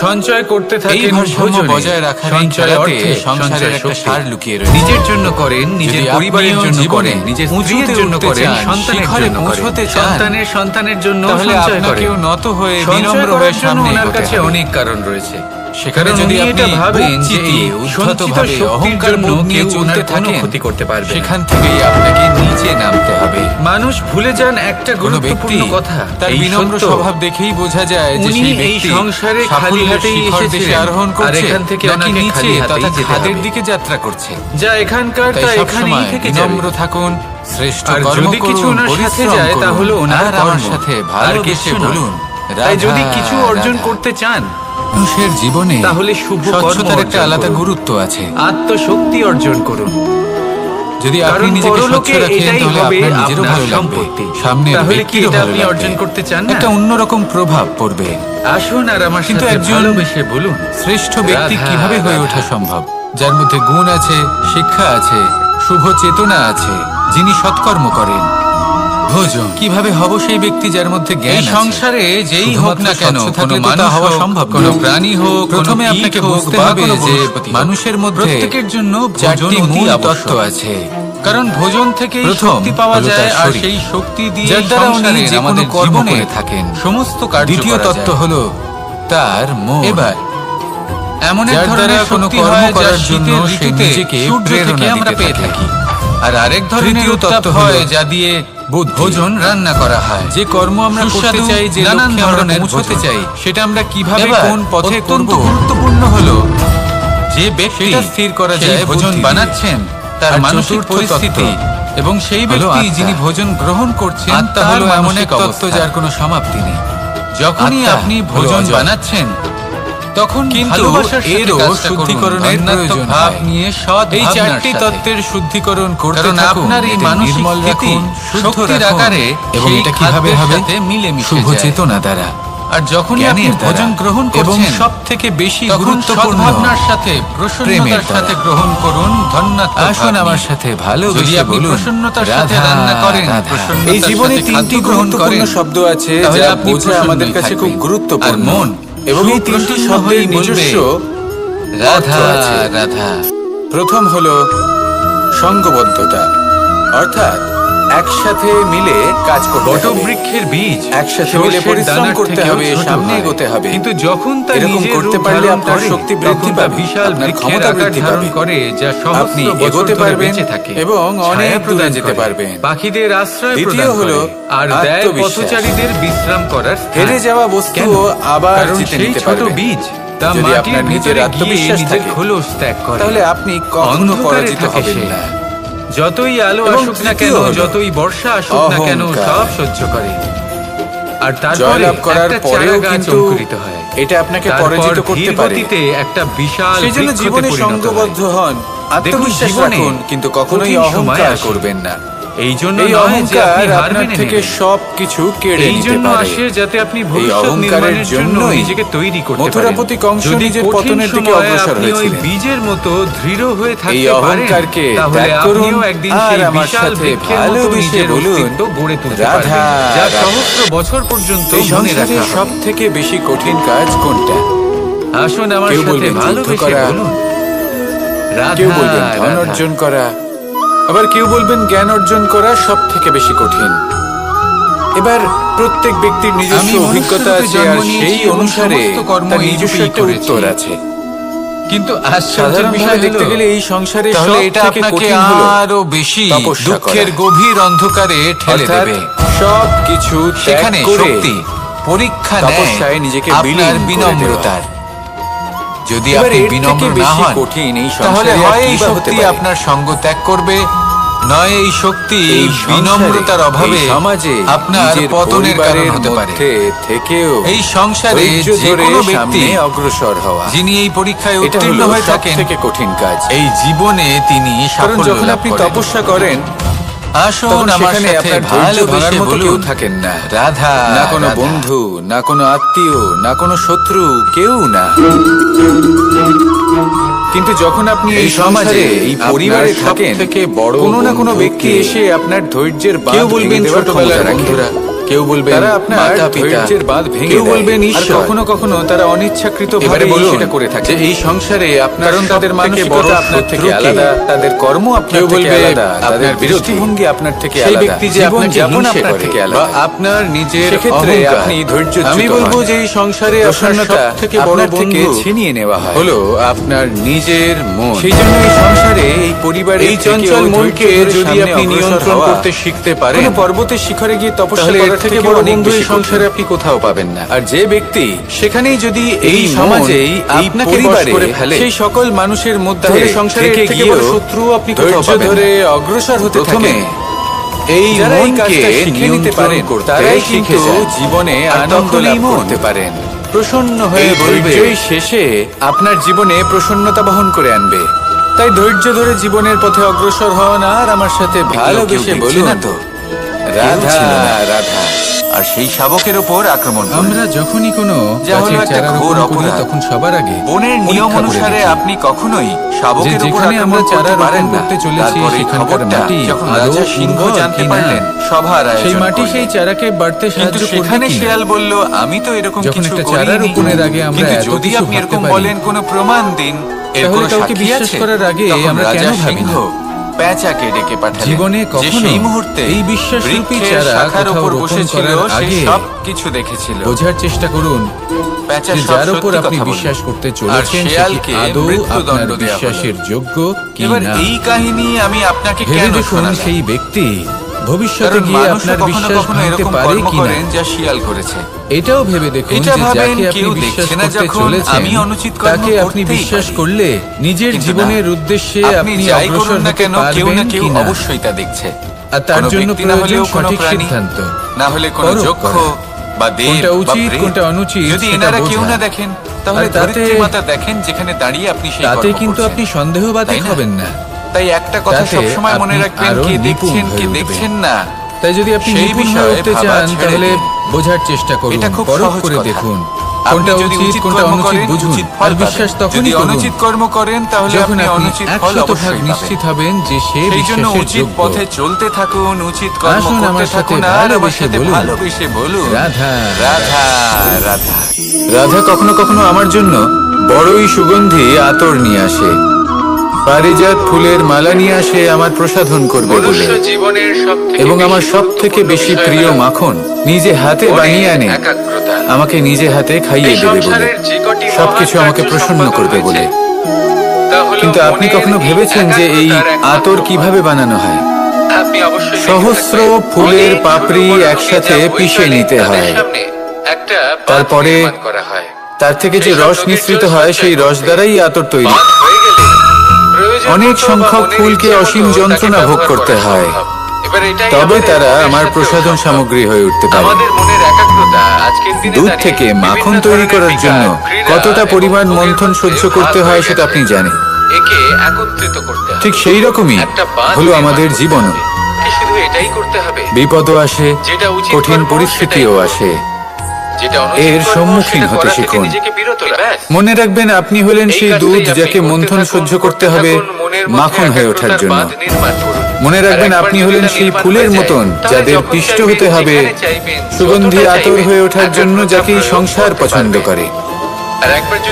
সঞ্চয় করতে এই থাকেন ভারসাম্য ভোজনে, বজায় রাখার এই সঞ্চয় খেলাতে অর্থে, সংসারের সঞ্চয় একটা শক্তি। সার লুকিয়ে রয়েছে। নিজের জন্য করেন, নিজের যদি পরিবারের আপনিও জন্য জীবনে করেন, নিজের উঁচুতে স্ত্রীর জন্য উঠতে করেন, চান, সন্তানের শিখরে জন্য করেন, পৌঁছতে চান, সন্তানের সন্তানের জন্য তাহলে সঞ্চয় করেন। আপনাকেও নত হয়ে সঞ্চয় বিনম্র হয়ে করার জন্য সামনে ওনার এগোতে কাছে হবে। অনেক কারণ রয়েছে। সেখানে কারণ যদি উনি আপনি এটা ভাবেন বুক যে চিতিয়ে এই উদ্ধতভাবে সঞ্চিত অহংকার শক্তির বোধ জন্য নিয়ে কেউ চলতে ওনার কোনো থাকেন, ক্ষতি করতে পারবে না। সেখান থেকেই আপনাকে নিচে নামতে হবে। মানুষ ভুলে যান একটা কোনো ব্যক্তি গুরুত্বপূর্ণ কথা, তার এই বিনম্র সত্য, স্বভাব দেখেই বোঝা যায় যে উনি সেই এই ব্যক্তি সংসারে খালি সাফল্যের হাতেই শিখর দেশে এসেছিলেন, আরোহণ আর করছে এখান থেকে নাকি ওনাকে নিচে খালি হাতেই তথা যেতে খাদের হবে। দিকে যাত্রা করছে। যা এখানকার তাই তা সব এখানেই সময় থেকে বিনম্র যাবে। থাকুন, শ্রেষ্ঠ আর কর্ম যদি কিছু করুন, ওনার সাথে পরিশ্রম যায় করুন, তাহলে ওনার আর আমার কর্ম, সাথে আর ভালোবেসে কিছু নয়। বলুন তাই যদি রাধা, কিছু অর্জন রাধা। করতে চান, মানুষের জীবনে তাহলে শুভ কর্ম স্বচ্ছতার একটা অর্জন আলাদা করুন। গুরুত্ব আছে। আত্মশক্তি অর্জন করুন। যদি আপনি কারণ নিজেকে স্বচ্ছ পরলোকে রাখেন এটাই তাহলে হবে আপনার নিজেরও আপনার ভালো লাগবে, সম্পত্তি। সামনের তাহলে কি ব্যক্তিরও এটা ভালো আপনি লাগবে। অর্জন করতে চান না? একটা অন্যরকম প্রভাব পড়বে। আসুন আর আমার কিন্তু সাথে একজন ভালোবেসে বলুন শ্রেষ্ঠ ব্যক্তি রাধা, কিভাবে হয়ে রাধা। ওঠা সম্ভব? যার মধ্যে গুণ আছে, শিক্ষা আছে, শুভ চেতনা আছে, যিনি সৎকর্ম করেন। ভোজন কিভাবে হব সেই ব্যক্তি যার মধ্যে জ্ঞান এই আছে? সংসারে যেই হোক শুধুমাত্র না কেন, স্বচ্ছ কোনো থাকলে তো তা মানুষ হওয়া হোক, সম্ভব কোনো নয়। প্রাণী হোক, প্রথমে কোনো আপনাকে কীট হোক বুঝতে বা হবে কোনো যে বনস্পতি হোক, মানুষের মধ্যে প্রত্যেকের জন্য ভোজন চারটি অতি মূল আবশ্যক। তত্ত্ব আছে। কারণ ভোজন থেকে প্রথম শক্তি পাওয়া হলো যায়, তার আর শরীর, সেই শক্তি দিয়ে যার দ্বারা উনি সংসারের যে কোনো আমাদের কর্ম জীবনে করে থাকেন। সমস্ত কার্য দ্বিতীয় করা তত্ত্ব যায়। হলো তার মন। এবার এমন এক যার দ্বারা ধরনের কোনো শক্তি কর্ম হয় যা করার জন্য শীতের সে ঋতুতে নিজেকে সূর্য প্রেরণা থেকে আমরা দিতে পেয়ে থাকে। থাকি। আর আরেক ধরনের তৃতীয় উত্তাপ তত্ত্ব হলো হয় যা দিয়ে বুদ্ধি। ভোজন রান্না করা হয়। যে কর্ম আমরা করতে সুস্বাদু চাই, যে নানান লক্ষ্যে আমরা ধরনের পৌঁছতে ভোজন। চাই, সেটা আমরা কিভাবে এবার কোন পথে অত্যন্ত করব গুরুত্বপূর্ণ হলো যে ব্যক্তি সেটা স্থির করা সেই যায় ভোজন বুদ্ধি দিয়ে। বানাচ্ছেন তার আর মানসিক চতুর্থ পরিস্থিতি তত্ত্ব এবং সেই হলো ব্যক্তি আত্মা। যিনি ভোজন গ্রহণ করছেন আত্মা তার হলো এমন মানসিক এক তত্ত্ব অবস্থা। যার কোনো সমাপ্তি নেই। যখনই আত্মা আপনি হলো ভোজন অজর। বানাচ্ছেন তখন কিন্তু ভালোবাসার সাথে এরও কাজটা করুন, শুদ্ধিকরণের ধন্যাত্মক প্রয়োজন ভাব হয়। নিয়ে সৎ এই ভাবনার চারটি সাথে। তত্ত্বের শুদ্ধিকরণ করতে কারণ থাকুন, আপনার এই এতে মানসিক নির্মল স্থিতি রাখুন, শুদ্ধ শক্তির রাখুন, আকারে এবং সেই এটা কিভাবে খাদ্যের হবে? সাথে মিলেমিশে শুভ যায়। চেতনা দ্বারা, আর যখনই আপনি জ্ঞানের দ্বারা, ভোজন গ্রহণ এবং করছেন সব থেকে বেশি তখন গুরুত্বপূর্ণ সদ্ভাবনার সাথে প্রসন্নতার প্রেমের সাথে দ্বারা। গ্রহণ করুন ধন্যাত্মক আসুন ভাব আমার নিয়ে। সাথে যদি ভালোবেসে আপনি বলুন, প্রসন্নতার সাথে রাধা, রান্না করেন, রাধা। প্রসন্নতার এই জীবনে সাথে তিনটি খাদ্য গ্রহণ গুরুত্বপূর্ণ করেন, শব্দ আছে তাহলে যা আপনি বোঝা আমাদের প্রসন্নই কাছে খুব থাকবেন। গুরুত্বপূর্ণ। আর মন এবং এই তিনটি সুপ্রসন্ন শব্দের হয়ে বলবে, নিজস্ব রাধা অর্থ আছে। রাধা। প্রথম হলো সঙ্গবদ্ধতা, অর্থাৎ একসাথে মিলে কাজ করতে হবে। বটবৃক্ষের বীজ একসাথে মিলে সর্ষের পরিশ্রম দানার করতে থেকেও হবে, ছোট সামনে হয়। এগোতে হবে। কিন্তু যখন তা এরকম নিজের করতে রূপ পারলে ধারণ আপনার করে, শক্তি বৃদ্ধি তখন তা পাবে, বিশাল আপনার বৃক্ষের ক্ষমতা আকার বৃদ্ধি ধারণ পাবে। করে, যা সহস্র আপনি বছর এগোতে ধরে পারবেন বেঁচে থাকে এবং অনেক ছায়া দূরে প্রদান যেতে করে, পারবেন। পাখিদের আশ্রয় দ্বিতীয় প্রদান হলো করে, আর দেয় আত্মবিশ্বাস। পথচারীদের বিশ্রাম করার স্থান। হেরে যাওয়া বস্তু কেন? আবার কারণ জিতে সেই নিতে ছোট পারবেন। বীজ তা যদি মাটির আপনার নিজের ভিতরে গিয়ে আত্মবিশ্বাস নিজের থাকে, খোলস ত্যাগ করে। তাহলে আপনি কখনো অন্ধকারে পরাজিত থাকে হবেন সে। না। যতই আলো এবং আসুক না কেন, তৃতীয় হলো যতই বর্ষা আসুক না কেন, অহংকার। সব সহ্য করে। আর তারপরে জয়লাভ করার একটা পরেও চারা গাছ কিন্তু অঙ্কুরিত হয়। এটা আপনাকে তারপর পরাজিত করতে ধীর পারে। গতিতে একটা বিশাল সেই জন্য বৃক্ষতে জীবনে পরিণত সঙ্গবদ্ধ হয়। হন, আত্মবিশ্বাস জীবনে রাখুন, কিন্তু কখনোই কঠিন সময় অহংকার আসে। করবেন না। এই জন্য এই নয় যে অহংকার আপনি হার আপনার মেনে থেকে নেবেন। সবকিছু কেড়ে এই নিতে জন্য পারে। আসে যাতে আপনি এই ভবিষ্যৎ অহংকারের নির্মাণের জন্য জন্যই নিজেকে তৈরি করতে পারেন। মথুরাপতি কংস যদি নিজের কঠিন পতনের দিকে সময়ে অগ্রসর আপনি ওই হয়েছিলেন। বীজের মতো দৃঢ় হয়ে এই থাকতে পারেন, অহংকারকে তাহলে ত্যাগ করুন আপনিও একদিন আর সেই আমার বিশাল সাথে বৃক্ষের মতো ভালোবেসে নিজের বলুন, অস্তিত্ব গড়ে তুলতে রাধা, পারবেন, যা রাধা। সহস্র বছর পর্যন্ত এই মনে সংসারে রাখা সব হবে। থেকে বেশি কঠিন কাজ কোনটা? আসুন আমার কেউ সাথে বলবেন যুদ্ধ ভালোবেসে করা, বলুন, কেউ রাধা, বলবেন ধন রাধা। অর্জন করা, আবার কেউ বলবেন জ্ঞান অর্জন করা সব থেকে বেশি কঠিন। এবার প্রত্যেক ব্যক্তির নিজস্ব আমি অভিজ্ঞতা মনুষ্যরূপে আছে, জন্ম আর নিয়েছি সেই এবং অনুসারে সমস্ত কর্ম তার এই নিজস্ব রূপেই একটা করেছি। উত্তর আছে। কিন্তু আশ্চর্যের সাধারণভাবে বিষয় দেখতে হলো, গেলে এই সংসারে তাহলে সব এটা থেকে আপনাকে কঠিন হলো আরো বেশি তপস্যা দুঃখের করা। গভীর অন্ধকারে ঠেলে অর্থাৎ দেবে। সব কিছু সেখানে ত্যাগ করে শক্তি পরীক্ষা নেয় তপস্যায় নিজেকে আপনার বিলীন করে বিনম্রতার। যদি এবার আপনি এর থেকে বিনম্র না বেশি হন, কঠিন এই তাহলে সংসারে আর হয় কি এই বা হতে শক্তি পারে? আপনার সঙ্গ ত্যাগ করবে, নয় এই শক্তি এই সংসারে, বিনম্রতার অভাবে এই সমাজে আপনার নিজের পতনের কারণ পরিবারের হতে পারে। মধ্যে থেকেও এই সংসারে ধৈর্য যে ধরে কোনো ব্যক্তি সামনে অগ্রসর হওয়া, যিনি এই পরীক্ষায় এটা উত্তীর্ণ হলো হয়ে থাকেন, সবথেকে কঠিন কাজ। এই জীবনে তিনি কারণ সাফল্য যখন লাভ আপনি করেন। তপস্যা করেন আসুন তখন আমার সেখানে সাথে আপনার ধৈর্য ধরার ভালোবেসে মতো বলুন, কেউ থাকেন না। রাধা, না কোনো রাধা। বন্ধু, না কোনো আত্মীয়, না কোনো শত্রু, কেউ না। কিন্তু যখন আপনি এই সমাজে, এই পরিবারে থাকেন, থেকে বড় কোনো না কোনো বন্ধু ব্যক্তি কে? এসে আপনার ধৈর্যের বাঁধ কেউ বলবেন ভেঙে দেওয়ার ছোটবেলার ক্ষমতা রাখে। বন্ধুরা, কেউ বলবেন তারা আপনার মাতা-পিতা, ধৈর্যের বাঁধ ভেঙে কেউ দেয়। বলবেন আর ঈশ্বর। কখনো কখনো তারা অনিচ্ছাকৃত এবারে ভাবে বলুন সেটা করে থাকে। যে এই সংসারে আপনার কারণ তাদের সবথেকে মানসিকতা বড় আপনার থেকে শত্রু কে? আলাদা, তাদের কর্ম আপনার কেউ থেকে বলবে আলাদা, তাদের আপনার বিরোধী। দৃষ্টিভঙ্গি আপনার থেকে সেই আলাদা, ব্যক্তি যে জীবন আপনাকে যাপন হিংসে আপনার করে থেকে বা আলাদা। আপনার নিজের সেক্ষেত্রে অহংকার। আপনি ধৈর্যচ্যুত আমি বলবো হন। যে এই সংসারে প্রসন্নতা থেকে বড় আপনার থেকে বন্ধু ছিনিয়ে নেওয়া হয়। হলো আপনার নিজের মন। সেই জন্য এই সংসারে, এই পরিবারে এই চঞ্চল মনকে যদি আপনি নিয়ন্ত্রণ করতে শিখতে পারেন, কোনো পর্বতের শিখরে গিয়ে তপস্যা তাহলে এর করার থেকে থেকে বড় অনেক বন্ধু এই বেশি সংসারে কঠিন। আপনি কোথাও পাবেন না। আর যে ব্যক্তি সেখানেই যদি এই সমাজেই, এই আপনাকে বশ পরিবারে করে ফেলে, সেই সকল মানুষের মধ্যে তাহলে সংসারে এর থেকে থেকে বড় গিয়েও শত্রু আপনি কোথাও ধৈর্য পাবেন ধরে না। অগ্রসর হতে প্রথমে থাকেন। এই যারা এই মনকে কাজটা শিখে নিতে নিয়ন্ত্রণ পারেন, করতে তারাই শিখে কিন্তু যান। জীবনে আর আনন্দ তখনই লাভ মন করতে পারেন। প্রসন্ন হয়ে এই বলবে, ধৈর্যই শেষে আপনার জীবনে প্রসন্নতা বহন করে আনবে। তাই ধৈর্য ধরে জীবনের পথে অগ্রসর হন আর আমার সাথে ভালোবেসে দেখছে বলুন, না তো? রাধা, ছিল না। রাধা। আর সেই শাবকের ওপর আক্রমণ করবে। আমরা যখনই কোনো যা হলো গাছের একটা চারা ঘোর রোপণ করি অপরাধ। তখন সবার আগে বনের নিয়ম পরীক্ষা করে অনুসারে দেখি। আপনি কখনোই যে শাবকের উপর যেখানে আক্রমণ আমরা চারা করতে পারেন রোপণ না। করতে চলেছি তারপরে সেখানকার খবরটা মাটি যখন আদৌ রাজা সিংহ উর্বর জানতে কিনা, পারলেন, সভার সেই আয়োজন মাটি করলেন। সেই চারাকে বাড়তে কিন্তু সাহায্য সেখানে করবে শিয়াল বলল, আমি তো এরকম যখন কিছু একটা চারা করিনি। রোপণের আগে আমরা কিন্তু এত যদি কিছু আপনি এরকম ভাবতে পারি, বলেন কোনো প্রমাণ দিন, এর তাহলে কোনো কাউকে সাক্ষী বিশ্বাস আছে? করার আগে তখন আমরা রাজা কেন ভাবি সিংহ না? পেঁচাকে ডেকে পাঠালেন, জীবনে যে কখনো সেই মুহূর্তে এই বিশ্বাসরূপী বৃক্ষের চারা শাখার কোথাও উপর রোপণ বসেছিল, করার সে আগে সব কিছু দেখেছিল। বোঝার চেষ্টা করুন পেঁচা যে সব যার উপর সত্যি আপনি কথা বলল। বিশ্বাস করতে আর চলেছেন সেটি শেয়ালকে আদৌ মৃত্যুদণ্ড আপনার দেয়া হলো। বিশ্বাসের যোগ্য কি এবার না এই কাহিনী আমি আপনাকে ভেবে কেন দেখুন শোনালাম? সেই ব্যক্তি ভবিষ্যতে কারণ গিয়ে মানুষ আপনার কখনো বিশ্বাস কখনো ভাঙতে এরকম পারে কর্ম কিনা করেন যা শিয়াল করেছে। এটাও ভেবে দেখুন এটা যে ভাবেন যাকে আপনি কেউ বিশ্বাস দেখছে না করতে যখন চলেছেন আমি অনুচিত কর্ম তাকে আপনি করতেই বিশ্বাস পারি। করলে নিজের কিন্তু জীবনের না, উদ্দেশ্যে আপনি আপনি যাই অগ্রসর করুন না হতে কেন, কেউ না পারবেন কেউ কিনা অবশ্যই তা দেখছে। আর তার কোনো জন্য ব্যক্তি না প্রয়োজন হলেও কোনো সঠিক প্রাণী, সিদ্ধান্ত। না হলে কোনো পরখ যক্ষ করা। বা দেব কোনটা বা উচিত, প্রেত। কোনটা অনুচিত যদি সেটা এনারা কেউ বোঝা। না দেখেন, তাহলে আর তাতে- ধরিত্রী মাতা দেখেন, যেখানে দাঁড়িয়ে আপনি সেই তাতে কর্ম কিন্তু করছেন। আপনি সন্দেহবাদী তাই না? হবেন না। তাই একটা কথা তাতে সবসময় মনে আপনি রাখবেন, আরো কে নিপুণ দেখছেন কে হয়ে উঠবেন। দেখছেন না। তাই যদি আপনি সেই নিপুণ বিষয়ে হয়ে উঠতে ভাবা চান ছেড়ে তাহলে দিন। বোঝার চেষ্টা করুন, এটা খুব পরখ সহজ করে কথা। দেখুন আপনি কোনটা যদি উচিত উচিত কোনটা কর্ম অনুচিত করেন, বুঝুন উচিত ফল আর বিশ্বাস পাবেন। তখনই যদি করুন অনুচিত কর্ম করেন, তাহলে যখন আপনি আপনি অনুচিত ফল 100% অবশ্যই নিশ্চিত পাবেন। হবেন যে সে সেই জন্য বিশ্বাসের উচিত যোগ্য। পথে চলতে থাকুন, উচিত কর্ম আসুন করতে আমার সাথে থাকুন, আর আমার ভালোবেসে সাথে বলুন, ভালোবেসে বলুন, রাধা, রাধা রাধা। রাধা কখনো কখনো আমার জন্য বড়ই সুগন্ধি আতর নিয়ে আসে, পারিজাত ফুলের মালা নিয়ে আসে আমার প্রসাধন করবে বলে, এবং আমার সব থেকে বেশি প্রিয় মাখন নিজে হাতে বানিয়ে আনে আমাকে নিজে হাতে খাইয়ে দেবে বলে, সবকিছু আমাকে প্রসন্ন করবে বলে। কিন্তু আপনি কখনো ভেবেছেন যে এই আতর কিভাবে বানানো হয়? সহস্র ফুলের পাপড়ি একসাথে পিষে নিতে হয়, তারপরে তার থেকে যে রস নিঃসৃত হয় সেই রস দ্বারাই আতর তৈরি। অনেক সংখ্যক ফুলকে অসীম যন্ত্রণা ভোগ করতে হয়, তবে তারা আমার প্রসাধন সামগ্রী হয়ে উঠতে পারে। দুধ থেকে মাখন তৈরি করার জন্য কতটা পরিমাণ মন্থন সহ্য করতে হয় সেটা আপনি জানেন। ঠিক সেই রকমই হলো আমাদের জীবনও। বিপদও আসে, কঠিন পরিস্থিতিও আসে, এর সম্মুখীন হতে শিখুন। মনে রাখবেন আপনি হলেন সেই দুধ যাকে মন্থন সহ্য করতে হবে মাখন হয়ে ওঠার জন্য। মনে রাখবেন আপনি হলেন সেই ফুলের মতন যাদের পিষ্ট হতে হবে সুগন্ধি আতর হয়ে ওঠার জন্য, যাকে সংসার পছন্দ করে।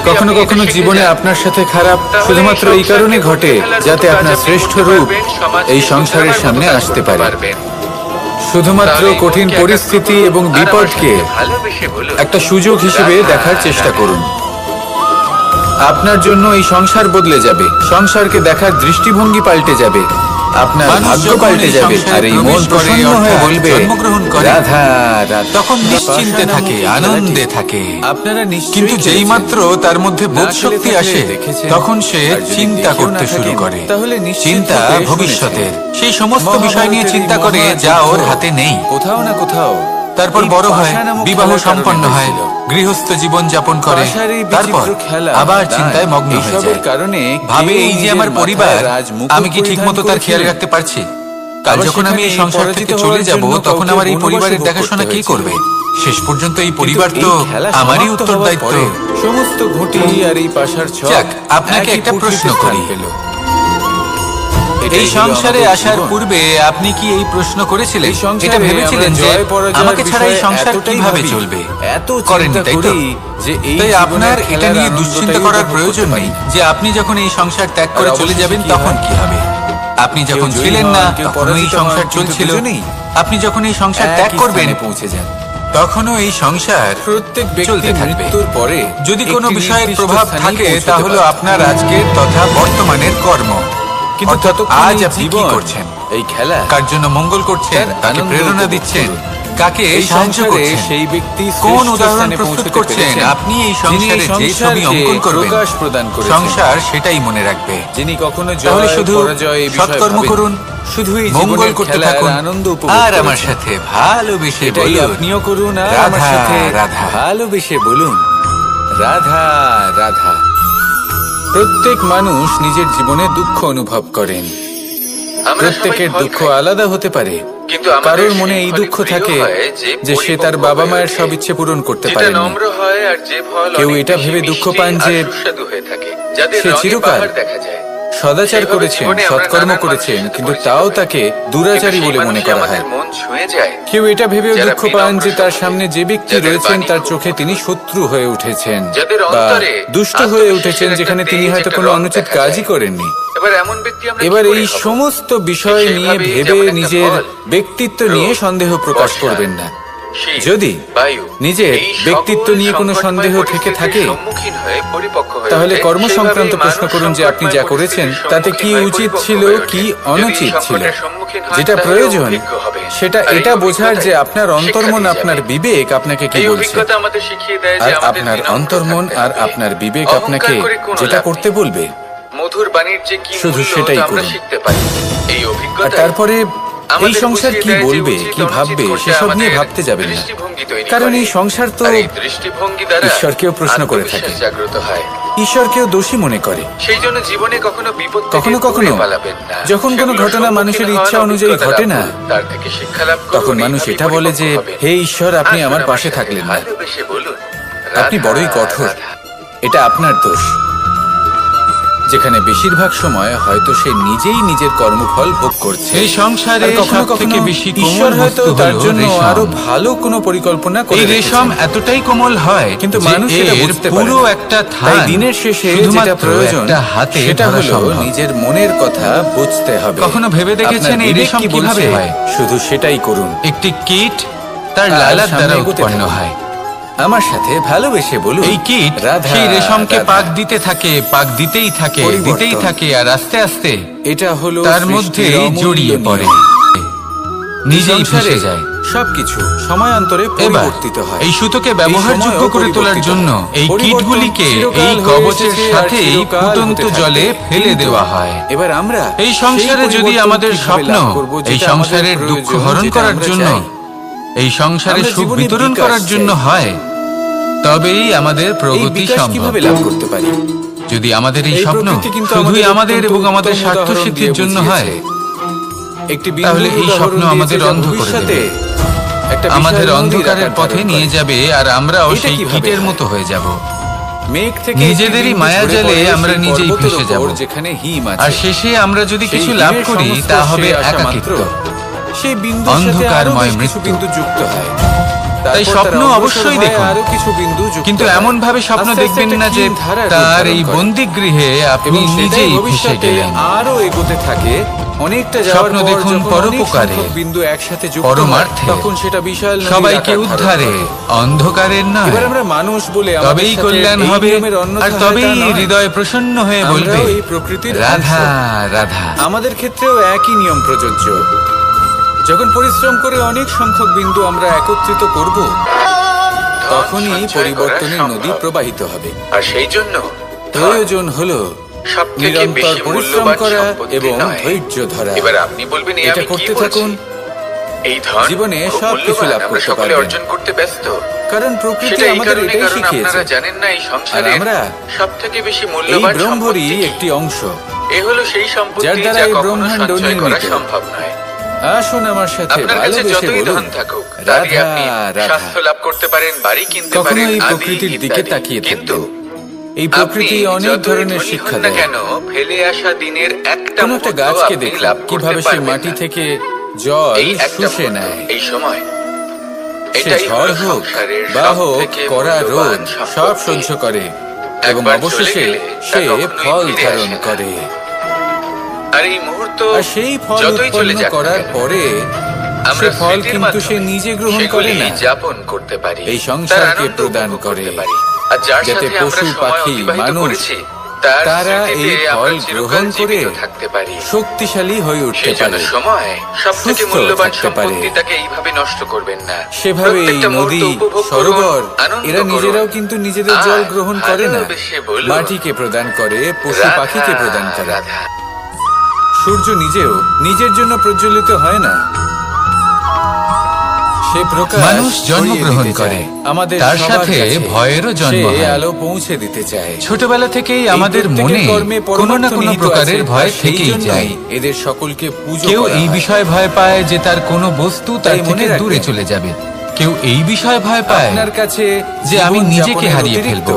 কখনো কখনো জীবনে আপনার সাথে খারাপ শুধুমাত্র এই কারণে ঘটে যাতে আপনার শ্রেষ্ঠ রূপ এই সংসারের সামনে আসতে পারে। শুধুমাত্র কঠিন পরিস্থিতি এবং বিপদকে একটা সুযোগ হিসেবে দেখার চেষ্টা করুন। আপনার জন্য এই সংসার বদলে যাবে, সংসারকে দেখার দৃষ্টিভঙ্গি পাল্টে যাবে, আপনার ভাগ্য পাল্টে যাবে, আর এই মন প্রসন্ন হয়ে বলবে জন্মগ্রহণ করে রাধা রাধা। তখন নিশ্চিন্তে থাকে, আনন্দে থাকে। আপনারা কিন্তু যেই মাত্র তার মধ্যে বোধ শক্তি আসে, তখন সে চিন্তা করতে শুরু করে। চিন্তা ভবিষ্যতের, সেই সমস্ত বিষয় নিয়ে চিন্তা করে যা ওর হাতে নেই। কোথাও না কোথাও তারপর বড় হয়, বিবাহ সম্পন্ন হয়, গৃহস্থ জীবন যাপন করে, তারপর আবার চিন্তায় মগ্ন হয়ে যায়। কারণে ভাবে এই যে আমার পরিবার, আমি কি ঠিকমতো তার খেয়াল রাখতে পারছি? কাল যখন আমি এই সংসার থেকে চলে যাব, তখন আমার এই পরিবারের দেখাশোনা কে করবে? শেষ পর্যন্ত এই পরিবার তো আমারই উত্তরদায়িত্ব। সমস্ত ঘুঁটি আর এই পাশার ছক যাক, আপনাকে একটা প্রশ্ন করি। এই সংসারে আসার পূর্বে আপনি কি এই প্রশ্ন করেছিলেন? এটা ভেবেছিলেন যে আমাকে ছাড়া এই সংসার কিভাবে চলবে? করেননি, তাই তো? তাই আপনার এটা নিয়ে দুশ্চিন্তা করার প্রয়োজন নেই যে আপনি যখন এই সংসার ত্যাগ করে চলে যাবেন তখন কি হবে। আপনি যখন ছিলেন না তখনও এই সংসার চলছিল, আপনি যখন এই সংসার ত্যাগ করবেন পৌঁছে যান, তখনও এই সংসার প্রত্যেক চলতে ব্যক্তির থাকবে। মৃত্যুর পরে যদি কোনো একটি বিষয়ের নির্দিষ্ট প্রভাব স্থানেই থাকে পৌঁছতে তা হলো পারে। আপনার আজকের তথা বর্তমানের কর্ম। কিন্তু অর্থাৎ ততক্ষণ আজ এই আপনি কি জীবন, করছেন, এই খেলা, কার জন্য মঙ্গল করছেন, তার কাকে আনন্দ প্রেরণা উপভোগ দিচ্ছেন, করুন। কাকে এই সাহায্য সংসারে করছেন, সেই ব্যক্তি কোন শ্রেষ্ঠ উদাহরণ স্থানে প্রস্তুত পৌঁছতে করছেন, পেরেছেন, আপনি এই যিনি সংসারে যে ছবি সংসারকে অঙ্কন করবেন, প্রকাশ প্রদান করেছেন, সংসার সেটাই মনে রাখবে। যিনি কখনো তাহলে জয় শুধু পরাজয় এই বিষয়ে সৎকর্ম ভাবেন, করুন, শুধু এই মঙ্গল জীবনের করতে খেলার থাকুন, আনন্দ উপভোগ আর আমার করেছেন। সাথে ভালোবেসে এটাই বলুন, আপনিও করুন, আর রাধা, আমার সাথে রাধা। ভালোবেসে বলুন, রাধা রাধা। প্রত্যেক মানুষ নিজের জীবনে দুঃখ অনুভব করেন। প্রত্যেকের দুঃখ আলাদা হতে পারে, কারোর মনে এই দুঃখ থাকে যে সে তার বাবা মায়ের সব ইচ্ছে পূরণ করতে পারেনি। কেউ এটা ভেবে দুঃখ পান যে সে চিরকাল সদাচার করেছেন, সৎকর্ম করেছেন, কিন্তু তাও তাকে দুরাচারী বলে মনে করা হয়। মন ছুঁয়ে যায়। কেউ এটা ভেবেও দুঃখ পান যে তার সামনে যে ব্যক্তি রয়েছেন তার চোখে তিনি শত্রু হয়ে উঠেছেন বা দুষ্ট হয়ে উঠেছেন, যেখানে তিনি হয়তো কোনো অনুচিত কাজই করেননি। এবার এই সমস্ত বিষয় নিয়ে ভেবে নিজের ব্যক্তিত্ব নিয়ে সন্দেহ প্রকাশ করবেন না। যদি নিজের ব্যক্তিত্ব নিয়ে কোনো সন্দেহ থেকে থাকে, তাহলে কর্ম সংক্রান্ত প্রশ্ন করুন যে আপনি যা করেছেন তাতে কি উচিত ছিল, কি অনুচিত ছিল। যেটা প্রয়োজন সেটা এটা বোঝার যে আপনার অন্তর্মন, আপনার বিবেক আপনাকে কি বলছে, আর আপনার অন্তর্মন আর আপনার বিবেক আপনাকে যেটা করতে বলবে মধুর বাণীর যে কি শুধু মূল্য সেটাই তা আমরা করুন। শিখতে পারি। এই আর অভিজ্ঞতা তারপরে এই সংসার কি বলবে, কি ভাববে, সেসব নিয়ে ভাবতে যাবেন না। কারণ এই সংসার তো দৃষ্টিভঙ্গি দ্বারা ঈশ্বরকেও প্রশ্ন করে থাকে, জাগ্রত হয়। ঈশ্বরকেও দোষী মনে করে। সেই জন্য জীবনে কখনো বিপদ থেকে কখনো কখনো দূরে পালাবেন না। যখন কোনো সেগুলোর ঘটনা মানুষের সম্মুখীন ইচ্ছা হওয়ার অনুযায়ী অভিজ্ঞতা ঘটে লাভ না, করুন, তার থেকে শিক্ষা লাভ করুন। তখন মানুষ এইভাবে এটা বলে যে পরিপক্ক হবেন। হে ঈশ্বর, আপনি আসুন আমার পাশে সাথে থাকলেন না, ভালোবেসে বলুন, আপনি রাধা, বড়ই কঠোর, রাধা। এটা আপনার দোষ। যেখানে বেশিরভাগ সময় হয়তো সে নিজেই নিজের কর্মফল ভোগ করছে। এই সংসারে আর কখনো সবথেকে কখনো বেশি ঈশ্বর কোমল হয়তো বস্তু তার হলো জন্য রেশম। আরো ভালো কোনো পরিকল্পনা করে এই রেশম রেখেছেন। এতটাই কোমল হয় কিন্তু যে মানুষ সেটা এর বুঝতে পারে পুরো না। একটা তাই থান দিনের শেষে শুধুমাত্র যেটা প্রয়োজন একটা হাতে সেটা ধরা হলো সম্ভব। নিজের মনের কথা বুঝতে হবে। কখনো ভেবে দেখেছেন আপনার এই বিবেক রেশম কি কিভাবে বলছে, হয়? শুধু সেটাই করুন। একটি কীট তার আর লালার সামনে দ্বারা এগোতে উৎপন্ন থাকুন। হয়। আমার সাথে ভালোবেসে বলুন, এই কীট রাধা, সেই রেশমকে রাধা। পাক দিতে থাকে, পাক দিতেই থাকে, পরিবর্তন। দিতেই থাকে, আর আস্তে আস্তে এটা হলো তার সৃষ্টির মধ্যে অমূল্য জড়িয়ে নিয়ম। পড়ে, নিজেই সংসারে ভেসে যায়। সবকিছু সময়ান্তরে এবার পরিবর্তিত হয়। এই সুতোকে এই ব্যবহারযোগ্য সময়ও করে তোলার পরিবর্তিত জন্য হয়। এই পরিবর্তন কীটগুলিকে চিরকাল এই হয়ে কবচের এসেছে আর সাথেই চিরকাল ফুটন্ত হতে জলে থাকবে। ফেলে কিন্তু দেওয়া হয়। এবার আমরা এই সংসারে সেই যদি পরিবর্তন আমাদের কিভাবে স্বপ্ন লাভ করব, এই যেটা সংসারের আমাদের দুঃখ প্রয়োজন, হরণ যেটা করার আমরা জন্য, চাই। এই সংসারে আমরা সুখ জীবনে বিতরণ বিকাশ করার জন্য চাই। হয়, তবেই আমাদের এই প্রগতি বিকাশ সম্ভব। কিভাবে লাভ করতে পারি? যদি আমাদের এই এই স্বপ্ন প্রকৃতি কিন্তু শুধুই আমাদের অত্যন্ত এবং আমাদের উত্তম স্বার্থ উদাহরণ সিদ্ধির দিয়ে জন্য হয়, বুঝিয়েছে। একটি তাহলে এই বিন্দুর স্বপ্ন উদাহরণ আমাদের দিয়েছে, যা অন্ধ করে ভবিষ্যতে দেবে। একটা বিশাল আমাদের মন্দির অন্ধকারের আকার পথে ধারণ নিয়ে করে। যাবে, আর আমরাও এটা সেই কিভাবে কীটের হয়? মতো হয়ে যাব। মেঘ থেকে নিজেদেরই একটি বিন্দু মায়াজালে ঝরে পড়ে আমরা সেই নিজেই পর্বতের ভেসে যাব। ওপর যেখানে হিম আছে। আর শেষে আমরা যদি সেই কিছু লাভ হিমের করি তা সংস্পর্শে হবে আসা একাকিত্ব। মাত্র সেই বিন্দুর সাথে আরো অন্ধকারময় বেশ কিছু মৃত্যু। বিন্দু যুক্ত হয়। তাই তারপর স্বপ্ন তারা অগ্রসর অবশ্যই হয়, দেখুন। আরো কিছু বিন্দু যুক্ত কিন্তু হয়। এমন ভাবে স্বপ্ন আস্তে আস্তে দেখবেন একটা না যে ক্ষীণ ধারার রূপ তার ধারণ এই করে। বন্দিগৃহে আপনি এবং সেটাই নিজেই ভেসে ভবিষ্যতে গেলেন। আরো এগোতে থাকে। অনেকটা যাওয়ার স্বপ্ন পর দেখুন যখন অনেক পরোপকারে, সংখ্যক বিন্দু একসাথে যুক্ত হয়, পরমার্থে, তখন সেটা বিশাল নদীর সবাইকে আকার ধারণ উদ্ধারে, করে। অন্ধকারের নয়। এবার আমরা মানুষ বলে আমাদের তবেই সাথে কল্যাণ এই হবে, নিয়মের অন্যথা আর হয় তবেই তা নয়। হৃদয় প্রসন্ন হয়ে বলবে, আমরাও এই প্রকৃতির রাধা অংশ। রাধা। আমাদের ক্ষেত্রেও একই নিয়ম প্রযোজ্য। যখন পরিশ্রম করে অনেক সংখ্যক বিন্দু আমরা একত্রিত করব, তখনই সঞ্চয় পরিবর্তনের করা নদী সম্ভব। প্রবাহিত হবে। আর সেই জন্য প্রয়োজন হলো সবথেকে নিরন্তর বেশি পরিশ্রম মূল্যবান করা সম্পত্তি এবং নয়। ধৈর্য ধরা। এবার আপনি বলবেন এই এটা আমি কি করতে বলছি? থাকুন। এই ধন জীবনে খুব সবকিছু মূল্যবান, লাভ আমরা করতে সকলে পারবেন। অর্জন করতে ব্যস্ত। কারণ প্রকৃতি সেটা এই আমাদের কারণে, এটাই কারণ শিখিয়েছে। আপনারা জানেন না এই সংসারে আমরা সবথেকে বেশি এই মূল্যবান ব্রহ্মরই সম্পত্তি একটি অংশ। এ হলো সেই সম্পত্তি যার দ্বারা যা এই কখনো ব্রহ্মাণ্ড সঞ্চয় করা নির্মিত। সম্ভব নয়। আসুন আমার সাথে আপনার কাছে ভালোবেসে যতই বলুন, ধন থাকুক, তারই রাধা আপনি রাধা। স্বাস্থ্য লাভ করতে পারেন, বাড়ি কিনতে কখনো পারেন, এই আদি প্রকৃতির দিকে ইত্যাদি। তাকিয়ে কিন্তু থাকবেন। এই প্রকৃতি অনেক ধরনের শিক্ষা দেয়। কেন ফেলে আসা দিনের একটা কোন একটা মুহূর্ত গাছকে আপনি দেখুন লাভ করতে কিভাবে সে পারবেন মাটি না। থেকে জল এই একটা শুষে মুহূর্ত, নেয়। এই সময় সে এটাই ঝড় হলো হোক সংসারের বা হোক, সবথেকে কড়া মূল্যবান রোদ সব সম্পত্তি। সহ্য করে এবং একবার চলে অবশেষে গেলে তা সে কখনোই ফল ফিরে ধারণ আসে না। করে। আর এই মুহূর্ত আর সেই ফল যতই চলে উৎপন্ন যাক না করার কেন, পরে আমরা সে ফল স্মৃতির কিন্তু সে মাধ্যমে নিজে গ্রহণ করে সেগুলি না, যাপন করতে পারি, এই তার সংসারকে আনন্দ প্রদান উপভোগ করে। করতে পারি। আর যার যাতে সাথে আমরা পশু, সময় পাখি, অতিবাহিত মানুষ করেছি, তার তারা স্মৃতিতে এই আমরা ফল চিরকাল গ্রহণ করে জীবিত থাকতে পারি। শক্তিশালী হয়ে উঠতে সেই জন্য পারে। সময় সবথেকে সুস্থ মূল্যবান থাকতে পারে। সম্পত্তিটাকে এইভাবে নষ্ট করবেন না। সেভাবে এই প্রত্যেকটা মুহূর্ত নদী, উপভোগ করুন, সরোবর আনন্দ এরা করুন। নিজেরাও কিন্তু নিজেদের জল আর গ্রহণ করে না, ভালোবেসে বলুন, মাটিকে প্রদান করে, পশু রাধা, পাখিকে প্রদান করে। রাধা। সূর্য নিজেও নিজের জন্য প্রজ্বলিত হয় না, সে প্রকাশ মানুষ জন্মগ্রহণ ছড়িয়ে দিতে করে, চায়। আমাদের তার সবার সাথে কাছে ভয়েরও জন্ম সে হয়। আলো পৌঁছে দিতে চায়। ছোটবেলা থেকেই এই আমাদের প্রত্যেকের মনে কর্মে কোনো না পরমার্থ কোনো নিহিত প্রকারের আছে, ভয় আর সেই থেকেই জন্যই যায়। এদের সকলকে পুজো কেউ করা এই হয়। বিষয়ে ভয় পায় যে তার কোনো বস্তু তার তাই মনে থেকে দূরে রাখবেন, চলে যাবে। কেউ এই বিষয়ে ভয় পায় আপনার কাছে যে আমি জীবন নিজেকে যাপনের হারিয়ে অতিরিক্ত ফেলবো।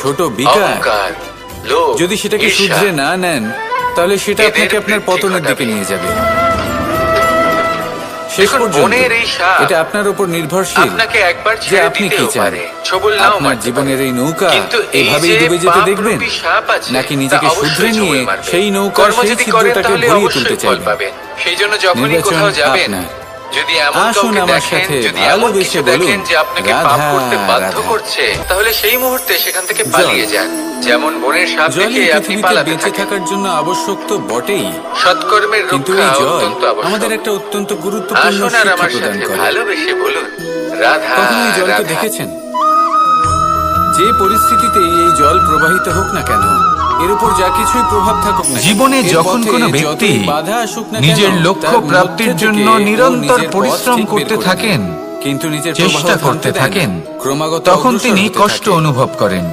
ছোট বিকার অহংকার, লোভ, যদি সেটাকে ঈর্ষা, শুধরে না নেন তাহলে সেটা এদের আপনাকে আপনার বৃদ্ধি পতনের দিকে ঘটাবে। নিয়ে যাবে। শেষ দেখুন, পর্যন্ত বনের এই সাপ এটা আপনার উপর নির্ভরশীল আপনাকে একবার যে ছেড়ে আপনি কি দিতেও চান। পারে, ছোবল নাও আপনার মারতে জীবনের পারে। এই নৌকা কিন্তু এই এভাবেই যে ডুবে যেতে দেখবেন, পাপরূপী সাপ আছে, নাকি তা নিজেকে অবশ্যই শুধরে নিয়ে ছোবল মারবে। সেই নৌকার কর্ম সেই যদি করেন ছিদ্রটাকে তাহলে ভরিয়ে অবশ্যই তুলতে ফল চাইবেন। পাবেন। সেই জন্য যখনই নির্বাচন কোথাও যাবেন, আপনার। যদি এমন আসুন কাউকে আমার দেখেন, সাথে যদি এমন ভালোবেসে কিছু বলুন, দেখেন যে আপনাকে পাপ রাধা, করতে বাধ্য রাধা। করছে, তাহলে সেই মুহূর্তে সেখান থেকে পালিয়ে যান। যেমন বনের সাপ জল দেখে এই আপনি পৃথিবীতে পালাতে বেঁচে থাকেন। থাকার জন্য আবশ্যক তো বটেই, সৎকর্মের কিন্তু রক্ষা এই জল অত্যন্ত আবশ্যক। আমাদের একটা অত্যন্ত গুরুত্বপূর্ণ আসুন আর শিক্ষা আমার প্রদান সাথে করে। ভালোবেসে বলুন, রাধা, কখনো এই জলকে রাধা। দেখেছেন? যে পরিস্থিতিতে এই জল প্রবাহিত হোক না কেন, এর উপর যা কিছুই প্রভাব থাকুক না কেন, জীবনে এর যখন পথে কোনো ব্যক্তি যতই বাধা আসুক না কেন, নিজের লক্ষ্য তার প্রাপ্তির মধ্যে জন্য থেকে ও নিরন্তর নিজের পথ পরিশ্রম ঠিক বের করতে করে থাকেন, নেয়। কিন্তু নিজের চেষ্টা প্রবাহ করতে থামতে দেয় না। থাকেন, ক্রমাগত তখন অগ্রসর তিনি হতে কষ্ট থাকেন। অনুভব করেন,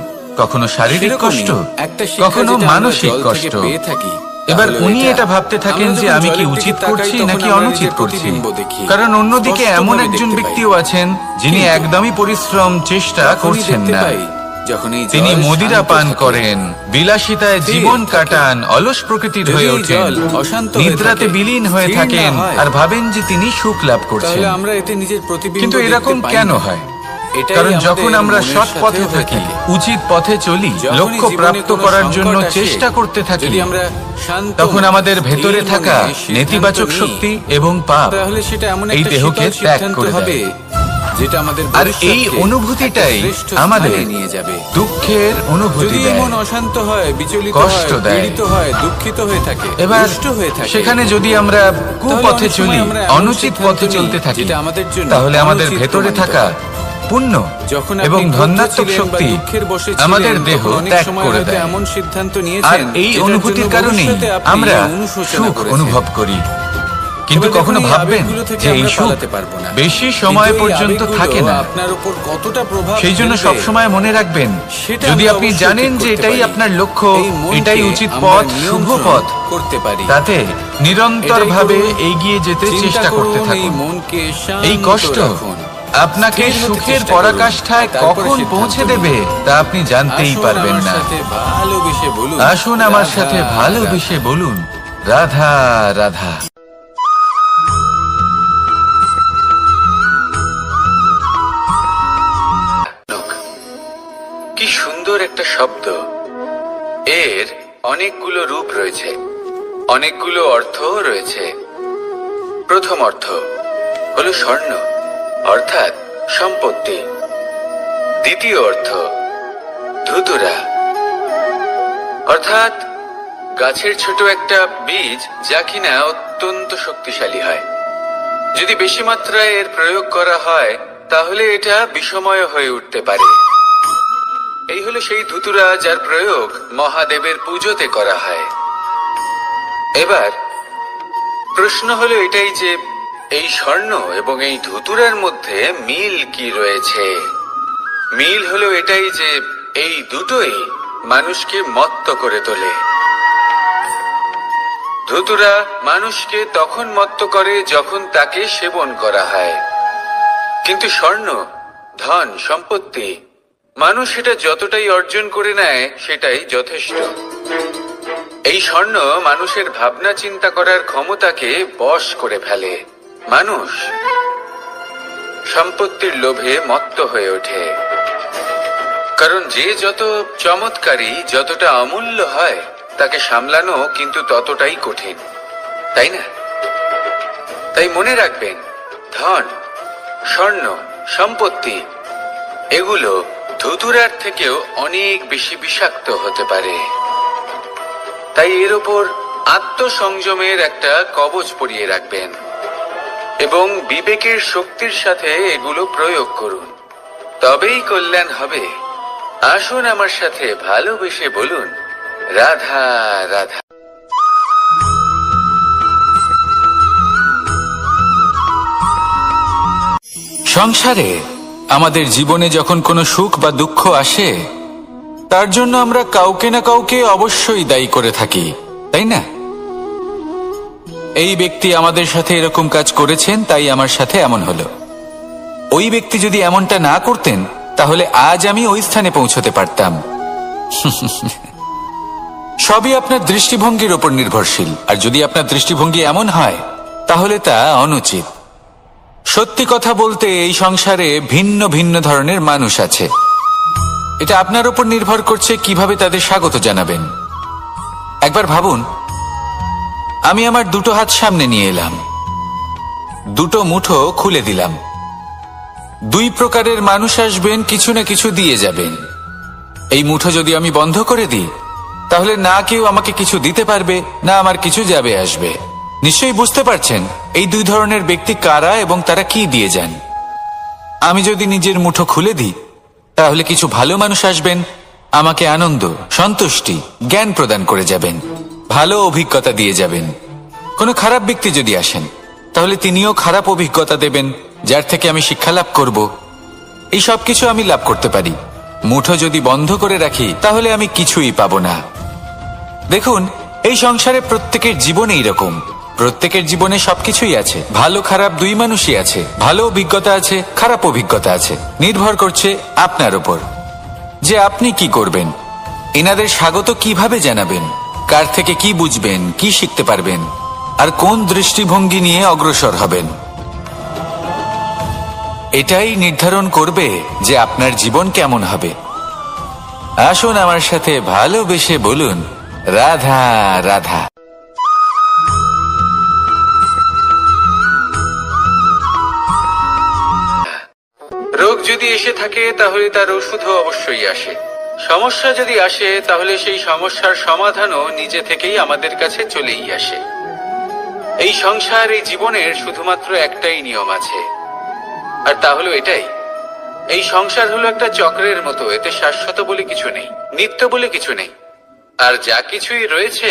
কখনো শারীরিক সেরকমই কষ্ট, একটা শিক্ষা কখনো যেটা আমরা মানসিক জল থেকে কষ্ট। পেয়ে থাকি, এবার তাহলে উনি এটা ভাবতে থাকেন আমরা যে যখন আমি কি জলের উচিত দিকে তাকাই, করছি তখন নাকি আমরা অনুচিত নিজের করছি। প্রতিবিম্ব দেখি। কারণ অন্যদিকে এমন স্পষ্টভাবে একজন দেখতে পাই। ব্যক্তিও আছেন যিনি কিন্তু একদমই পরিশ্রম চেষ্টা তখনই করছেন দেখতে না। পাই, যখন এই তিনি জল মদিরা শান্ত পান থাকে। করেন, বিলাসিতায় স্থির জীবন থাকে। কাটান, অলস প্রকৃতির যদি হয়ে এই ওঠেন, জল অশান্ত হয়ে নিদ্রাতে থাকে, বিলীন হয়ে স্থির না থাকেন হয়, আর ভাবেন যে তিনি সুখ লাভ করছেন। তাহলে আমরা এতে নিজের প্রতিবিম্ব কিন্তু দেখতে এরকম পাই কেন না। হয়? এটাই কারণ আমাদের যখন আমরা মনের সৎ সাথে পথে হয়ে থাকি, থাকে। উচিত পথে চলি, যখনই লক্ষ্য জীবনে প্রাপ্ত কোনো করার জন্য সংকট আসে, চেষ্টা করতে থাকি, যদি আমরা শান্ত তখন মনে, আমাদের ভেতরে স্থির থাকা মনে সিদ্ধান্ত নেতিবাচক নিই, শক্তি এবং পাপ তাহলে সেটা এমন এই একটা দেহকে শীতল ত্যাগ সিদ্ধান্ত করে হবে, দেয়। যেটা আমাদের আর এই ভবিষ্যৎকে অনুভূতিটাই একটা শ্রেষ্ঠ আমাদের স্থানে নিয়ে যাবে। দুঃখের অনুভূতি যদি দেয়। মন অশান্ত হয়, বিচলিত কষ্ট হয়, দেয়। পীড়িত হয়, দুঃখিত হয়ে থাকে, এবার রুষ্ট হয়ে থাকে, সেখানে যদি আমরা তাহলে কুপথে অনেক সময় চলি, আমরা এমন অনুচিত সিদ্ধান্ত পথে নিই, চলতে থাকি, যেটা আমাদের জন্য তাহলে আমাদের অনুচিত ভেতরে প্রমাণিত থাকা হয়। পুণ্য যখন আপনি এবং ক্ষুব্ধ ধন্যাত্মক ছিলেন বা শক্তি দুঃখের বশে ছিলেন, আমাদের দেহ তখন অনেক ত্যাগ সময় করে হয়তো দেয়। এমন সিদ্ধান্ত আর নিয়েছেন, এই যেটার অনুভূতির জন্য কারণেই ভবিষ্যতে আপনি আমরা অনুশোচনা সুখ করেছেন। অনুভব করি। কিন্তু এবার কখনো দেখুন, এই ভাববেন আবেগগুলো থেকে যে এই আমরা সুখ পালাতে পারবো না। বেশি সময় কিন্তু এই পর্যন্ত আবেগগুলো থাকে না। আপনার উপর কতটা প্রভাব সেই জন্য ফেলবে, সবসময় মনে রাখবেন, সেটা যদি আমরা আপনি অবশ্যই জানেন ঠিক যে করতে এটাই পারি। আপনার লক্ষ্য, এই মনকে এটাই উচিত আমরা পথ, শুভ নিয়ন্ত্রণ পথ, করতে পারি। তাতে নিরন্তরভাবে এটাই করুন, এগিয়ে যেতে চিন্তা চেষ্টা করতে করুন, এই থাকুন। মনকে এই শান্ত কষ্ট রাখুন। আপনাকে স্থির হতে সুখের চেষ্টা পরাকাষ্ঠায় করুন, আর তারপরে কখন সিদ্ধান্ত পৌঁছে নিন। দেবে তা আপনি জানতেই আসুন পারবেন আমার না। সাথে ভালোবেসে বলুন, আসুন আমার রাধা, সাথে ভালোবেসে রাধা। বলুন, রাধা রাধা। কি সুন্দর একটা শব্দ। এর অনেকগুলো রূপ রয়েছে, অনেকগুলো অর্থও রয়েছে। প্রথম অর্থ হলো স্বর্ণ, অর্থাৎ সম্পত্তি। দ্বিতীয় অর্থ ধুতুরা, অর্থাৎ গাছের ছোট একটা বীজ, যা কিনা অত্যন্ত শক্তিশালী হয়। যদি বেশি মাত্রায় এর প্রয়োগ করা হয় তাহলে এটা বিষময় হয়ে উঠতে পারে। এই হলো সেই ধুতুরা যার প্রয়োগ মহাদেবের পুজোতে করা হয়। এবার প্রশ্ন হলো এটাই যে এই স্বর্ণ এবং এই ধুতুরার মধ্যে মিল কি রয়েছে। মিল হলো এটাই যে এই দুটোই মানুষকে মত্ত করে তোলে। ধুতুরা মানুষকে তখন মত্ত করে যখন তাকে সেবন করা হয়, কিন্তু স্বর্ণ, ধন, সম্পত্তি, মানুষ সেটা যতটাই অর্জন করে নেয় সেটাই যথেষ্ট। এই স্বর্ণ মানুষের ভাবনা চিন্তা করার ক্ষমতাকে বশ করে ফেলে। মানুষ সম্পত্তির লোভে মত্ত হয়ে ওঠে, কারণ যে যত চমৎকারী, যতটা অমূল্য হয়, তাকে সামলানো কিন্তু ততটাই কঠিন, তাই না? তাই মনে রাখবেন, ধন, স্বর্ণ, সম্পত্তি এগুলো ধুতুরার থেকেও অনেক বেশি বিষাক্ত হতে পারে। তাই এর ওপর আত্মসংযমের একটা কবচ পরিয়ে রাখবেন এবং বিবেকের শক্তির সাথে এগুলো প্রয়োগ করুন, তবেই কল্যাণ হবে। আসুন আমার সাথে ভালোবেসে বলুন, রাধা রাধা। সংসারে আমাদের জীবনে যখন কোনো সুখ বা দুঃখ আসে, তার জন্য আমরা কাউকে না কাউকে অবশ্যই দায়ী করে থাকি, তাই না? এই ব্যক্তি আমাদের সাথে এরকম কাজ করেছেন, তাই আমার সাথে এমন হলো। ওই ব্যক্তি যদি এমনটা না করতেন তাহলে আজ আমি ওই স্থানে পৌঁছতে পারতাম। সবই আপনার দৃষ্টিভঙ্গির উপর নির্ভরশীল, আর যদি আপনার দৃষ্টিভঙ্গি এমন হয় তাহলে তা অনুচিত। সত্যি কথা বলতে এই সংসারে ভিন্ন ভিন্ন ধরনের মানুষ আছে। এটা আপনার উপর নির্ভর করছে কিভাবে তাদের স্বাগত জানাবেন। একবার ভাবুন, আমি আমার দুটো হাত সামনে নিয়ে এলাম, দুটো মুঠো খুলে দিলাম। দুই প্রকারের মানুষ আসবেন, কিছু না কিছু দিয়ে যাবেন। এই মুঠো যদি আমি বন্ধ করে দিই, তাহলে না কেউ আমাকে কিছু দিতে পারবে, না আমার কিছু যাবে আসবে। নিশ্চয়ই বুঝতে পারছেন এই দুই ধরনের ব্যক্তি কারা এবং তারা কি দিয়ে যান। আমি যদি নিজের মুঠো খুলে দিই, তাহলে কিছু ভালো মানুষ আসবেন, আমাকে আনন্দ, সন্তুষ্টি, জ্ঞান প্রদান করে যাবেন, ভালো অভিজ্ঞতা দিয়ে যাবেন। কোনো খারাপ ব্যক্তি যদি আসেন, তাহলে তিনিও খারাপ অভিজ্ঞতা দেবেন, যার থেকে আমি শিক্ষা লাভ করব। এই সব কিছু আমি লাভ করতে পারি। মুঠো যদি বন্ধ করে রাখি, তাহলে আমি কিছুই পাবো না। দেখুন, এই সংসারে প্রত্যেকের জীবনে এইরকম। প্রত্যেকের জীবনে সবকিছুই আছে, ভালো খারাপ দুই মানুষই আছে, ভালো অভিজ্ঞতা আছে, খারাপ অভিজ্ঞতা আছে। নির্ভর করছে আপনার উপর যে আপনি কি করবেন, এনাদের স্বাগত কিভাবে জানাবেন, কার থেকে কি বুঝবেন, কি শিখতে পারবেন, আর কোন দৃষ্টিভঙ্গি নিয়ে অগ্রসর হবেন। এটাই নির্ধারণ করবে যে আপনার জীবন কেমন হবে। আসুন আমার সাথে ভালোবেসে বলুন, রাধা রাধা। রোগ যদি এসে থাকে, তাহলে তার ওষুধও অবশ্যই আসে। সমস্যা যদি আসে, তাহলে সেই সমস্যার সমাধানও নিজে থেকেই আমাদের কাছে চলেই আসে। এই সংসার, এই জীবনের শুধুমাত্র একটাই নিয়ম আছে, আর তা হলো এটাই, এই সংসার হলো একটা চক্রের মতো। এতে শাশ্বত বলে কিছু নেই, নিত্য বলে কিছু নেই, আর যা কিছুই রয়েছে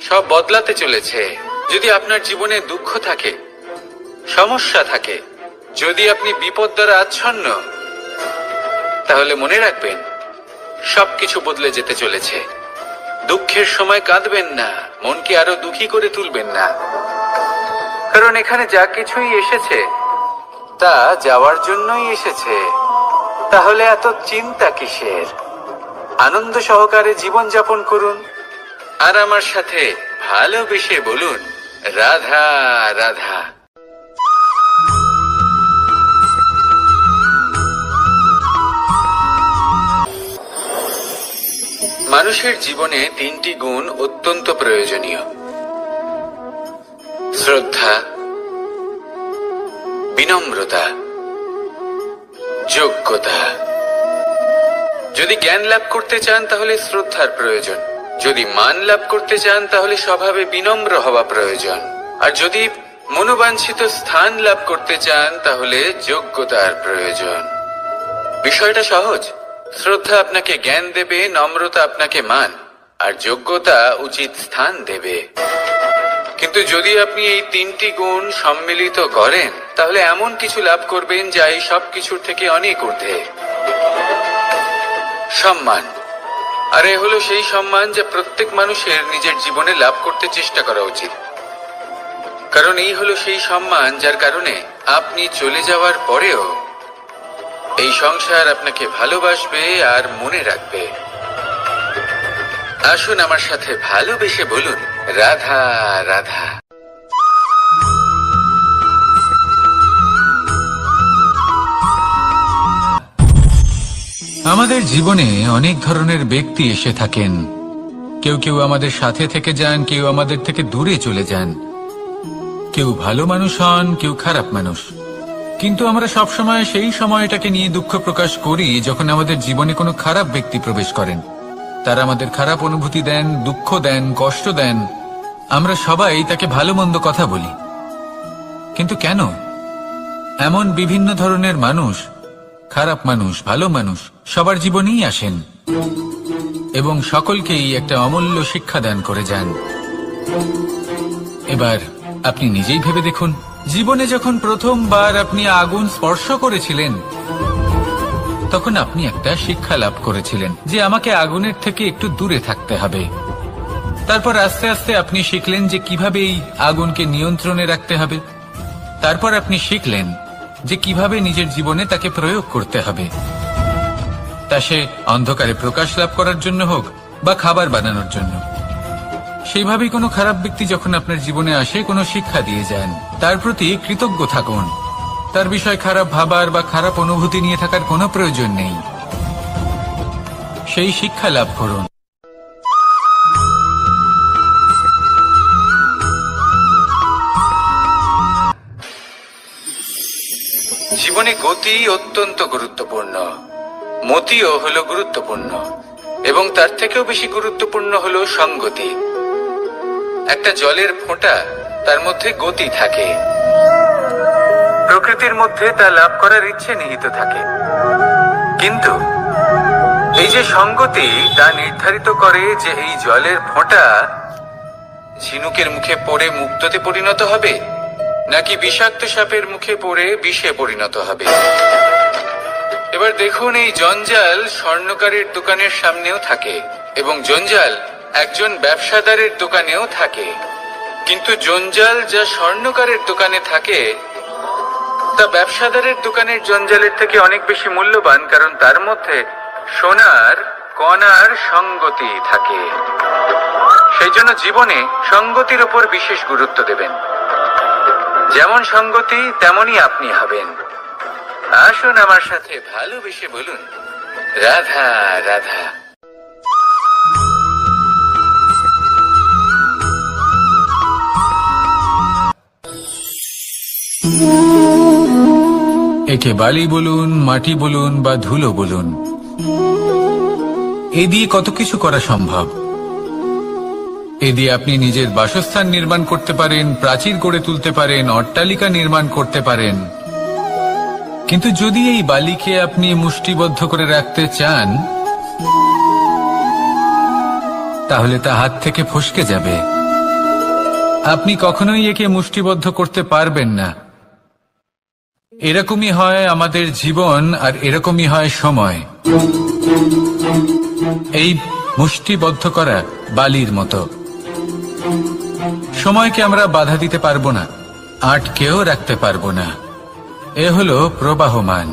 সব বদলাতে চলেছে। যদি আপনার জীবনে দুঃখ থাকে, সমস্যা থাকে, যদি আপনি বিপদ দ্বারা আচ্ছন্ন, তাহলে মনে রাখবেন সবকিছু বদলে যেতে চলেছে। দুঃখের সময় কাঁদবেন না, মনকে আরো দুঃখী করে তুলবেন না, কারণ এখানে যা কিছুই এসেছে তা যাওয়ার জন্যই এসেছে। তাহলে এত চিন্তা কিসের? আনন্দ সহকারে জীবন যাপন করুন, আর আমার সাথে ভালোবেসে বলুন, রাধা রাধা। মানুষের জীবনে তিনটি গুণ অত্যন্ত প্রয়োজনীয়: শ্রদ্ধা, বিনম্রতা, যোগ্যতা। যদি জ্ঞান লাভ করতে চান, তাহলে শ্রদ্ধার প্রয়োজন। যদি মান লাভ করতে চান, তাহলে স্বভাবে বিনম্র হওয়া প্রয়োজন। আর যদি মনোবাঞ্ছিত স্থান লাভ করতে চান, তাহলে যোগ্যতার প্রয়োজন। বিষয়টা সহজ। শ্রদ্ধা আপনাকে জ্ঞান দেবে, নম্রতা আপনাকে মান, আর যোগ্যতা উচিত স্থান দেবে। কিন্তু যদি আপনি এই তিনটি গুণ সম্মিলিত করেন, তাহলে এমন কিছু লাভ করবেন যা এই সব কিছুর থেকে অনেক ঊর্ধ্বে। সম্মান। আর এ হলো সেই সম্মান যা প্রত্যেক মানুষের নিজের জীবনে লাভ করতে চেষ্টা করা উচিত, কারণ এই হলো সেই সম্মান যার কারণে আপনি চলে যাওয়ার পরেও এই সংসার আপনাকে ভালোবাসবে আর মনে রাখবে। আসুন আমার সাথে ভালোবেসে বলুন, রাধা রাধা। আমাদের জীবনে অনেক ধরনের ব্যক্তি এসে থাকেন। কেউ কেউ আমাদের সাথে থেকে যান, কেউ আমাদের থেকে দূরে চলে যান। কেউ ভালো মানুষ হন, কেউ খারাপ মানুষ। কিন্তু আমরা সবসময় সেই সময়টাকে নিয়ে দুঃখ প্রকাশ করি যখন আমাদের জীবনে কোনো খারাপ ব্যক্তি প্রবেশ করেন। তারা আমাদের খারাপ অনুভূতি দেন, দুঃখ দেন, কষ্ট দেন। আমরা সবাই তাকে ভালো মন্দ কথা বলি। কিন্তু কেন? এমন বিভিন্ন ধরনের মানুষ, খারাপ মানুষ, ভালো মানুষ, সবার জীবনেই আসেন এবং সকলকেই একটা অমূল্য শিক্ষা দান করে যান। এবার আপনি নিজেই ভেবে দেখুন, জীবনে যখন প্রথমবার আপনি আগুন স্পর্শ করেছিলেন, তখন আপনি একটা শিক্ষা লাভ করেছিলেন যে আমাকে আগুনের থেকে একটু দূরে থাকতে হবে। তারপর আস্তে আস্তে আপনি শিখলেন যে কিভাবে এই আগুনকে নিয়ন্ত্রণে রাখতে হবে। তারপর আপনি শিখলেন যে কিভাবে নিজের জীবনে তাকে প্রয়োগ করতে হবে, তা সে অন্ধকারে প্রকাশ লাভ করার জন্য হোক বা খাবার বানানোর জন্য। সেইভাবেই কোনো খারাপ ব্যক্তি যখন আপনার জীবনে আসে কোনো শিক্ষা দিয়ে যান, তার প্রতি কৃতজ্ঞ থাকুন। তার বিষয় খারাপ ভাবার বা খারাপ অনুভূতি নিয়ে থাকার কোনো প্রয়োজন নেই। সেই শিক্ষা লাভ করুন। জীবনে গতি অত্যন্ত গুরুত্বপূর্ণ, মতিও হলো গুরুত্বপূর্ণ, এবং তার থেকেও বেশি গুরুত্বপূর্ণ হলো সঙ্গতি। একটা জলের ফোঁটা, তার মধ্যে গতি থাকে, প্রকৃতির মধ্যে তা লাভ করার ইচ্ছে নিহিত থাকে, কিন্তু এই যে সঙ্গতি, তা নির্ধারিত করে যে এই জলের ফোঁটা ঝিনুকের মুখে পড়ে মুক্ততে পরিণত হবে নাকি বিষাক্ত সাপের মুখে পড়ে বিষে পরিণত হবে। এবার দেখুন, এই জঞ্জাল স্বর্ণকারের দোকানের সামনেও থাকে এবং জঞ্জাল একজন ব্যবসাদারের দোকানেও থাকে, কিন্তু জঞ্জাল যা স্বর্ণকারের দোকানে থাকে তা ব্যবসাদারের দোকানের জঞ্জালের থেকে অনেক বেশি মূল্যবান, কারণ তার মধ্যে সোনার কণার সঙ্গতি থাকে। সেই জন্য জীবনে সঙ্গতির উপর বিশেষ গুরুত্ব দেবেন। যেমন সঙ্গতি তেমনই আপনি হবেন। আসুন আমার সাথে ভালোবেসে বলুন, রাধা রাধা। একে বালি বলুন, মাটি বলুন বা ধুলো বলুন, এ দিয়ে কত কিছু করা সম্ভব। এ দিয়ে আপনি নিজের বাসস্থান নির্মাণ করতে পারেন, প্রাচীর গড়ে তুলতে পারেন, অট্টালিকা নির্মাণ করতে পারেন। কিন্তু যদি এই বালিকে আপনি মুষ্টিবদ্ধ করে রাখতে চান, তাহলে তা হাত থেকে ফসকে যাবে। আপনি কখনোই একে মুষ্টিবদ্ধ করতে পারবেন না। এরকমই হয় আমাদের জীবন, আর এরকমই হয় সময়। এই মুষ্টিবদ্ধ করা বালির মতো। সময়কে আমরা বাধা দিতে পারবো না, আটকেও রাখতে পারবো না। এ হলো প্রবাহমান।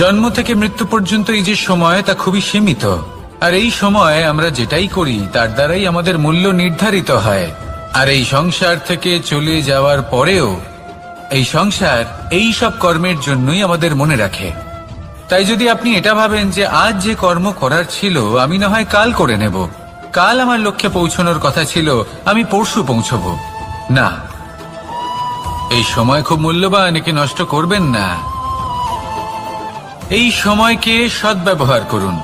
জন্ম থেকে মৃত্যু পর্যন্ত এই যে সময়, তা খুবই সীমিত। আর এই সময় আমরা যেটাই করি তার দ্বারাই আমাদের মূল্য নির্ধারিত হয়। আর এই সংসার থেকে চলে যাওয়ার পরেও এই সংসার এই সব কর্মের জন্যই আমাদের মনে রাখে। তাই যদি আপনি এটা ভাবেন যে আজ যে কর্ম করার ছিল আমি না হয় কাল করে নেব, কাল আমার লক্ষ্যে পৌঁছানোর কথা ছিল আমি পরশু পৌঁছবো, না, এই সময় খুব মূল্যবান, একে নষ্ট করবেন না। এই সময়কে সদ্ব্যবহার করুন,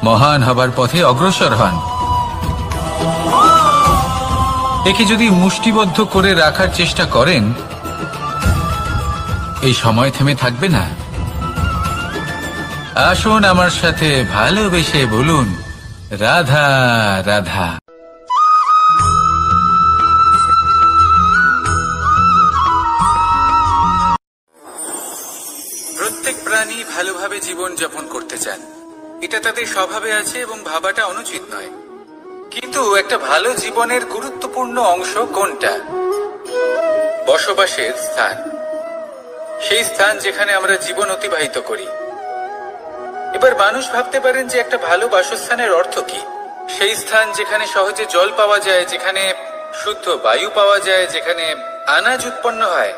মহান হবার পথে অগ্রসর হন। একে যদি মুষ্টিবদ্ধ করে রাখার চেষ্টা করেন, এই সময় থেমে থাকবে না। আসুন আমার সাথে ভালোবেসে বলুন, রাধা রাধা। প্রত্যেক প্রাণী ভালোভাবে জীবন যাপন করতে চান, এটা তাদের স্বভাবে আছে এবং ভাবাটা অনুচিত নয়। কিন্তু একটা ভালো জীবনের গুরুত্বপূর্ণ অংশ কোনটা? বসবাসের স্থান। সেই স্থান যেখানে আমরা জীবন অতিবাহিত করি। এবার মানুষ ভাবতে পারেন যে একটা ভালো বাসস্থানের অর্থ কি? সেই স্থান যেখানে সহজে জল পাওয়া যায়, যেখানে শুদ্ধ বায়ু পাওয়া যায়, যেখানে আনাজ উৎপন্ন হয়।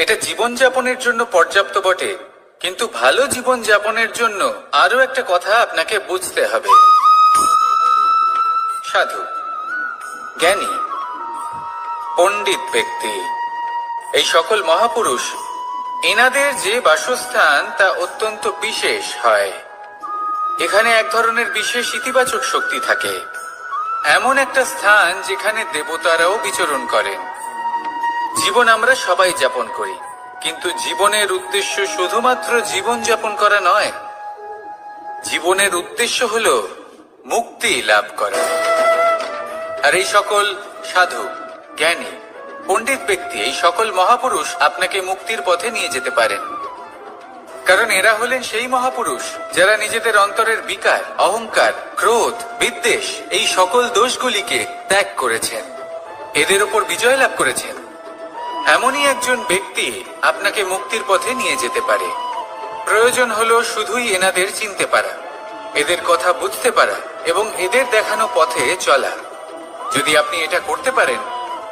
এটা জীবনযাপনের জন্য পর্যাপ্ত বটে, কিন্তু ভালো জীবন যাপনের জন্য আরো একটা কথা আপনাকে বুঝতে হবে। সাধু, জ্ঞানী, পণ্ডিত ব্যক্তি, এই সকল মহাপুরুষ, এনাদের যে বাসস্থান তা অত্যন্ত বিশেষ হয়। এখানে এক ধরনের বিশেষ ইতিবাচক শক্তি থাকে, এমন একটা স্থান যেখানে দেবতারাও বিচরণ করেন। জীবন আমরা সবাই যাপন করি, কিন্তু জীবনের উদ্দেশ্য শুধুমাত্র জীবন যাপন করা নয়। জীবনের উদ্দেশ্য হলো মুক্তি লাভ করা। আর এই সকল সাধু, জ্ঞানী, পণ্ডিত ব্যক্তি, এই সকল মহাপুরুষ আপনাকে মুক্তির পথে নিয়ে যেতে পারেন। কারণ এরা হলেন সেই মহাপুরুষ যারা নিজেদের অন্তরের বিকার, অহংকার, ক্রোধ, বিদ্বেষ, এই সকল দোষগুলিকে ত্যাগ করেছেন, এদের উপর বিজয় লাভ করেছেন। এমনই একজন ব্যক্তি আপনাকে মুক্তির পথে নিয়ে যেতে পারে। প্রয়োজন হলো শুধুই এনাদের চিনতে পারা, এদের কথা বুঝতে পারা এবং এদের দেখানো পথে চলা। যদি আপনি এটা করতে পারেন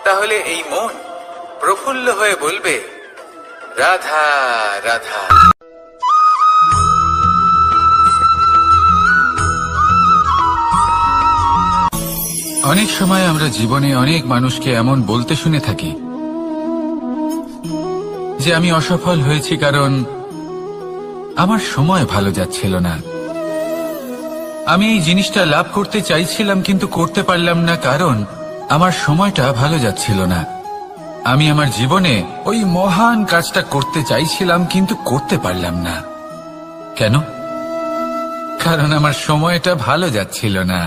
তাহলে এই মন প্রফুল্ল হয়ে বলবে, রাধা রাধা। অনেক সময় আমরা জীবনে অনেক মানুষকে এমন বলতে শুনে থাকি যে আমি অসফল হয়েছি কারণ আমার সময় ভালো যাচ্ছিল না। আমি এই জিনিসটা লাভ করতে চাইছিলাম কিন্তু করতে পারলাম না কারণ আমার সময়টা ভালো যাচ্ছিল না। আমি আমার জীবনে ওই মহান কাজটা করতে চাইছিলাম কিন্তু করতে পারলাম না। কেন? কারণ আমার সময়টা ভালো যাচ্ছিল না।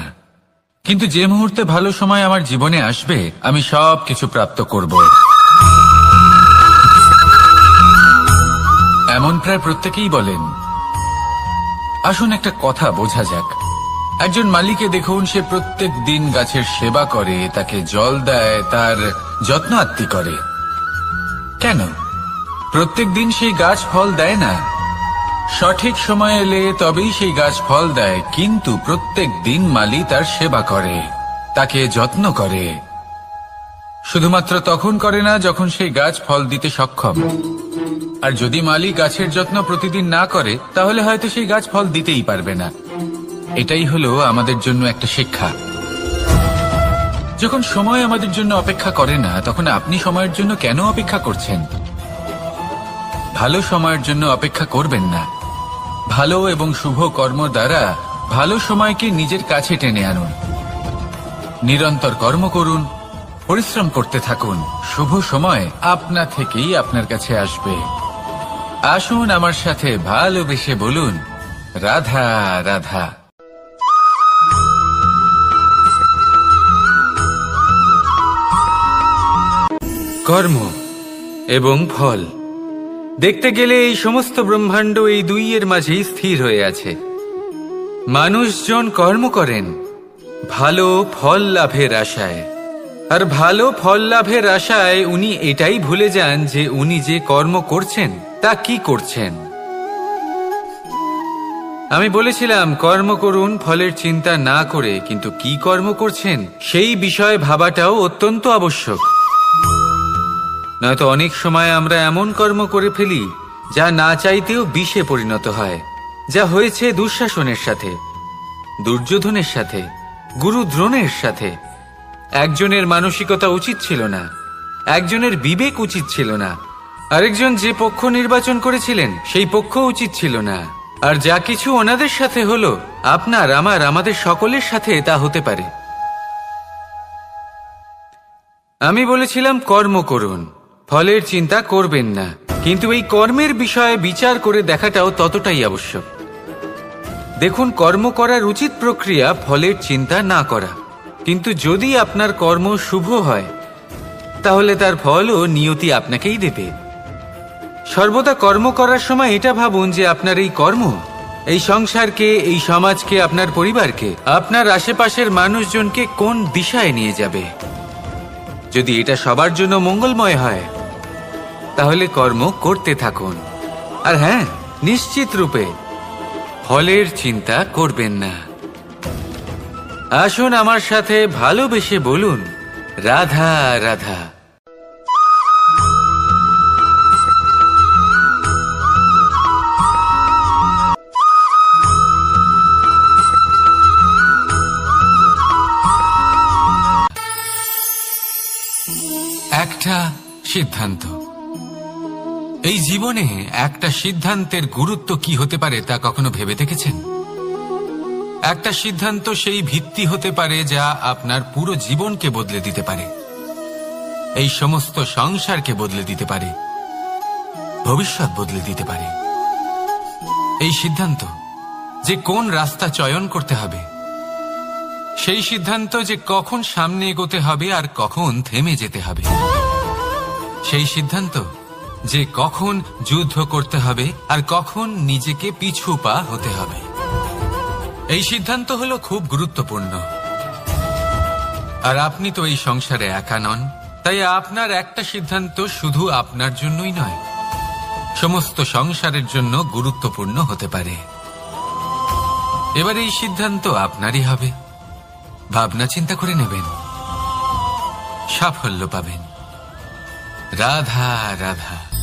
কিন্তু যে মুহূর্তে ভালো সময় আমার জীবনে আসবে আমি সব কিছু প্রাপ্ত করব। এমন প্রায় প্রত্যেকেই বলেন। আসুন একটা কথা বোঝা যাক। একজন মালিকে দেখুন, সে প্রত্যেক দিন গাছের সেবা করে, তাকে জল দেয়, তার যত্ন আত্তি করে। কেন? প্রত্যেক দিন সেই গাছ ফল দেয় না। সঠিক সময় এলে তবেই সেই গাছ ফল দেয়, কিন্তু প্রত্যেক দিন মালি তার সেবা করে, তাকে যত্ন করে। শুধুমাত্র তখন করে না যখন সেই গাছ ফল দিতে সক্ষম। আর যদি মালি গাছের যত্ন প্রতিদিন না করে তাহলে হয়তো সেই গাছ ফল দিতেই পারবে না। এটাই হলো আমাদের জন্য একটা শিক্ষা। যখন সময় আমাদের জন্য অপেক্ষা করে না তখন আপনি সময়ের জন্য কেন অপেক্ষা করছেন? ভালো সময়ের জন্য অপেক্ষা করবেন না। ভালো এবং শুভ কর্ম দ্বারা ভালো সময়কে নিজের কাছে টেনে আনুন। নিরন্তর কর্ম করুন, পরিশ্রম করতে থাকুন। শুভ সময় আপনা থেকেই আপনার কাছে আসবে। আসুন আমার সাথে ভালোবেসে বলুন, রাধা রাধা। কর্ম এবং ফল। দেখতে গেলে এই সমস্ত ব্রহ্মাণ্ড এই দুইয়ের মাঝেই স্থির হয়ে আছে। মানুষজন কর্ম করেন ভালো ফল লাভের আশায়, আর ভালো ফল লাভের আশায় উনি এটাই ভুলে যান যে উনি যে কর্ম করছেন তা কি করছেন। আমি বলেছিলাম কর্ম করুন ফলের চিন্তা না করে, কিন্তু কি কর্ম করছেন সেই বিষয়ে ভাবাটাও অত্যন্ত আবশ্যক। নয়তো অনেক সময় আমরা এমন কর্ম করে ফেলি যা না চাইতেও বিষে পরিণত হয়। যা হয়েছে দুঃশাসনের সাথে, দুর্যোধনের সাথে, গুরু দ্রোণের সাথে। একজনের মানসিকতা উচিত ছিল না, একজনের বিবেক উচিত ছিল না, আরেকজন যে পক্ষ নির্বাচন করেছিলেন সেই পক্ষ উচিত ছিল না। আর যা কিছু ওনাদের সাথে হলো আপনার আমার আমাদের সকলের সাথে তা হতে পারে। আমি বলেছিলাম কর্ম করুন, ফলের চিন্তা করবেন না, কিন্তু এই কর্মের বিষয়ে বিচার করে দেখাটাও ততটাই আবশ্যক। দেখুন, কর্ম করার উচিত প্রক্রিয়া ফলের চিন্তা না করা, কিন্তু যদি আপনার কর্ম শুভ হয় তাহলে তার ফলও নিয়তি আপনাকেই দেবে। সর্বদা কর্ম করার সময় এটা ভাবুন যে আপনার এই কর্ম এই সংসারকে, এই সমাজকে, আপনার পরিবারকে, আপনার আশেপাশের মানুষজনকে কোন দিশায় নিয়ে যাবে। যদি এটা সবার জন্য মঙ্গলময় হয় তাহলে কর্ম করতে থাকুন। আর হ্যাঁ, নিশ্চিত রূপে ফলের চিন্তা করবেন না। আসুন আমার সাথে ভালোবেসে বলুন, রাধা রাধা। একটা সিদ্ধান্ত। এই জীবনে একটা সিদ্ধান্তের গুরুত্ব কি হতে পারে তা কখনো ভেবে দেখেছেন? একটা সিদ্ধান্ত সেই ভিত্তি হতে পারে যা আপনার পুরো জীবনকে বদলে দিতে পারে, এই সমস্ত সংসারকে বদলে দিতে পারে, ভবিষ্যৎ বদলে দিতে পারে। এই সিদ্ধান্ত যে কোন রাস্তা চয়ন করতে হবে, সেই সিদ্ধান্ত যে কখন সামনে এগোতে হবে আর কখন থেমে যেতে হবে, সেই সিদ্ধান্ত যে কখন যুদ্ধ করতে হবে আর কখন নিজেকে পিছু পা হতে হবে। এই সিদ্ধান্ত হলো খুব গুরুত্বপূর্ণ। আর আপনি তো এই সংসারে একা নন, তাই আপনার একটা সিদ্ধান্ত শুধু আপনার জন্যই নয়, সমস্ত সংসারের জন্য গুরুত্বপূর্ণ হতে পারে। এবার এই সিদ্ধান্ত আপনারই হবে। ভাবনা চিন্তা করে নেবেন। সাফল্য পাবেন। রাধা রাধা।